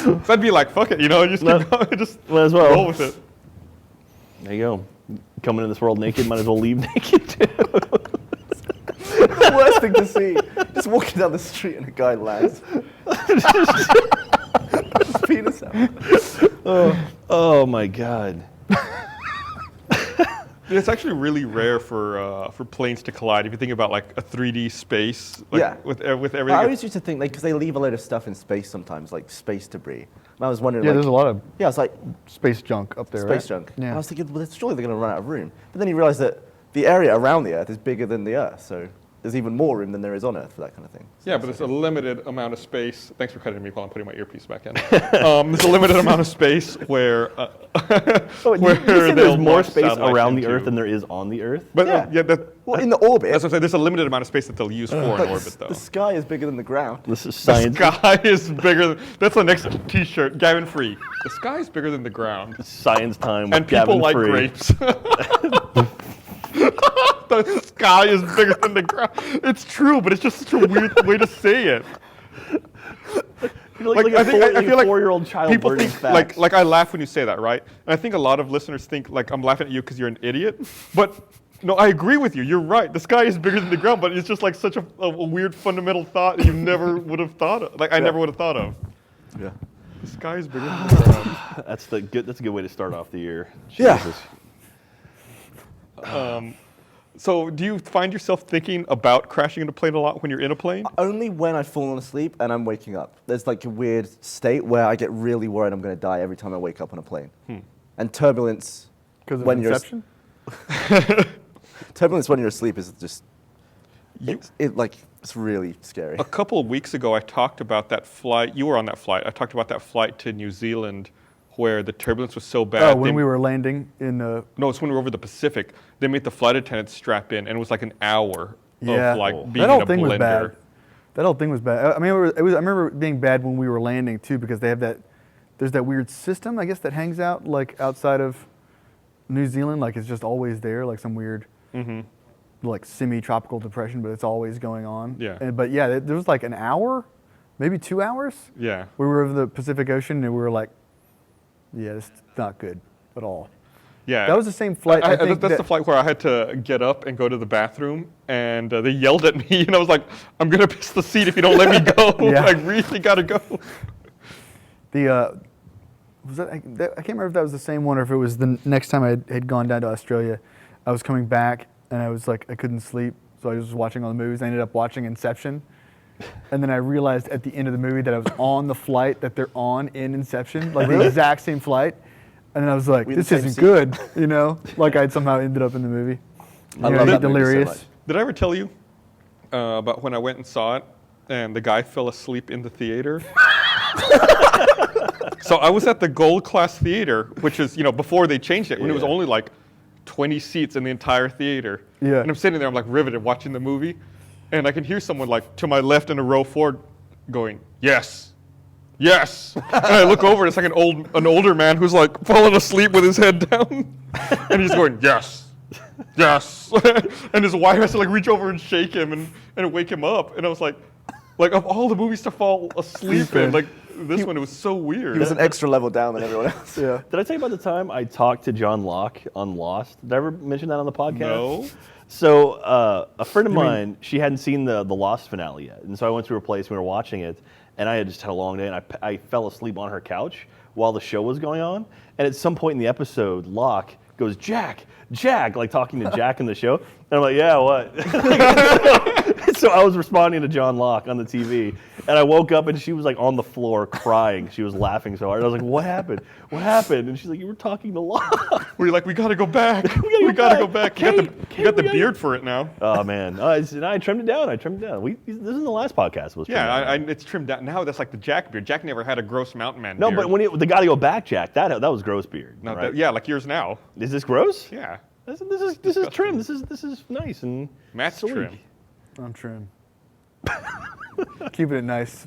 A: So I'd be like, fuck it, just keep going, just
B: Might as well.
A: roll with it.
B: There you go. Coming in this world naked, might as well leave naked too.
C: The worst thing to see. Just walking down the street and a guy lands. His penis out.
B: Oh my God.
A: It's actually really rare for planes to collide. If you think about like a 3D space, like
C: Yeah.
A: with everything.
C: I always used to think, because they leave a load of stuff in space sometimes, like space debris. And I was wondering,
D: Yeah, there's a lot of
C: yeah, it's like
D: space junk up there,
C: space
D: right?
C: junk.
D: Yeah.
C: And I was thinking, well, surely they're going to run out of room. But then you realize that the area around the Earth is bigger than the Earth, so there's even more room than there is on Earth for that kind of thing. So
A: Yeah, but it's a limited amount of space. Thanks for cutting me while I'm putting my earpiece back in. There's a limited amount of space where
B: Oh, you say
A: they'll
B: there's more
A: launch
B: space
A: satellites
B: around the
A: into.
B: Earth than there is on the Earth?
A: But
C: Yeah. Well, in the orbit,
A: that's what I'm saying. There's a limited amount of space that they'll use for
C: but
A: an orbit, though.
C: the sky is bigger than the ground.
B: This is
A: The
B: science.
A: sky is bigger. That's the next T-shirt. Gavin Free. The sky is bigger than the ground,
B: Science time with
A: and people
B: Gavin
A: like
B: Free.
A: grapes. The sky is bigger than the ground. It's true, but it's just such a weird way to say it.
B: You're like
A: I
B: a
A: feel like
B: 4-year-old child
A: people
B: learning
A: think
B: facts.
A: like I laugh when you say that, right? And I think a lot of listeners think like I'm laughing at you because you're an idiot. But no, I agree with you. You're right. The sky is bigger than the ground, but it's just like such a weird fundamental thought that you never would have thought of. Like I never would have thought of.
C: Yeah.
A: The sky is bigger than the ground.
B: That's a good way to start off the year.
C: Yeah.
B: Jesus.
A: So do you find yourself thinking about crashing into a plane a lot when you're in a plane?
C: Only when I've fallen asleep and I'm waking up. There's like a weird state where I get really worried I'm going to die every time I wake up on a plane. And turbulence
D: Because of
C: when you're
D: Inception?
C: turbulence when you're asleep is just it's really scary.
A: A couple of weeks ago, I talked about that flight. You were on that flight. I talked about that flight to New Zealand where the turbulence was so bad.
D: Oh, when we were landing in the...
A: No, it's when we were over the Pacific. They made the flight attendants strap in, and it was like an hour
D: Yeah.
A: of like being
D: that whole
A: in a
D: thing
A: blender.
D: was bad. That whole thing was bad. I mean, it was. I remember it being bad when we were landing too, because they have that. There's that weird system, I guess, that hangs out like outside of New Zealand. Like it's just always there, like some weird, like semi-tropical depression, but it's always going on.
A: Yeah.
D: But yeah, there was like an hour, maybe 2 hours.
A: Yeah.
D: We were over the Pacific Ocean, and we were like, yeah, it's not good at all.
A: Yeah.
D: That was the same flight. I think
A: that's the flight where I had to get up and go to the bathroom, and they yelled at me, and I was like, I'm going to piss the seat if you don't let me go.
D: Yeah.
A: I really got to go.
D: Was that, I can't remember if that was the same one or if it was the next time I had gone down to Australia. I was coming back, and I was like, I couldn't sleep, so I was watching all the movies. I ended up watching Inception. And then I realized at the end of the movie that I was on the flight that they're on in Inception, like the exact same flight. And then I was like,
C: We in the
D: this
C: same
D: isn't
C: seat?
D: good, you know? Like I'd somehow ended up in the movie.
C: I
D: You know,
C: love
D: you
C: that
D: get
C: movie so
D: delirious.
C: much.
A: Did I ever tell you about when I went and saw it, and the guy fell asleep in the theater? So I was at the Gold Class Theater, which is, before they changed it, when it was only like 20 seats in the entire theater.
D: Yeah.
A: And I'm sitting there, I'm like riveted watching the movie, and I can hear someone like to my left in a row forward going, yes, yes. And I look over, and it's like an older man who's like falling asleep with his head down, and he's going, yes, yes. And his wife has to like reach over and shake him and wake him up. And I was like of all the movies to fall asleep in, like this one, it was so weird.
C: He was an extra level down than everyone else.
D: Yeah.
B: Did I tell you about the time I talked to John Locke on Lost? Did I ever mention that on the podcast?
A: No.
B: So a friend of mine, she hadn't seen the Lost finale yet, and so I went to her place. We were watching it, and I had just had a long day, and I fell asleep on her couch while the show was going on. And at some point in the episode, Locke goes, Jack, like talking to Jack in the show. And I'm like, yeah, what? So I was responding to John Locke on the TV, and I woke up and she was like on the floor crying. She was laughing so hard. I was like, what happened? What happened? And she's like, you were talking to Locke.
A: We're like, we gotta go back. We gotta go back. You got the beard for it now.
B: Oh man, and I trimmed it down. This is the last podcast was trimmed down.
A: It's trimmed down. Now that's like the Jack beard. Jack never had a gross mountain man
B: No,
A: beard.
B: but when the Gotta Go Back Jack, that was gross beard.
A: No,
B: right?
A: like yours now.
B: Is this gross?
A: Yeah.
B: This is trim. This is nice and
A: Matt's
B: sleek.
A: trim.
D: I'm trim. Keeping it nice.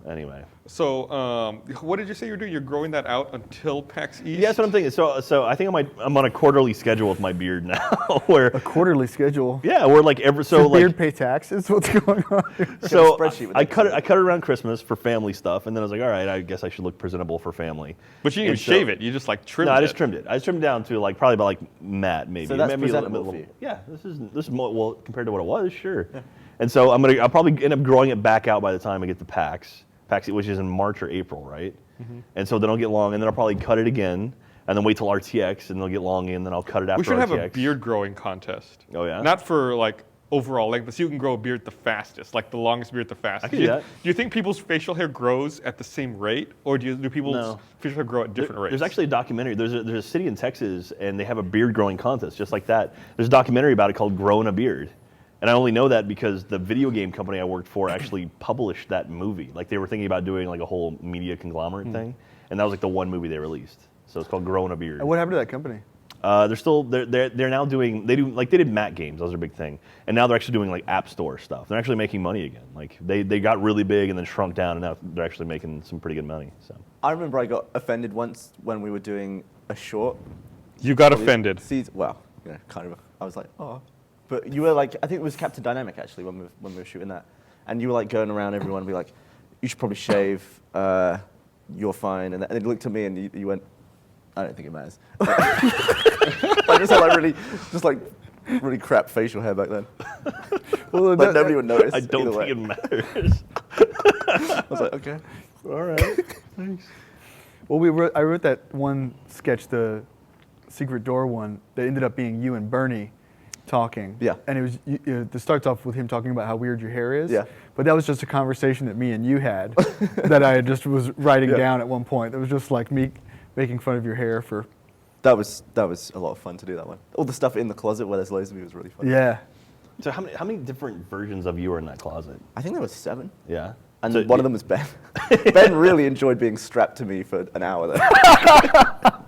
B: Anyway.
A: So, what did you say you're doing? You're growing that out until PAX East?
B: Yeah, that's what I'm thinking. So I think I'm on a quarterly schedule with my beard now, where
D: A quarterly schedule.
B: yeah, we're like every
D: Does your
B: like
D: beard pay taxes? What's going on here?
B: so
C: spreadsheet with
B: I
C: the
B: cut it around Christmas for family stuff, and then I was like, all right, I guess I should look presentable for family.
A: But you didn't
B: And
A: even shave it. You just like trimmed
B: No,
A: it.
B: I just trimmed it. I just trimmed it down to like probably about like matte maybe.
C: So that's
B: Maybe a little
C: presentable
B: bit-
C: for you?
B: Yeah, this is more, well compared to what it was, sure. Yeah. And so I'll probably end up growing it back out by the time I get to PAX, which is in March or April, right? Mm-hmm. And so then I'll get long, and then I'll probably cut it again, and then wait till RTX, and they'll get long, and then I'll cut it after RTX.
A: We should have a beard growing contest.
B: Oh, yeah?
A: Not for like overall length, but so you can grow a beard the fastest, like the longest beard the fastest.
B: I can do that.
A: Do you think people's facial hair grows at the same rate, or do people's
B: No.
A: facial hair grow at different rates?
B: There's actually a documentary. There's a city in Texas, and they have a beard growing contest just like that. There's a documentary about it called Growing a Beard. And I only know that because the video game company I worked for actually published that movie. Like they were thinking about doing like a whole media conglomerate thing, and that was like the one movie they released. So it's called Growing a Beard.
D: And what happened to that company?
B: They're now doing they did Mac games. That was their big thing, and now they're actually doing like App Store stuff. They're actually making money again. Like they got really big and then shrunk down, and now they're actually making some pretty good money. So
C: I remember I got offended once when we were doing a short.
A: You got offended.
C: Well, you know, kind of. I was like, oh. But you were like, I think it was Captain Dynamic actually when we were shooting that, and you were like going around everyone and be like, you should probably shave. You're fine. And then you looked at me and you went, I don't think it matters. I just had really crap facial hair back then.
D: Well,
C: Like nobody would notice.
B: I don't
C: either
B: think
C: way.
B: it matters.
C: I was like, okay.
B: All right. Thanks.
D: Well, I wrote that one sketch, the secret door one, that ended up being you and Bernie talking.
C: Yeah.
D: And it was it starts off with him talking about how weird your hair is.
C: Yeah.
D: But that was just a conversation that me and you had that I just was writing down at one point. It was just like me making fun of your hair for.
C: That was a lot of fun to do that one. All the stuff in the closet where there's loads of you was really fun.
D: Yeah.
B: So how many different versions of you are in that closet?
C: I think there was 7.
B: Yeah.
C: And
B: So
C: one of them was Ben. Ben really enjoyed being strapped to me for an hour there.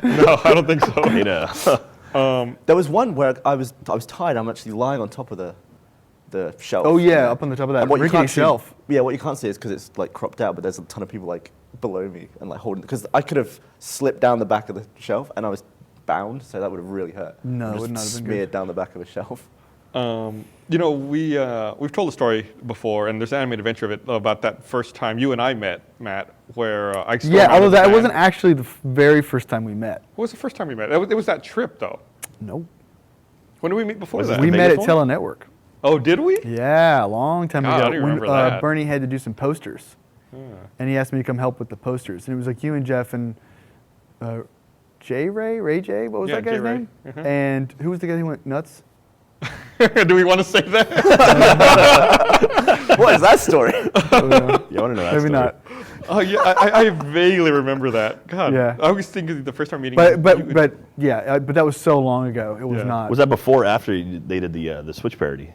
A: No, I don't think so.
B: You know.
C: There was one where I was tired. I'm actually lying on top of the shelf.
D: Oh yeah, up on the top of that
C: And what you
D: rickety
C: can't see-
D: shelf.
C: Yeah, what you can't see is because it's like cropped out, but there's a ton of people like below me and like holding. Because I could have slipped down the back of the shelf and I was bound, so that would have really hurt.
D: No,
C: I'm
D: it
C: just
D: would not have been good.
C: smeared down the back of a shelf.
A: You know, we've told the story before, and there's an animated adventure of it about that first time you and I met, Matt, where I stormed
D: Yeah,
A: out
D: although
A: of the
D: that
A: van.
D: wasn't actually the very first time we met.
A: What was the first time we met? It was that trip, though.
D: Nope.
A: When did we meet before
B: Was it
A: that?
D: We
B: the
D: met at
B: Vegas one?
D: Telenetwork.
A: Oh, did we?
D: Yeah, a long time
A: God, I
D: ago.
A: don't
D: when
A: remember that.
D: Bernie had to do some posters. And he asked me to come help with the posters. And it was like you and Jeff and Ray J, what was
A: Yeah,
D: that guy's
A: J. Ray.
D: name? And who was the guy who went nuts?
A: Do we want to say that?
C: What is that story?
B: You want to know that
D: Maybe
B: story?
D: not.
A: Oh yeah, I vaguely remember that. God,
D: Yeah.
A: I was thinking the first time meeting.
D: But that was so long ago. It was
A: Yeah.
D: not.
B: Was that before or after they did the Switch parody?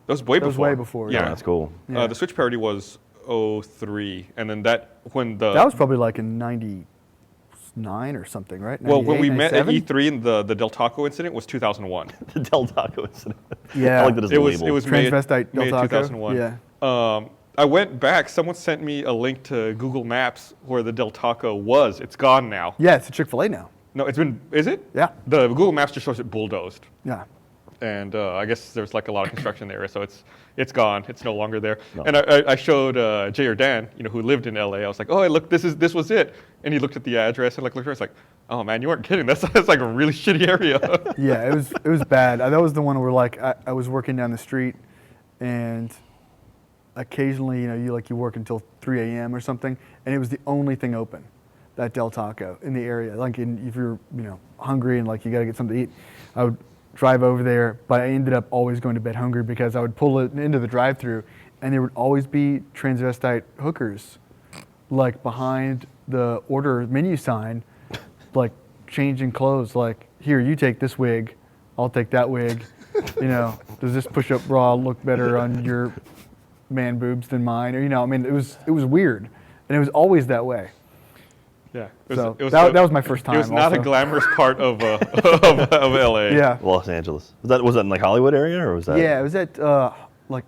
A: that was way
D: That was
A: before.
D: way before,
A: Yeah,
B: Oh, that's cool.
D: Yeah.
A: The Switch parody was 03, and then that
D: was probably like in '99 or something, right?
A: well when
D: 98,
A: we met at
D: 97?
A: E3 and the Del Taco incident was 2001.
B: The Del Taco incident.
D: Yeah.
B: I like that as
A: It
B: a
A: was
B: label.
A: May
D: Transvestite Del
A: May
D: Taco?
A: 2001.
D: Yeah.
A: I went back. Someone sent me a link to Google Maps where the Del Taco was. It's gone now.
D: Yeah, it's a Chick-fil-A now.
A: No, it's been. Is it?
D: Yeah.
A: The Google Maps just shows it bulldozed.
D: Yeah.
A: And I guess there's like a lot of construction in the area, so it's gone. It's no longer there.
B: No.
A: And I showed Jay or Dan, who lived in LA. I was like, oh, look, this was it. And he looked at the address and looked at it. I was like, oh man, you weren't kidding. That's like a really shitty area.
D: Yeah, it was bad. That was the one where like I was working down the street, and occasionally you work until 3 a.m. or something, and it was the only thing open, that Del Taco in the area. Like if you're hungry and like you got to get something to eat, I would drive over there, but I ended up always going to bed hungry because I would pull it into the drive-thru, and there would always be transvestite hookers, like behind the order menu sign, like changing clothes. Like, here, you take this wig, I'll take that wig. Does this push-up bra look better on your man boobs than mine? Or it was weird, and it was always that way.
A: Yeah.
D: That was my first time.
A: It was not
D: also.
A: a glamorous part of LA.
D: Yeah.
B: Los Angeles. Was that in like Hollywood area or was that?
D: Yeah, it was at like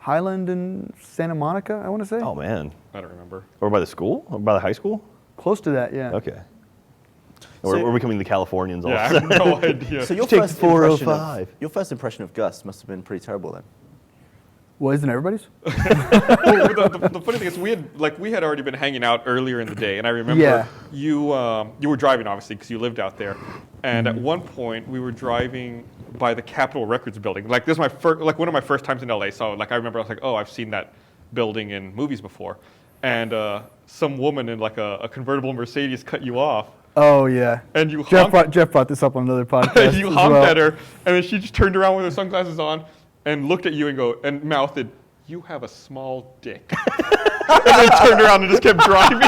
D: Highland and Santa Monica, I want to say.
B: Oh man.
A: I don't remember.
B: Or by the school? Or by the high school?
D: Close to that, yeah.
B: Okay.
C: So-
B: We're becoming the Californians all
A: Yeah, I
B: of a
A: have
B: sudden.
A: no idea.
C: So your
B: Take
C: first,
B: 405.
C: your first impression of Gus must have been pretty terrible then.
D: Well, isn't everybody's?
A: Well, the funny thing is, we had already been hanging out earlier in the day, and I remember
D: Yeah.
A: you were driving obviously because you lived out there, and at one point we were driving by the Capitol Records building. Like this is one of my first times in LA. So like I remember I was like, oh, I've seen that building in movies before, and some woman in like a convertible Mercedes cut you off.
D: Oh, yeah.
A: And you
D: Jeff
A: honked,
D: brought this up on another podcast.
A: you
D: as
A: honked
D: well.
A: at her, and then she just turned around with her sunglasses on and looked at you and mouthed, "You have a small dick." And then turned around and just kept driving.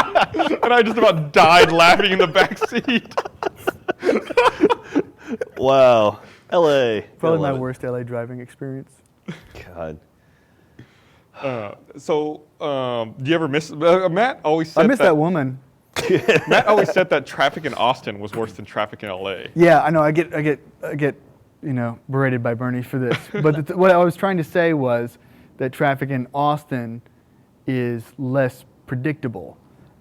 A: And I just about died laughing in the back seat.
B: Wow. LA.
D: Probably
B: Gotta
D: my
B: love it.
D: worst LA driving experience.
B: God.
A: Do you ever miss? Matt always said
D: I miss that woman.
A: Matt always said that traffic in Austin was worse than traffic in LA.
D: Yeah, I know. I get berated by Bernie for this. But what I was trying to say was that traffic in Austin is less predictable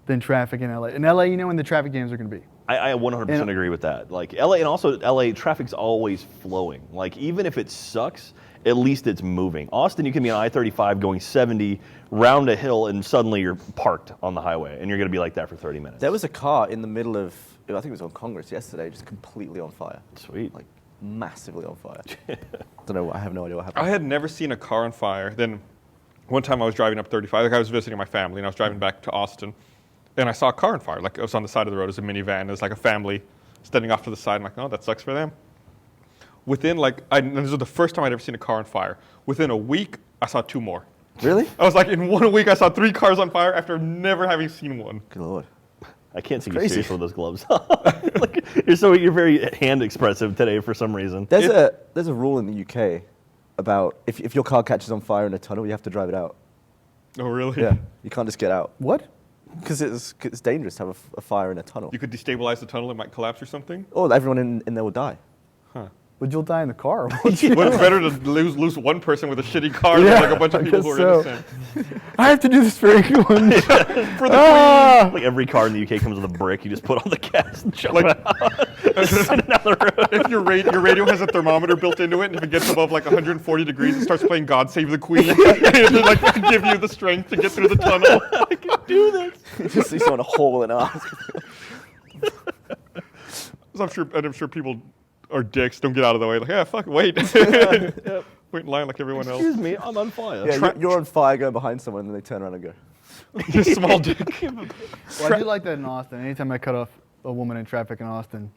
D: than traffic in LA. In LA, you know when the traffic jams are going to be.
B: I 100%
D: And-
B: agree with that. Like LA, and also LA, traffic's always flowing. Like even if it sucks, at least it's moving. Austin, you can be on I-35 going 70, round a hill, and suddenly you're parked on the highway, and you're going to be like that for 30 minutes.
C: There was a car in the middle of, I think it was on Congress yesterday, just completely on fire.
B: Sweet.
C: Like massively on fire. Don't know. I have no idea what happened.
A: I had never seen a car on fire. Then one time I was driving up 35. Like I was visiting my family, and I was driving back to Austin, and I saw a car on fire. Like it was on the side of the road. It was a minivan. It was like a family standing off to the side. I'm like, oh, that sucks for them. Within and this was the first time I'd ever seen a car on fire. Within a week, I saw 2 more.
C: Really?
A: I was like, in 1 week, I saw 3 cars on fire after never having seen one.
C: Good lord.
B: I can't see you
C: crazy.
B: serious with those gloves. Like, you're very hand expressive today for some reason.
C: There's a rule in the UK about if your car catches on fire in a tunnel, you have to drive it out.
A: Oh, really?
C: Yeah. You can't just get out.
D: What?
C: Because it's dangerous to have a fire in a tunnel.
A: You could destabilize the tunnel, it might collapse or something.
C: Or everyone in there will die.
D: Would you die in the car?
A: Well, it's better to lose one person with a shitty car
D: Yeah,
A: than like a bunch of
D: I
A: people
D: guess
A: who are
D: so.
A: innocent.
D: I have to do this for England.
A: For the
B: Like every car in the UK comes with a brick. You just put on the gas and jump out. Send it down the road.
A: If your radio has a thermometer built into it, and if it gets above like 140 degrees, it starts playing "God Save the Queen," and it like give you the strength to get through the tunnel.
B: I can do this.
C: You just see someone haul an ass.
A: So I'm sure people are dicks. Don't get out of the way. Like, yeah, fuck, wait. Wait in line like everyone else.
B: Excuse me, I'm on fire.
C: Yeah, you're on fire going behind someone, and then they turn around and go.
A: Just small dick.
D: Well, I do like that in Austin. Anytime I cut off a woman in traffic in Austin,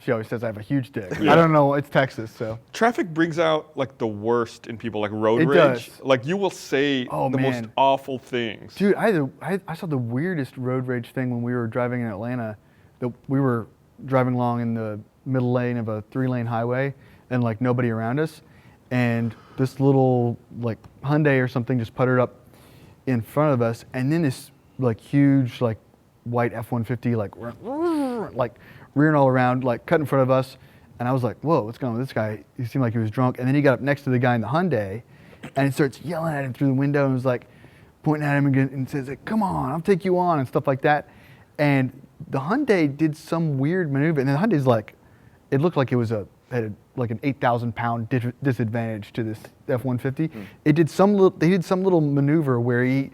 D: she always says I have a huge dick.
A: Yeah.
D: I don't know. It's Texas, so.
A: Traffic brings out like the worst in people, like road
D: It
A: rage.
D: does.
A: Like you will say
D: Oh,
A: the most
D: man.
A: awful things.
D: Dude, I saw the weirdest road rage thing when we were driving in Atlanta. We were driving along in the middle lane of a 3-lane highway and like nobody around us. And this little like Hyundai or something just puttered up in front of us. And then this like huge like white F-150 like rearing all around, like cut in front of us. And I was like, whoa, what's going on with this guy? He seemed like he was drunk. And then he got up next to the guy in the Hyundai and he starts yelling at him through the window and was like pointing at him again and says, like, come on, I'll take you on and stuff like that. And the Hyundai did some weird maneuver. And the Hyundai's like, it looked like it was had like an 8,000 pound disadvantage to this F-150. They did some little maneuver where he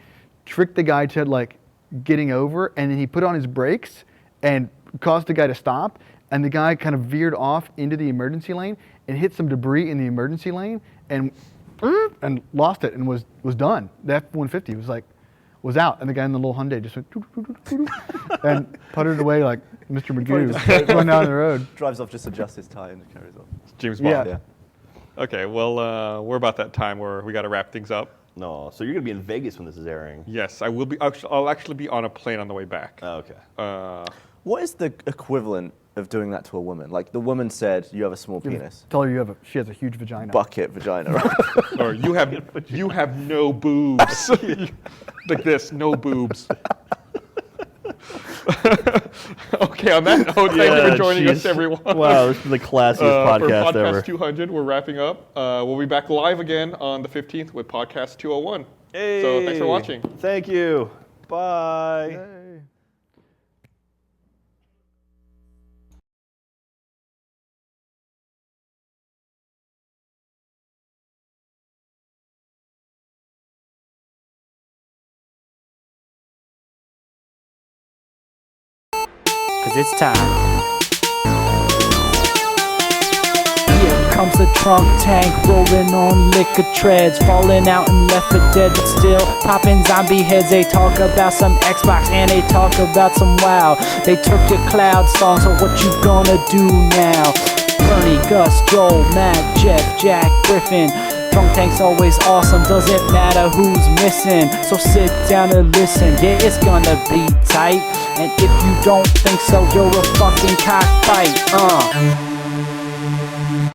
D: tricked the guy to like getting over, and then he put on his brakes and caused the guy to stop, and the guy kind of veered off into the emergency lane and hit some debris in the emergency lane and lost it and was done. The F-150 was out, and the guy in the little Hyundai just went and puttered away like Mr. Magoo going down the road.
C: Drives off, just adjusts his tie and carries on.
A: James Bond.
D: Yeah.
A: Okay, well, we're about that time where we got to wrap things up.
B: No, so you're gonna be in Vegas when this is airing.
A: Yes, I will be. I'll actually be on a plane on the way back.
B: Oh, okay.
C: What is the equivalent of doing that to a woman? Like the woman said, you have a small penis.
D: Tell her she has a huge vagina.
C: Bucket vagina, right?
A: Or you have no boobs. Like this, no boobs. Okay, on that note, thank you for joining us,
B: jeez.
A: everyone.
B: Wow, this is the classiest
A: For
B: podcast
A: Podcast
B: ever.
A: 200, we're wrapping up. We'll be back live again on the 15th with Podcast 201.
B: Hey,
A: So thanks for watching.
B: Thank you. Bye.
F: Cause it's time. Here comes the trunk tank, rolling on liquor treads, falling out and left for dead, but still popping zombie heads. They talk about some Xbox and they talk about some WoW. They took your cloud song, so what you gonna do now? Bernie, Gus, Joel, Matt, Jeff, Jack, Griffin. Trunk tank's always awesome, doesn't matter who's missing. So sit down and listen, yeah, it's gonna be tight. And if you don't think so, you're a fucking cockfight.